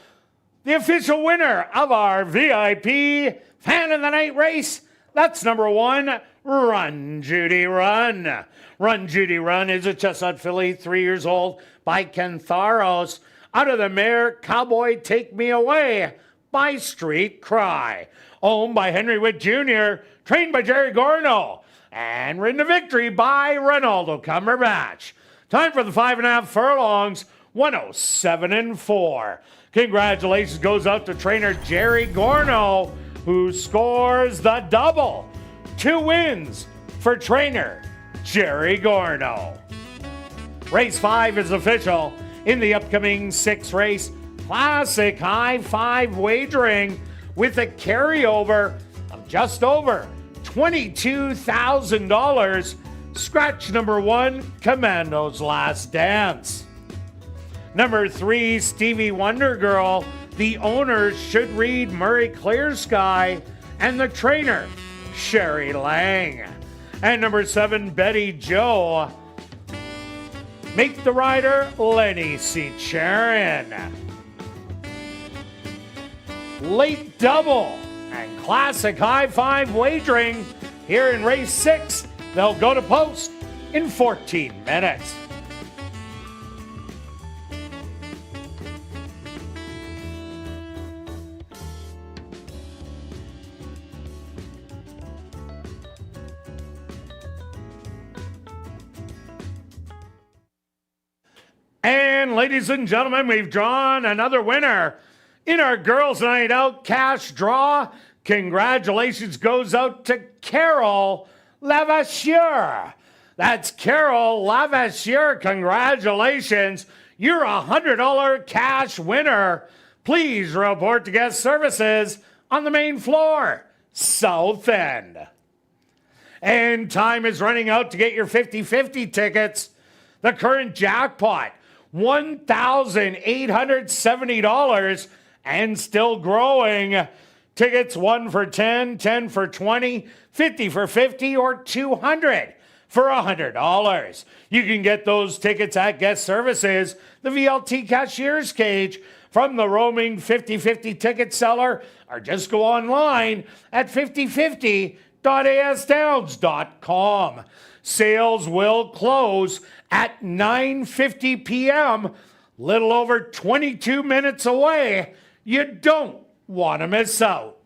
the official winner of our VIP Fan of the Night race. That's number 1, Run, Judy, Run. Run, Judy, Run is a chestnut filly, 3 years old, by Cantharos. Out of the mare, Cowboy Take Me Away by Street Cry. Owned by Henry Witt Jr., trained by Jerry Gorno, and ridden to victory by Ronaldo Cumberbatch. Time for the 5.5 furlongs, 107-4. Congratulations goes out to trainer Jerry Gorno, who scores the double. 2 wins for trainer Jerry Gorno. Race 5 is official in the upcoming 6 race Classic High 5 wagering with a carryover of just over $22,000. Scratch number 1, Commando's Last Dance. Number 3, Stevie Wonder Girl. The owners should read Murray Clear Sky, and the trainer, Sherry Lang. And number 7, Betty Joe. Make the rider, Lenny C. Charon. Late double and classic high 5 wagering here in race 6. They'll go to post in 14 minutes. And ladies and gentlemen, we've drawn another winner in our Girls Night Out cash draw. Congratulations goes out to Carol Lavasseur. That's Carol Lavasseur. Congratulations. You're a $100 cash winner. Please report to guest services on the main floor, South End. And time is running out to get your 50-50 tickets. The current jackpot, $1,870 and still growing. Tickets 1 for 10, 10 for 20, 50 for 50, or 200 for $100. You can get those tickets at guest services, the VLT cashier's cage, from the roaming 50-50 ticket seller, or just go online at 5050.asdowns.com. Sales will close at 9:50 p.m., little over 22 minutes away. You don't want to miss out.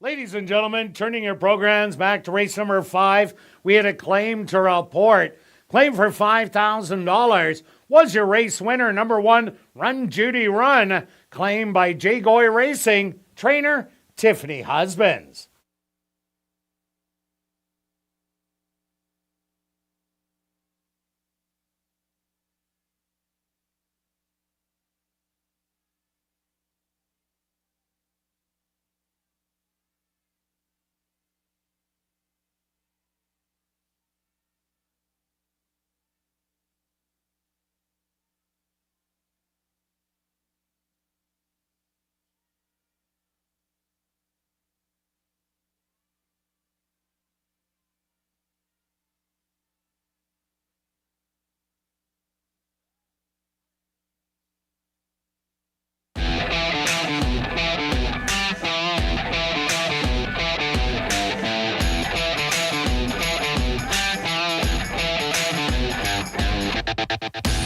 Ladies and gentlemen, turning your programs back to race number 5, we had a claim to report. Claim for $5,000 was your race winner, number 1, Run Judy Run, claimed by J. Goy Racing, trainer Tiffany Husbands.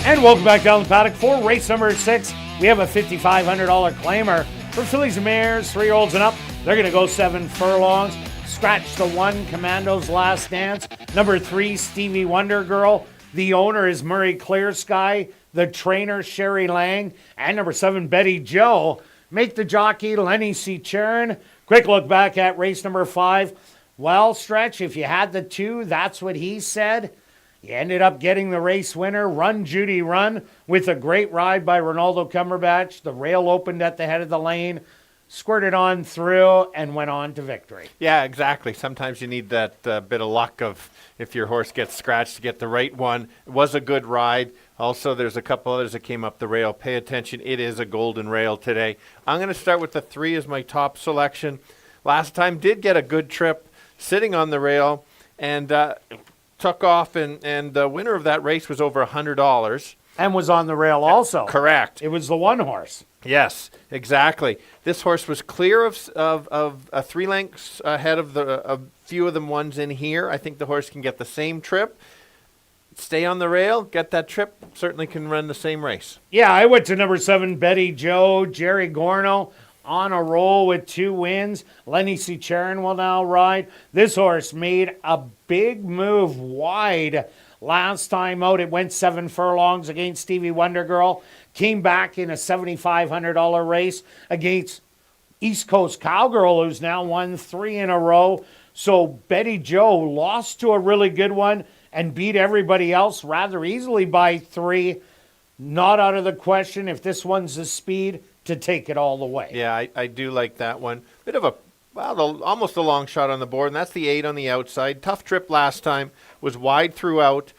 And welcome back down the paddock for race number 6. We have a $5,500 claimer for fillies and mares, 3-year-olds and up. They're going to go 7 furlongs. Scratch the 1, Commando's Last Dance. Number 3, Stevie Wonder Girl. The owner is Murray Clearsky. The trainer, Sherry Lang. And number 7, Betty Joe. Make the jockey, Lenny C. Charon. Quick look back at race number 5. Well, Stretch, if you had the 2, that's what he said. You ended up getting the race winner, Run Judy Run, with a great ride by Ronaldo Cumberbatch. The rail opened at the head of the lane, squirted on through, and went on to victory. Yeah, exactly. Sometimes you need that bit of luck of if your horse gets scratched to get the right one. It was a good ride. Also, there's a couple others that came up the rail. Pay attention. It is a golden rail today. I'm going to start with the 3 as my top selection. Last time did get a good trip sitting on the rail and took off, and the winner of that race was over $100. And was on the rail also. Correct. It was the 1 horse. Yes, exactly. This horse was clear of 3 lengths ahead of a few of the ones in here. I think the horse can get the same trip, stay on the rail, get that trip, certainly can run the same race. Yeah, I went to number 7, Betty Joe, Jerry Gorno, on a roll with 2 wins. Lenny C. Charon will now ride. This horse made a big move wide last time out. It went 7 furlongs against Stevie Wonder Girl. Came back in a $7,500 race against East Coast Cowgirl, who's now won 3 in a row. So Betty Joe lost to a really good one and beat everybody else rather easily by 3. Not out of the question if this one's the speed to take it all the way. Yeah, I do like that one. Bit of almost a long shot on the board, and that's the 8 on the outside. Tough trip last time, was wide throughout.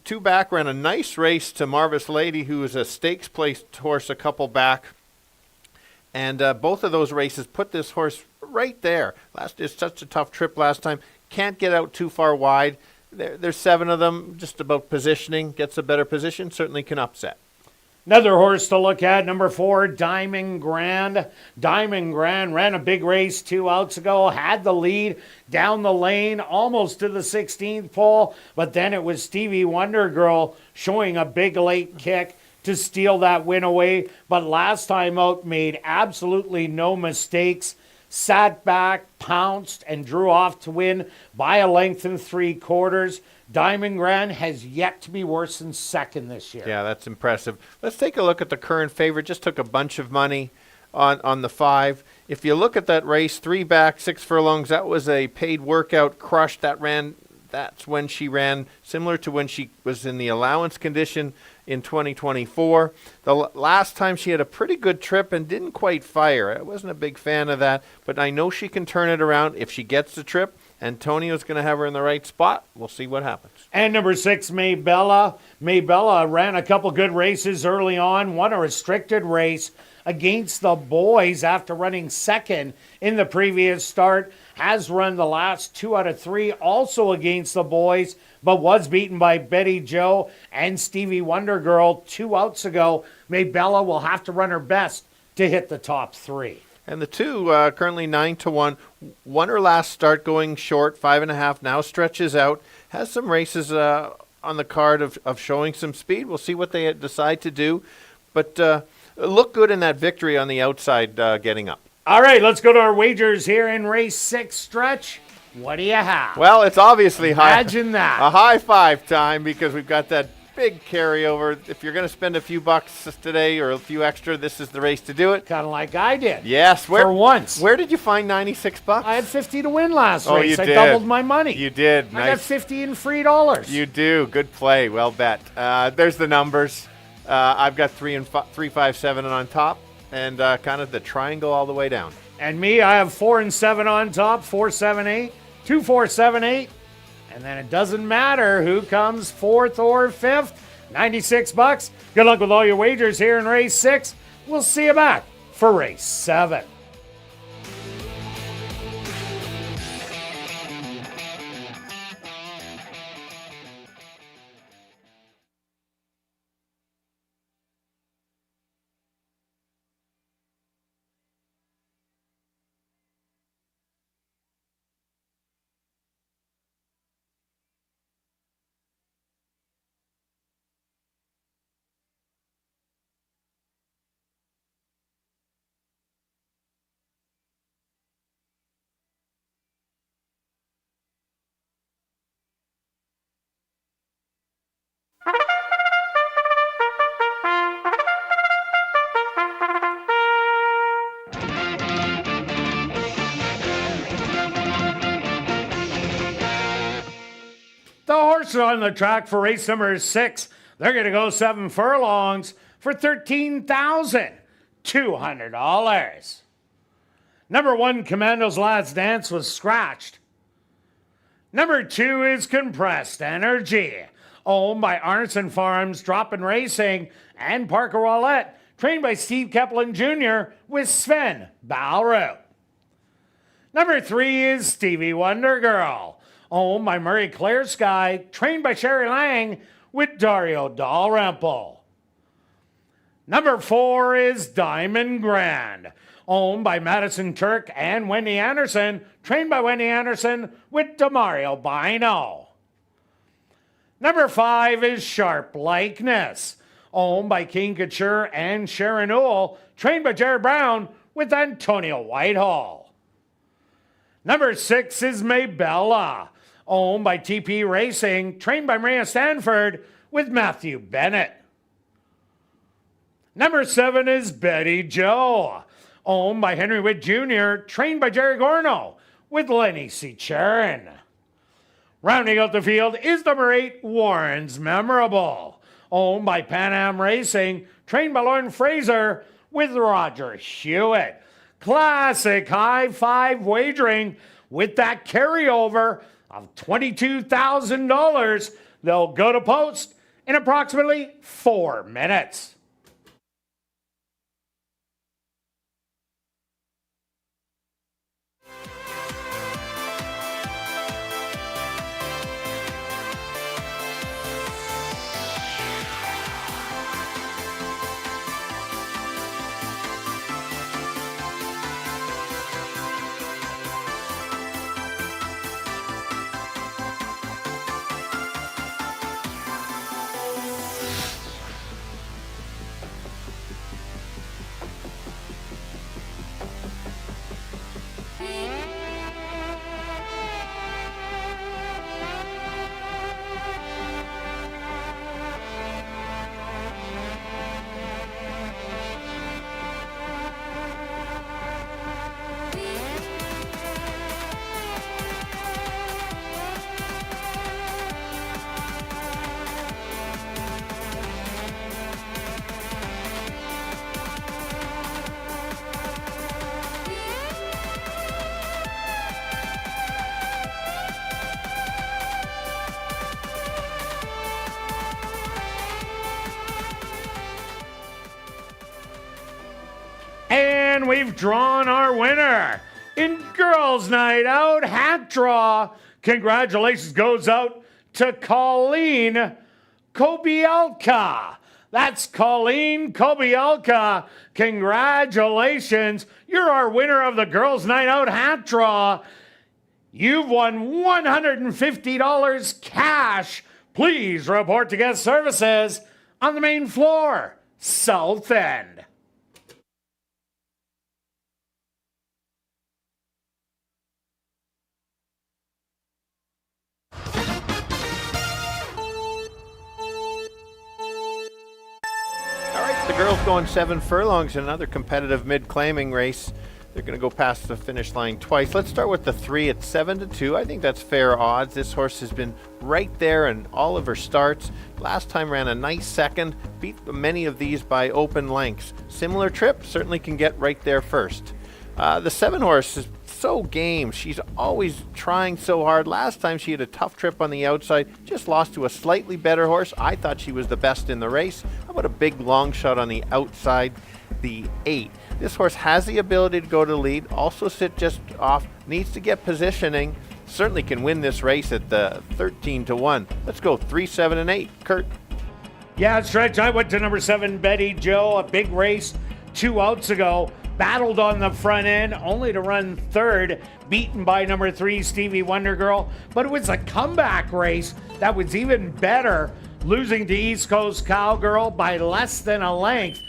2 back, ran a nice race to Marvis Lady, who was a stakes placed horse a couple back. And both of those races put this horse right there. It's such a tough trip last time. Can't get out too far wide. There's 7 of them, just about positioning. Gets a better position, certainly can upset. Another horse to look at, number 4, Diamond Grand. Diamond Grand ran a big race 2 outs ago, had the lead down the lane, almost to the 16th pole, but then it was Stevie Wonder Girl showing a big late kick to steal that win away. But last time out, made absolutely no mistakes, sat back, pounced, and drew off to win by a length and 3/4. Diamond Grand has yet to be worse than second this year. Yeah, that's impressive. Let's take a look at the current favorite. Just took a bunch of money on the 5. If you look at that race, 3 back, 6 furlongs, that was a paid workout crush. That's when she ran, similar to when she was in the allowance condition in 2024. The last time she had a pretty good trip and didn't quite fire. I wasn't a big fan of that, but I know she can turn it around if she gets the trip. Antonio's going to have her in the right spot. We'll see what happens. And number 6, Maybella. Maybella ran a couple good races early on, won a restricted race against the boys after running second in the previous start. Has run the last 2 out of 3 also against the boys, but was beaten by Betty Joe and Stevie Wonder Girl 2 outs ago. Maybella will have to run her best to hit the top 3. And the 2, currently 9-1, won her last start going short, 5.5, now stretches out. Has some races on the card of showing some speed. We'll see what they decide to do. But look good in that victory on the outside getting up. All right, let's go to our wagers here in race 6 stretch. What do you have? Well, it's obviously Imagine that. a high five time because we've got that big carryover. If you're going to spend a few bucks today or a few extra, this is the race to do it. Kind of like I did. Yes. For once. Where did you find 96 bucks? I had 50 to win last Oh, race. you I did. doubled my money. You did. I got Nice. 50 in free dollars. You do. Good play. Well bet. There's the numbers. I've got 3 5 7 on top and kind of the triangle all the way down. And me, I have 4 and 7 on top, 4, 7, 8, 2, 4, 7, 8. And then it doesn't matter who comes 4th or 5th. 96 bucks. Good luck with all your wagers here in race 6. We'll see you back for race 7. The horses on the track for race number 6. They're going to go 7 furlongs for $13,200. Number 1, Commando's Last Dance, was scratched. Number 2 is Compressed Energy, owned by Arneson Farms, Drop-In Racing, and Parker Wallette, trained by Steve Kepplin Jr. with Sven Balrout. Number 3 is Stevie Wonder Girl, owned by Murray Claire Sky, trained by Sherry Lang with Dario Dalrymple. Number 4 is Diamond Grand, owned by Madison Turk and Wendy Anderson, trained by Wendy Anderson with Demario Bino. Number 5 is Sharp Likeness, owned by King Couture and Sharon Newell, trained by Jared Brown with Antonio Whitehall. Number 6 is Maybella, owned by TP Racing, trained by Maria Stanford with Matthew Bennett. Number 7 is Betty Joe, owned by Henry Witt Jr., trained by Jerry Gorno with Lenny C. Charon. Rounding out the field is number 8, Warren's Memorable, owned by Pan Am Racing, trained by Lauren Fraser with Roger Hewitt. Classic high five wagering with that carryover of $22,000. They'll go to post in approximately 4 minutes. And we've drawn our winner in Girls Night Out hat draw. Congratulations goes out to Colleen Kobielka. That's Colleen Kobielka. Congratulations. You're our winner of the Girls Night Out hat draw. You've won $150 cash. Please report to guest services on the main floor, South End. The girls going 7 furlongs in another competitive mid-claiming race. They're going to go past the finish line twice. Let's start with the 3 at 7-2. I think that's fair odds. This horse has been right there in all of her starts. Last time ran a nice second, beat many of these by open lengths. Similar trip, certainly can get right there first. The 7 horse is so game. She's always trying so hard. Last time she had a tough trip on the outside, just lost to a slightly better horse. I thought she was the best in the race. How about a big long shot on the outside, the 8? This horse has the ability to go to lead, also sit just off, needs to get positioning, certainly can win this race at the 13-1. Let's go 3, 7, and 8. Kirt. Yeah, stretch. I went to number 7, Betty Joe, a big race 2 outs ago. Battled on the front end, only to run third, beaten by number 3, Stevie Wonder Girl. But it was a comeback race that was even better, losing to East Coast Cowgirl by less than a length.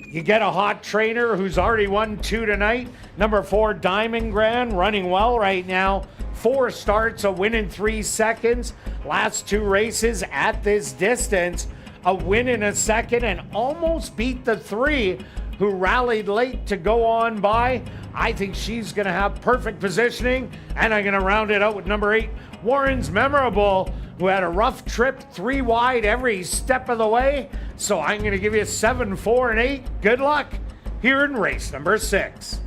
You get a hot trainer who's already won 2 tonight. Number 4, Diamond Grand, running well right now. 4 starts, a win in 3 seconds. Last 2 races at this distance, a win in a second, and almost beat the 3 who rallied late to go on by. I think she's going to have perfect positioning, and I'm going to round it out with number 8, Warren's Memorable, who had a rough trip 3 wide every step of the way. So I'm going to give you 7, 4, and 8. Good luck here in race number 6.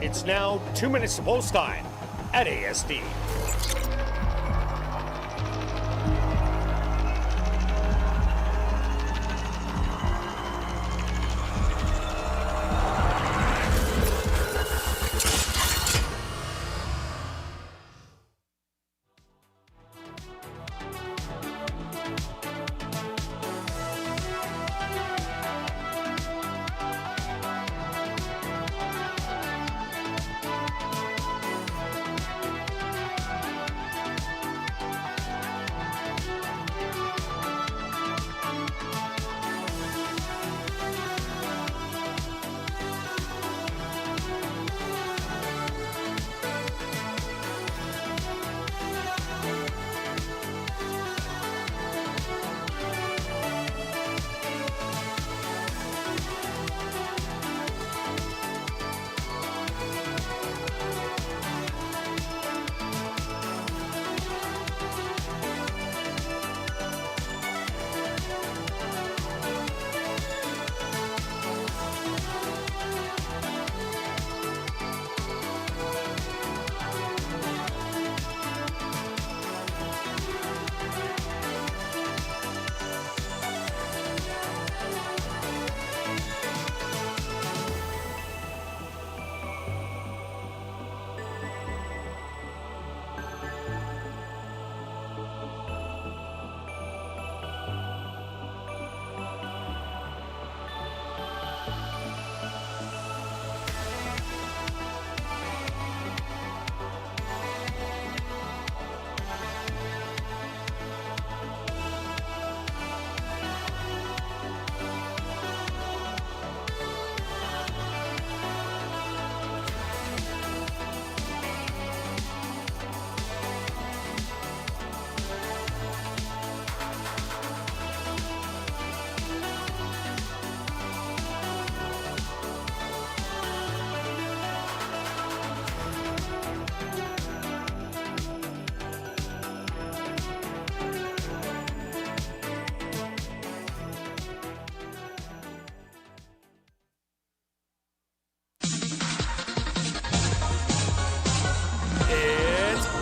It's now 2 minutes to post time at ASD.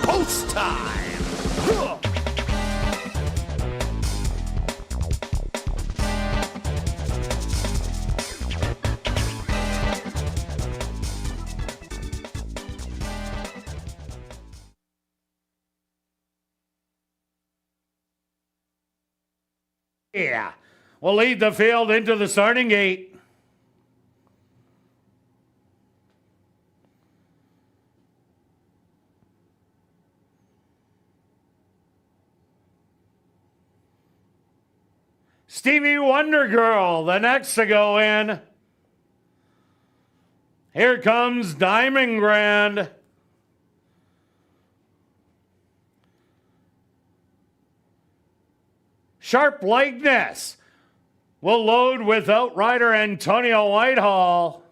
Post time! Yeah, we'll lead the field into the starting gate. Stevie Wonder Girl, the next to go in. Here comes Diamond Grand. Sharp Likeness will load with outrider Antonio Whitehall.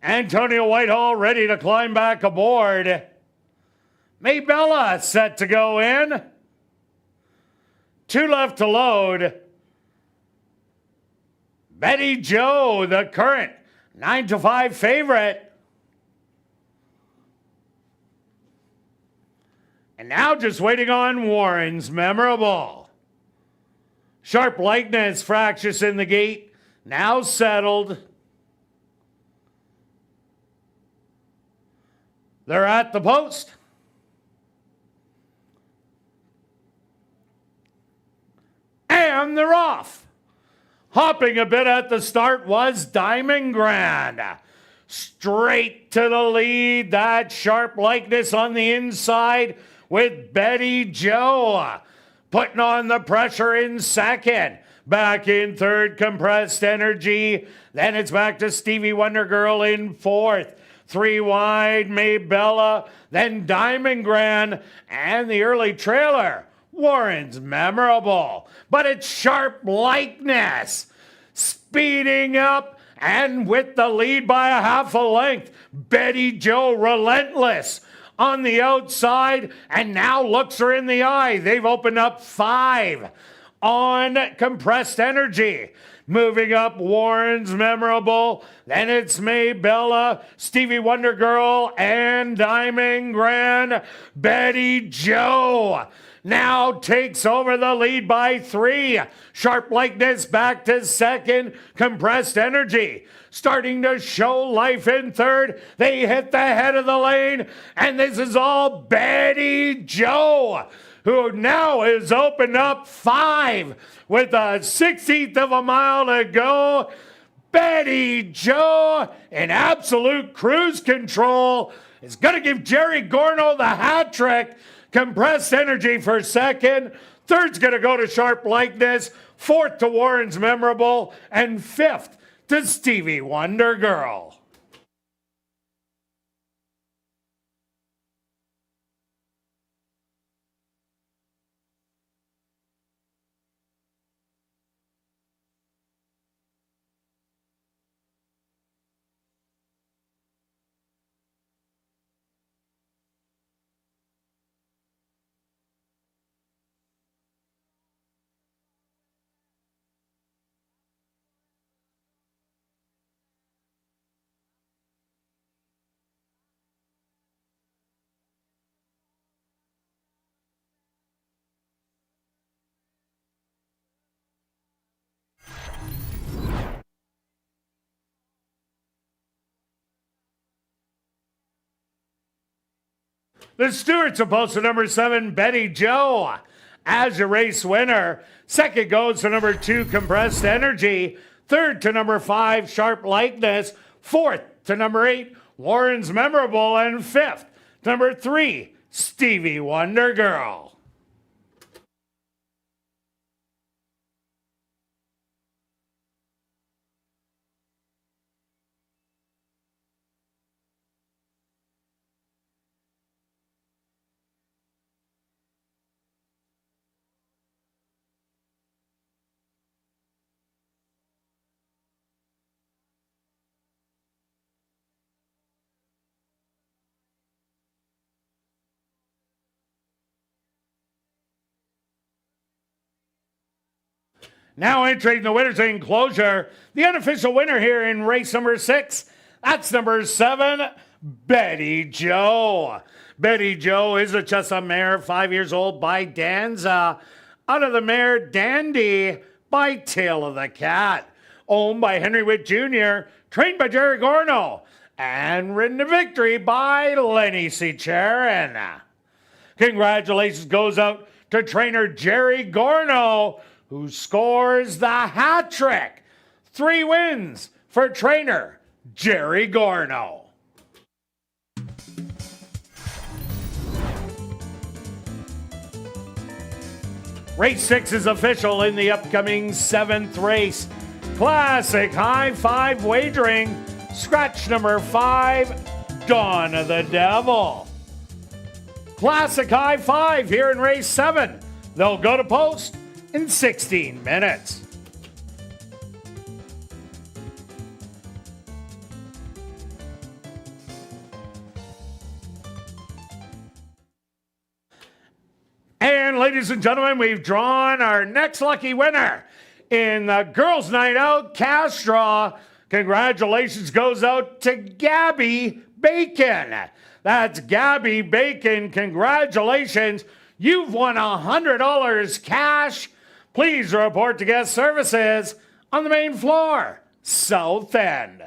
Antonio Whitehall ready to climb back aboard. Maybella set to go in. 2 left to load. Betty Joe, the current 9-5 favorite. And now just waiting on Warren's Memorable. Sharp Likeness, fractious in the gate, now settled. They're at the post. And they're off. Hopping a bit at the start was Diamond Grand. Straight to the lead. That Sharp Likeness on the inside with Betty Joe. Putting on the pressure in second. Back in third, Compressed Energy. Then it's back to Stevie Wonder Girl in fourth. 3 wide, Maybella, then Diamond Grand, and the early trailer, Warren's Memorable. But it's Sharp Likeness, speeding up, and with the lead by a half a length, Betty Joe Relentless on the outside, and now looks her in the eye. They've opened up 5 on Compressed Energy. Moving up, Warren's Memorable. Then it's Maybella, Stevie Wonder Girl, and Diamond Grand. Betty Joe now takes over the lead by 3. Sharp Likeness back to second. Compressed Energy starting to show life in third. They hit the head of the lane, and this is all Betty Joe, who now is opened up 5 with a 16th of a mile to go. Betty Joe in absolute cruise control is going to give Jerry Gorno the hat trick. Compressed Energy for second. Third's going to go to Sharp Likeness. Fourth to Warren's Memorable. And fifth to Stevie Wonder Girl. The Stewarts are posted number 7, Betty Joe, as your race winner. Second goes to number 2, Compressed Energy. Third to number 5, Sharp Likeness. Fourth to number 8, Warren's Memorable. And fifth, number 3, Stevie Wonder Girl. Now entering the winner's enclosure, the unofficial winner here in race number 6, that's number 7, Betty Joe. Betty Joe is just a mare, 5 years old, by Danza. Out of the mare, Dandy, by Tail of the Cat. Owned by Henry Witt Jr., trained by Jerry Gorno, and ridden to victory by Lenny C. Charon. Congratulations goes out to trainer Jerry Gorno, who scores the hat trick. 3 wins for trainer Jerry Gorno. Race 6 is official in the upcoming 7th race. Classic High Five Wagering. Scratch number 5, Dawn of the Devil. Classic High Five here in race 7. They'll go to post in 16 minutes. And ladies and gentlemen, we've drawn our next lucky winner in the Girls' Night Out cash draw. Congratulations goes out to Gabby Bacon. That's Gabby Bacon. Congratulations. You've won $100 cash. Please report to guest services on the main floor, South End.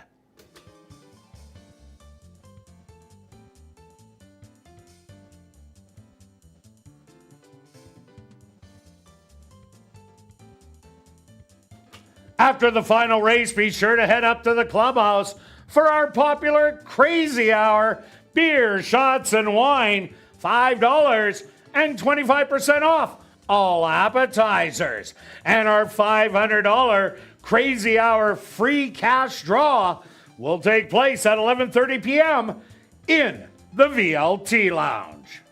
After the final race, be sure to head up to the clubhouse for our popular Crazy Hour. Beer, shots, and wine, $5 and 25% off all appetizers. And our $500 Crazy Hour free cash draw will take place at 11:30 p.m. in the VLT Lounge.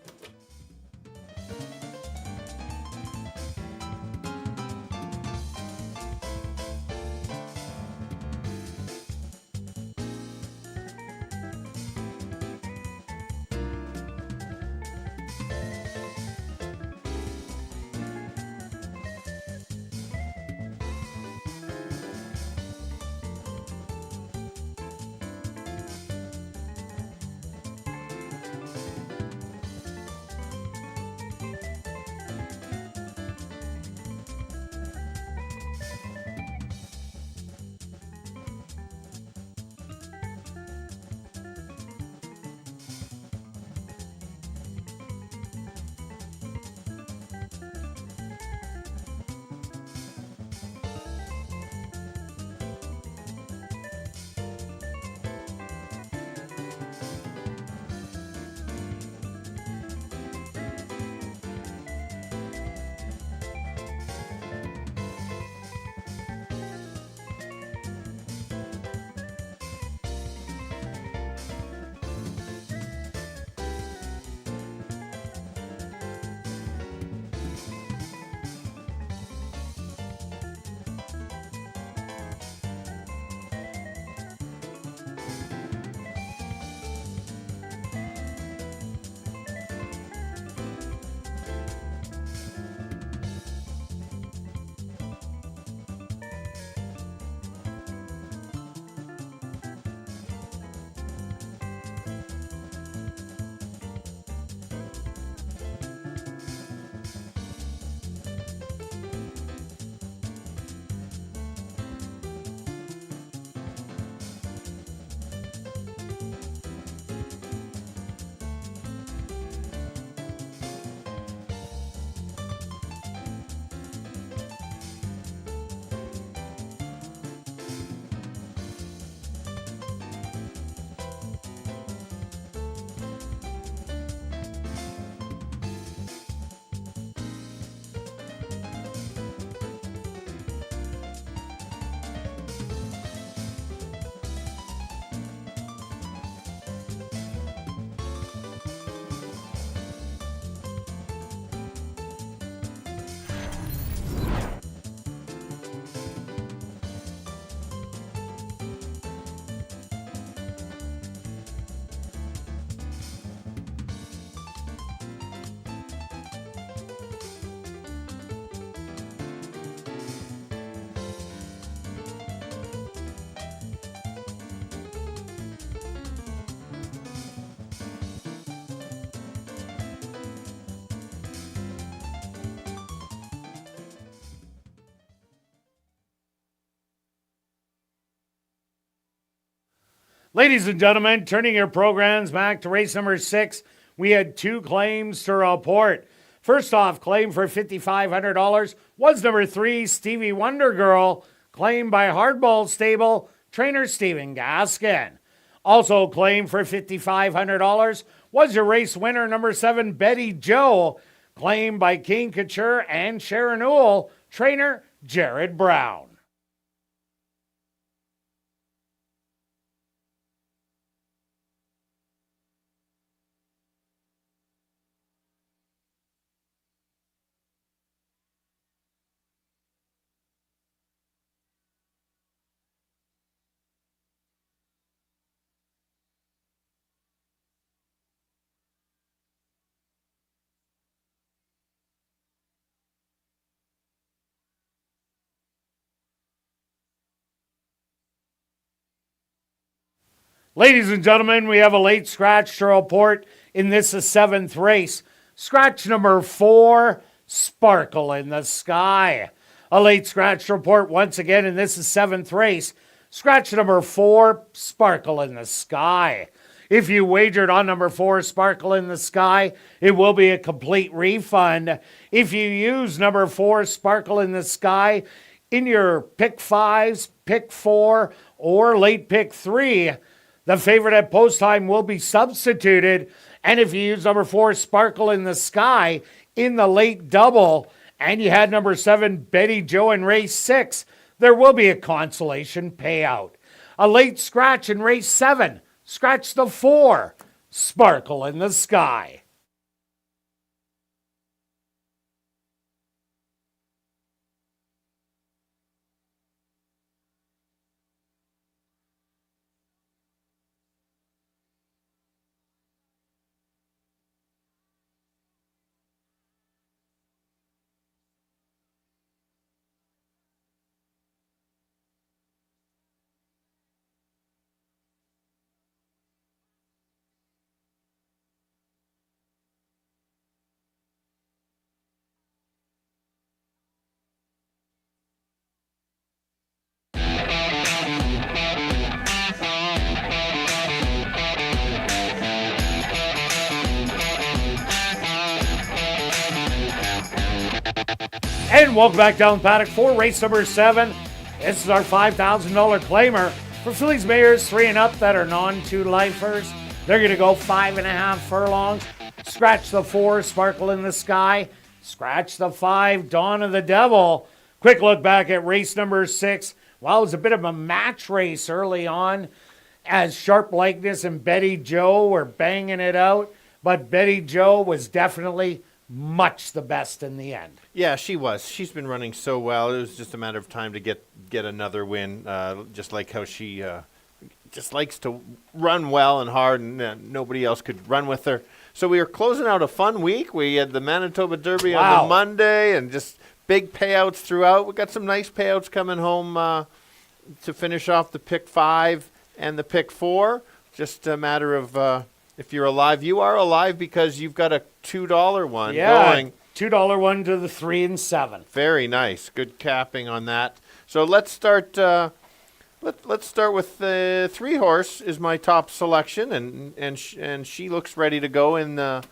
Ladies and gentlemen, turning your programs back to race number 6, we had 2 claims to report. First off, claim for $5,500 was number 3, Stevie Wonder Girl, claimed by Hardball Stable, trainer Stephen Gaskin. Also claimed for $5,500 was your race winner, number 7, Betty Joe, claimed by King Couture and Sharon Newell, trainer Jared Brown. Ladies and gentlemen, we have a late scratch to report in this 7th race. Scratch number 4, Sparkle in the Sky. A late scratch report once again in this 7th race. Scratch number 4, Sparkle in the Sky. If you wagered on number 4, Sparkle in the Sky, it will be a complete refund. If you use number 4, Sparkle in the Sky, in your pick 5s, pick 4, or late pick 3, the favorite at post time will be substituted. And if you use number 4, Sparkle in the Sky, in the late double, and you had number 7, Betty Joe in race 6, there will be a consolation payout. A late scratch in race 7, scratch the 4, Sparkle in the Sky. And welcome back down the paddock for race number 7. This is our $5,000 claimer for fillies, mares 3 and up that are non-2 lifers. They're going to go 5.5 furlongs. Scratch the 4, Sparkle in the Sky. Scratch the 5, Dawn of the Devil. Quick look back at race number 6. Well, it was a bit of a match race early on as Sharp Likeness and Betty Joe were banging it out. But Betty Joe was definitely much the best in the end. Yeah, she was. She's been running so well. It was just a matter of time to get another win. Just like how she just likes to run well and hard, and nobody else could run with her. So we are closing out a fun week. We had the Manitoba Derby on the Monday, and just big payouts throughout. We got some nice payouts coming home to finish off the pick 5 and the pick 4. Just a matter of if you're alive. You are alive because you've got a $2 one going. $2 one to the 3 and 7. Very nice. Good capping on that. So let's start. Let's start with the 3 horse is my top selection, and she looks ready to go in the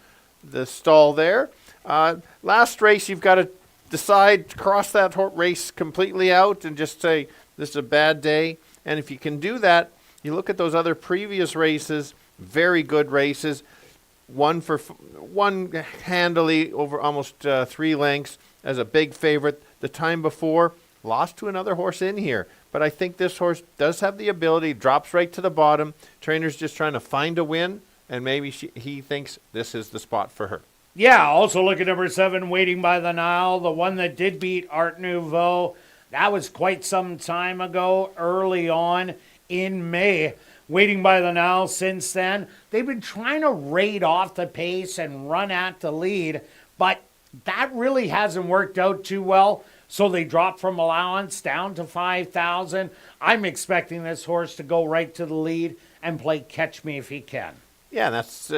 stall there. Last race, you've got to decide to cross that race completely out and just say this is a bad day. And if you can do that, you look at those other previous races. Very good races. One handily over almost 3 lengths as a big favorite. The time before, lost to another horse in here. But I think this horse does have the ability, drops right to the bottom. Trainer's just trying to find a win, and maybe he thinks this is the spot for her. Yeah, also look at number 7, Waiting by the Nile, the one that did beat Art Nouveau. That was quite some time ago, early on in May. Waiting by the Nile since then. They've been trying to raid off the pace and run at the lead, but that really hasn't worked out too well. So they dropped from allowance down to 5,000. I'm expecting this horse to go right to the lead and play catch me if he can. Yeah, that's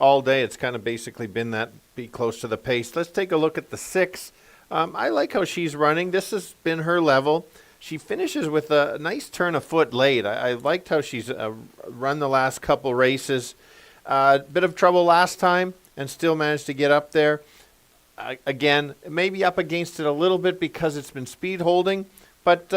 all day. It's kind of basically been that, be close to the pace. Let's take a look at the 6. I like how she's running. This has been her level. She finishes with a nice turn of foot late. I liked how she's run the last couple races. Bit of trouble last time and still managed to get up there. Again, maybe up against it a little bit because it's been speed holding, but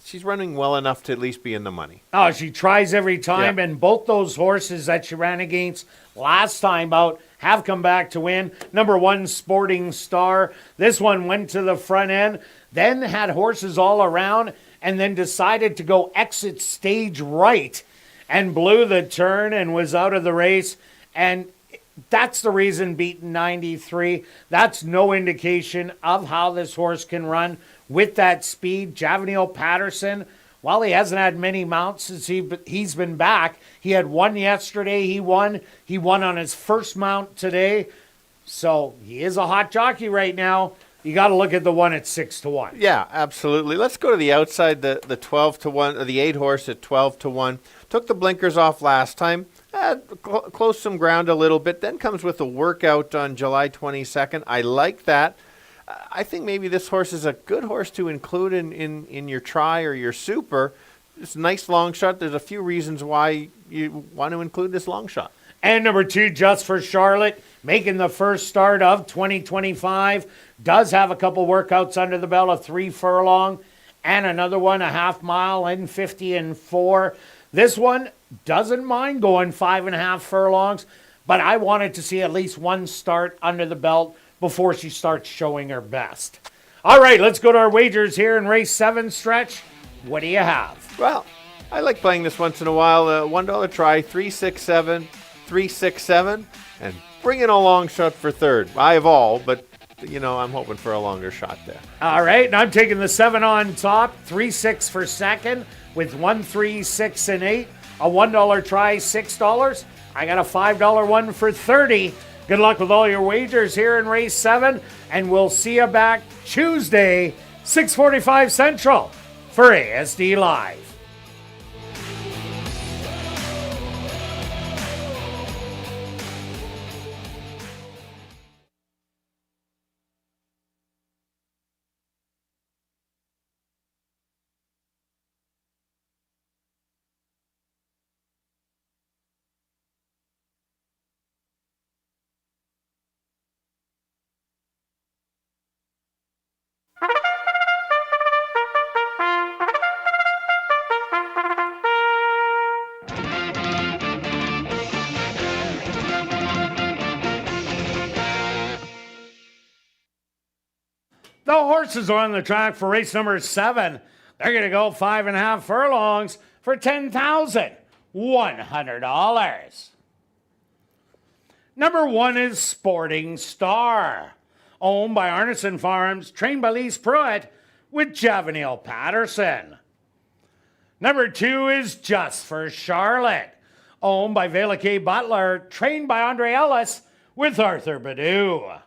she's running well enough to at least be in the money. Oh, she tries every time, Yeah. and both those horses that she ran against last time out have come back to win. Number 1, Sporting Star. This one went to the front end, then had horses all around, and then decided to go exit stage right and blew the turn and was out of the race. And that's the reason beaten 93. That's no indication of how this horse can run with that speed. Javanil Patterson, while he hasn't had many mounts since he's been back, he had one yesterday. He won. He won on his first mount today. So he is a hot jockey right now. You got to look at the one at 6-1. Yeah, absolutely. Let's go to the outside, the 12-1, or the 8 horse at 12-1. Took the blinkers off last time. Closed some ground a little bit. Then comes with a workout on July 22nd. I like that. I think maybe this horse is a good horse to include in your try or your super. It's a nice long shot. There's a few reasons why you want to include this long shot. And number 2, Just for Charlotte, making the first start of 2025. Does have a couple workouts under the belt, a 3 furlong and another one, a half mile in 50 and 4. This one doesn't mind going 5.5 furlongs, but I wanted to see at least one start under the belt before she starts showing her best. All right, let's go to our wagers here in race 7 stretch. What do you have? Well, I like playing this once in a while. $1 try, 367, 367, and bring in a long shot for third. I have all, but I'm hoping for a longer shot there. All right, and I'm taking the 7 on top, 3-6 for second with 1, 3, 6, and 8. A $1 try, $6. I got a $5 one for 30. Good luck with all your wagers here in race 7, and we'll see you back Tuesday, 6:45 Central for ASD Live. The horses are on the track for race number 7. They're going to go 5.5 furlongs for $10,100. Number 1 is Sporting Star, owned by Arneson Farms, trained by Lise Pruitt with Javanil Patterson. Number 2 is Just for Charlotte, owned by Vela K. Butler, trained by Andre Ellis with Arthur Badu.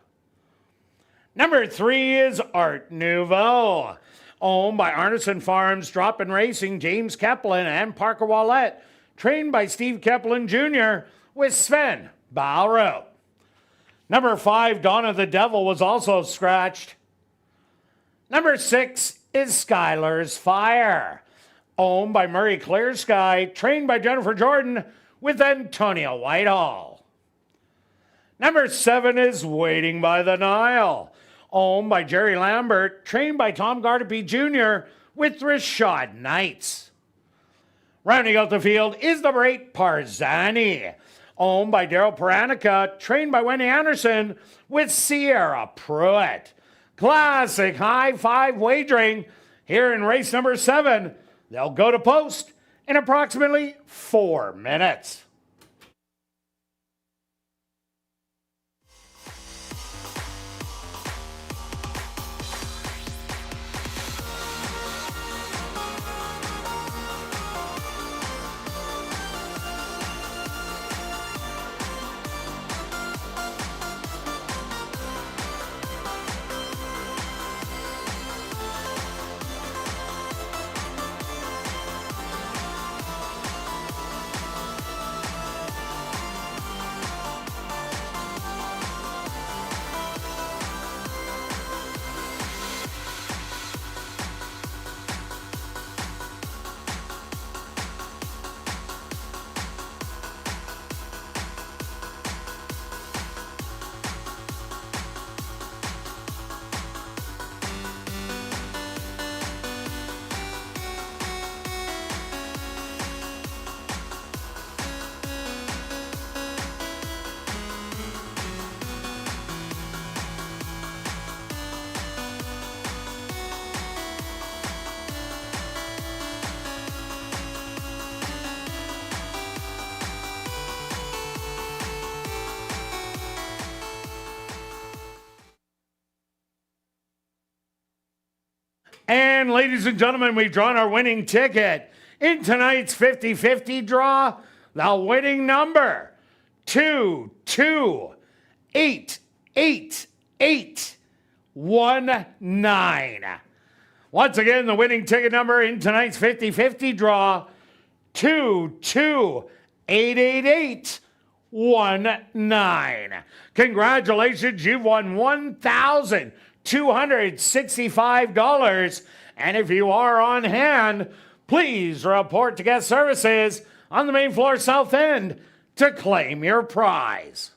Number 3 is Art Nouveau, owned by Arneson Farms, Drop-In Racing, James Keplin, and Parker Wallette, trained by Steve Keplin Jr. with Sven Balro. Number 5, Donna the Devil, was also scratched. Number 6 is Skylar's Fire, owned by Murray Clear Sky, trained by Jennifer Jordan with Antonio Whitehall. Number 7 is Waiting by the Nile, owned by Jerry Lambert, trained by Tom Gardapi Jr. with Rashad Knights. Rounding out the field is number 8, Parzani, owned by Daryl Paranica, trained by Wendy Anderson with Sierra Pruitt. Classic high five wagering here in race number 7. They'll go to post in approximately 4 minutes. And ladies and gentlemen, we've drawn our winning ticket. In tonight's 50-50 draw, the winning number, 2288819. Once again, the winning ticket number in tonight's 50-50 draw, 2288819. Congratulations, you've won $1,265. And if you are on hand, please report to guest services on the main floor south end to claim your prize.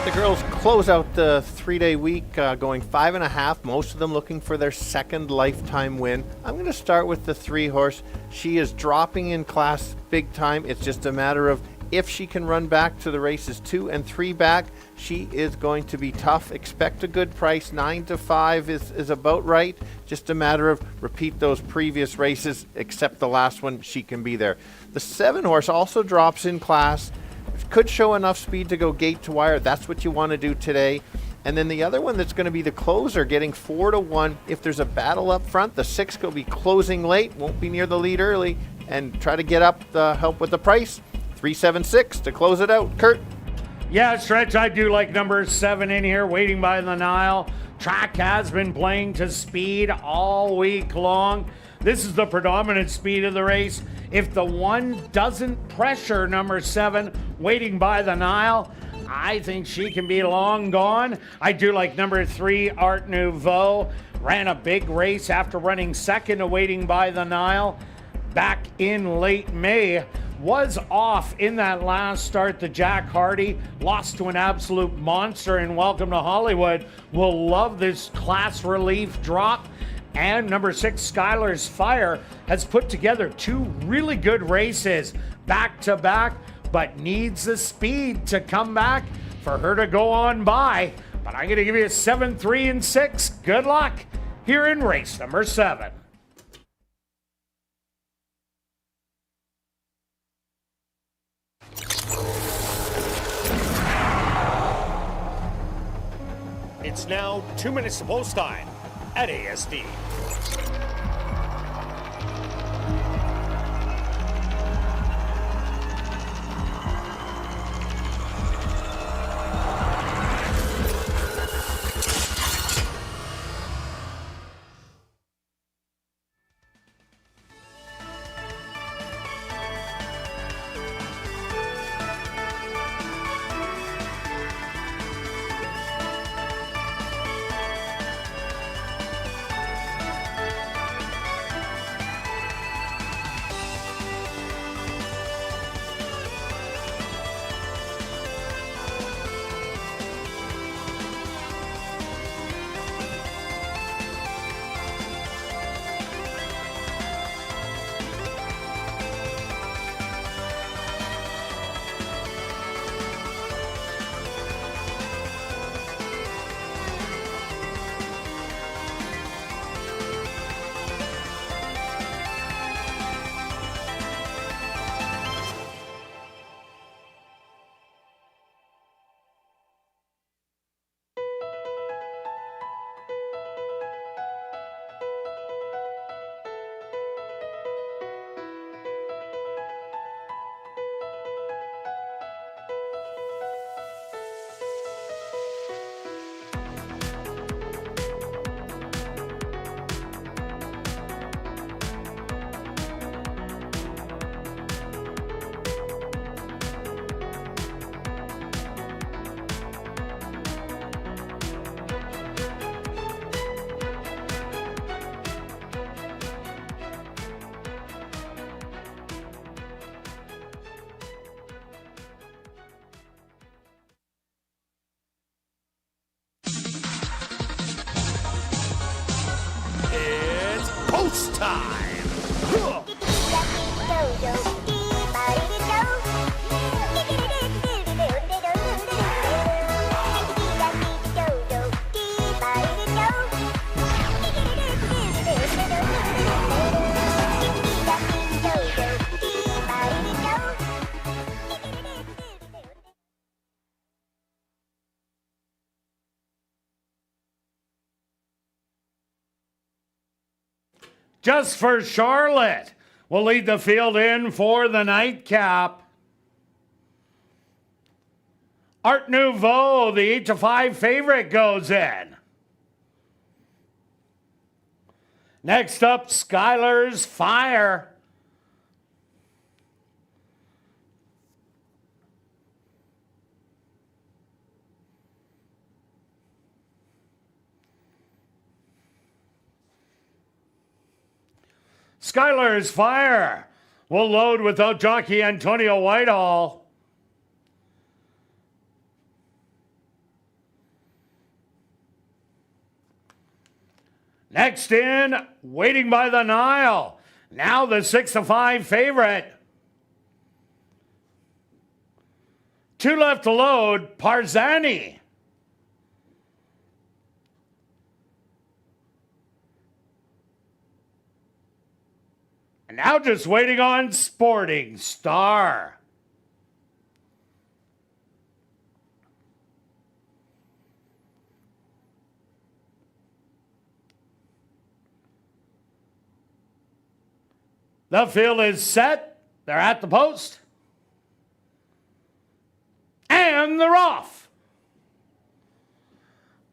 The girls close out the 3-day week going 5.5, most of them looking for their second lifetime win. I'm going to start with the 3-horse. She is dropping in class big time. It's just a matter of if she can run back to the races 2 and 3 back. She is going to be tough. Expect a good price. 9 to 5 is about right. Just a matter of repeat those previous races, except the last one, she can be there. The 7-horse also drops in class. Could show enough speed to go gate to wire. That's what you want to do today. And then the other one that's going to be the closer, getting 4 to 1. If there's a battle up front, the 6 will be closing late, won't be near the lead early, and try to get up the help with the price. 376 to close it out. Kirt. Yeah, Stretch, I do like number 7 in here, Waiting by the Nile. Track has been playing to speed all week long. This is the predominant speed of the race. If the 1 doesn't pressure number 7, Waiting by the Nile, I think she can be long gone. I do like number 3, Art Nouveau. Ran a big race after running second to Waiting by the Nile back in late May. Was off in that last start to Jack Hardy. Lost to an absolute monster in Welcome to Hollywood. Will love this class relief drop. And number 6, Skylar's Fire, has put together 2 really good races back to back, but needs the speed to come back for her to go on by. But I'm going to give you a 7, 3, and 6. Good luck here in race number 7. It's now 2 minutes to post time at ASD. It's post time. Just for Charlotte will lead the field in for the nightcap. Art Nouveau, the 8-5 favorite, goes in. Next up, Skylar's Fire. Skylar's Fire will load without jockey Antonio Whitehall. Next in, Waiting by the Nile. Now the 6-5 favorite. 2 left to load, Parzani. And now just waiting on Sporting Star. The field is set. They're at the post. And they're off.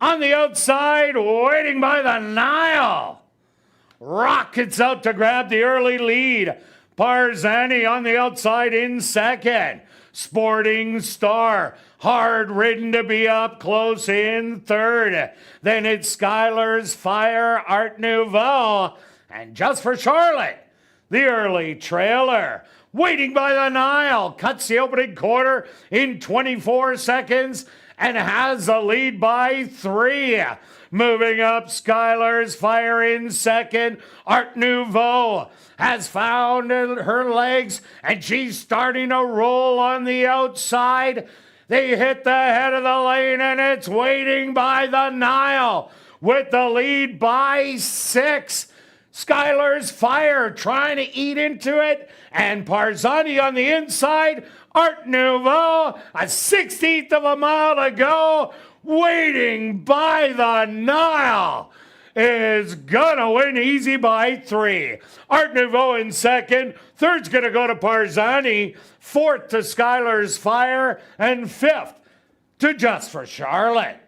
On the outside, Waiting by the Nile. Rockets out to grab the early lead. Parzani on the outside in second. Sporting Star, hard ridden to be up close in third. Then it's Skylar's Fire, Art Nouveau. And Just for Charlotte, the early trailer. Waiting by the Nile cuts the opening quarter in 24 seconds and has a lead by 3. Moving up, Skylar's Fire in second. Art Nouveau has found her legs and she's starting to roll on the outside. They hit the head of the lane and it's Waiting by the Nile with the lead by 6. Skylar's Fire trying to eat into it, and Parzani on the inside. Art Nouveau, a 16th of a mile to go. Waiting by the Nile is gonna win easy by 3. Art Nouveau in second. Third's gonna go to Parzani. Fourth to Skylar's Fire, and fifth to Just for Charlotte.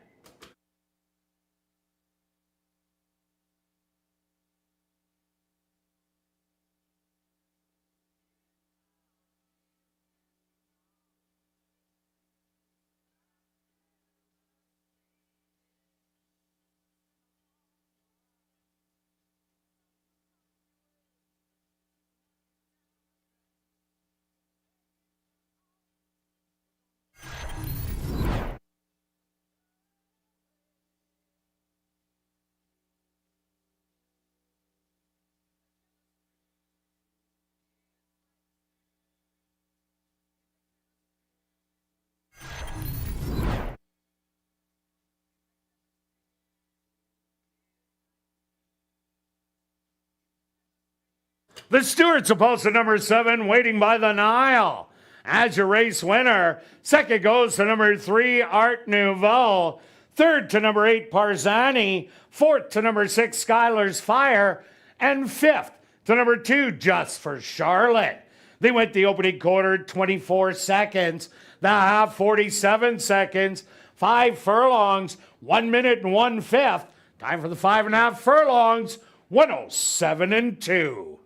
The Stewart's opposed to number 7, Waiting by the Nile. As your race winner, second goes to number 3, Art Nouveau. Third to number 8, Parzani. Fourth to number 6, Skylar's Fire. And fifth to number 2, Just for Charlotte. They went the opening quarter 24 seconds, the half 47 seconds, 5 furlongs, 1 minute and 1/5. Time for the 5.5 furlongs, 107 and 2.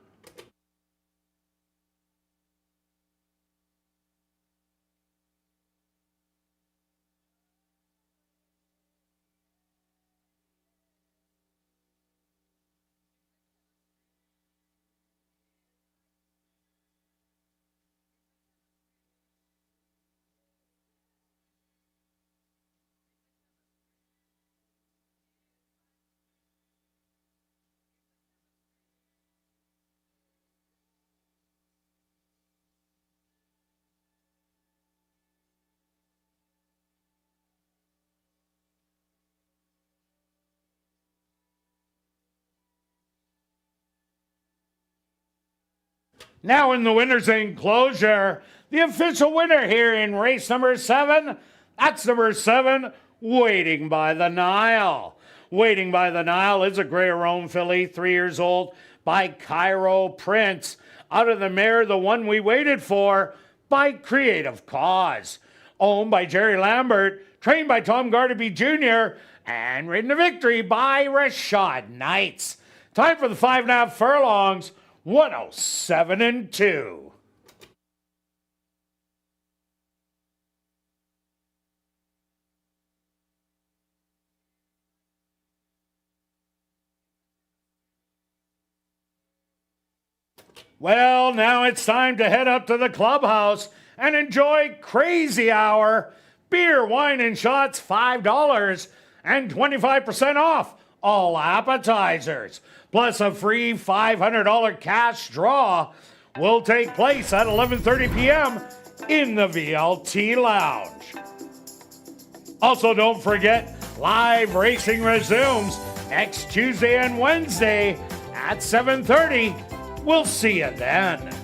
Now in the winner's enclosure, the official winner here in race number 7, that's number 7, Waiting by the Nile. Waiting by the Nile is a Grey Rome filly, 3 years old, by Cairo Prince. Out of the Mare, the one we waited for, by Creative Cause. Owned by Jerry Lambert, trained by Tom Gardaby Jr., and ridden to victory by Rashad Knights. Time for the 5.5 furlongs, 107-2. Well, now it's time to head up to the clubhouse and enjoy Crazy Hour. Beer, wine, and shots, $5 and 25% off all appetizers. Plus a free $500 cash draw will take place at 11:30 p.m. in the VLT Lounge. Also, don't forget, live racing resumes next Tuesday and Wednesday at 7:30. We'll see you then.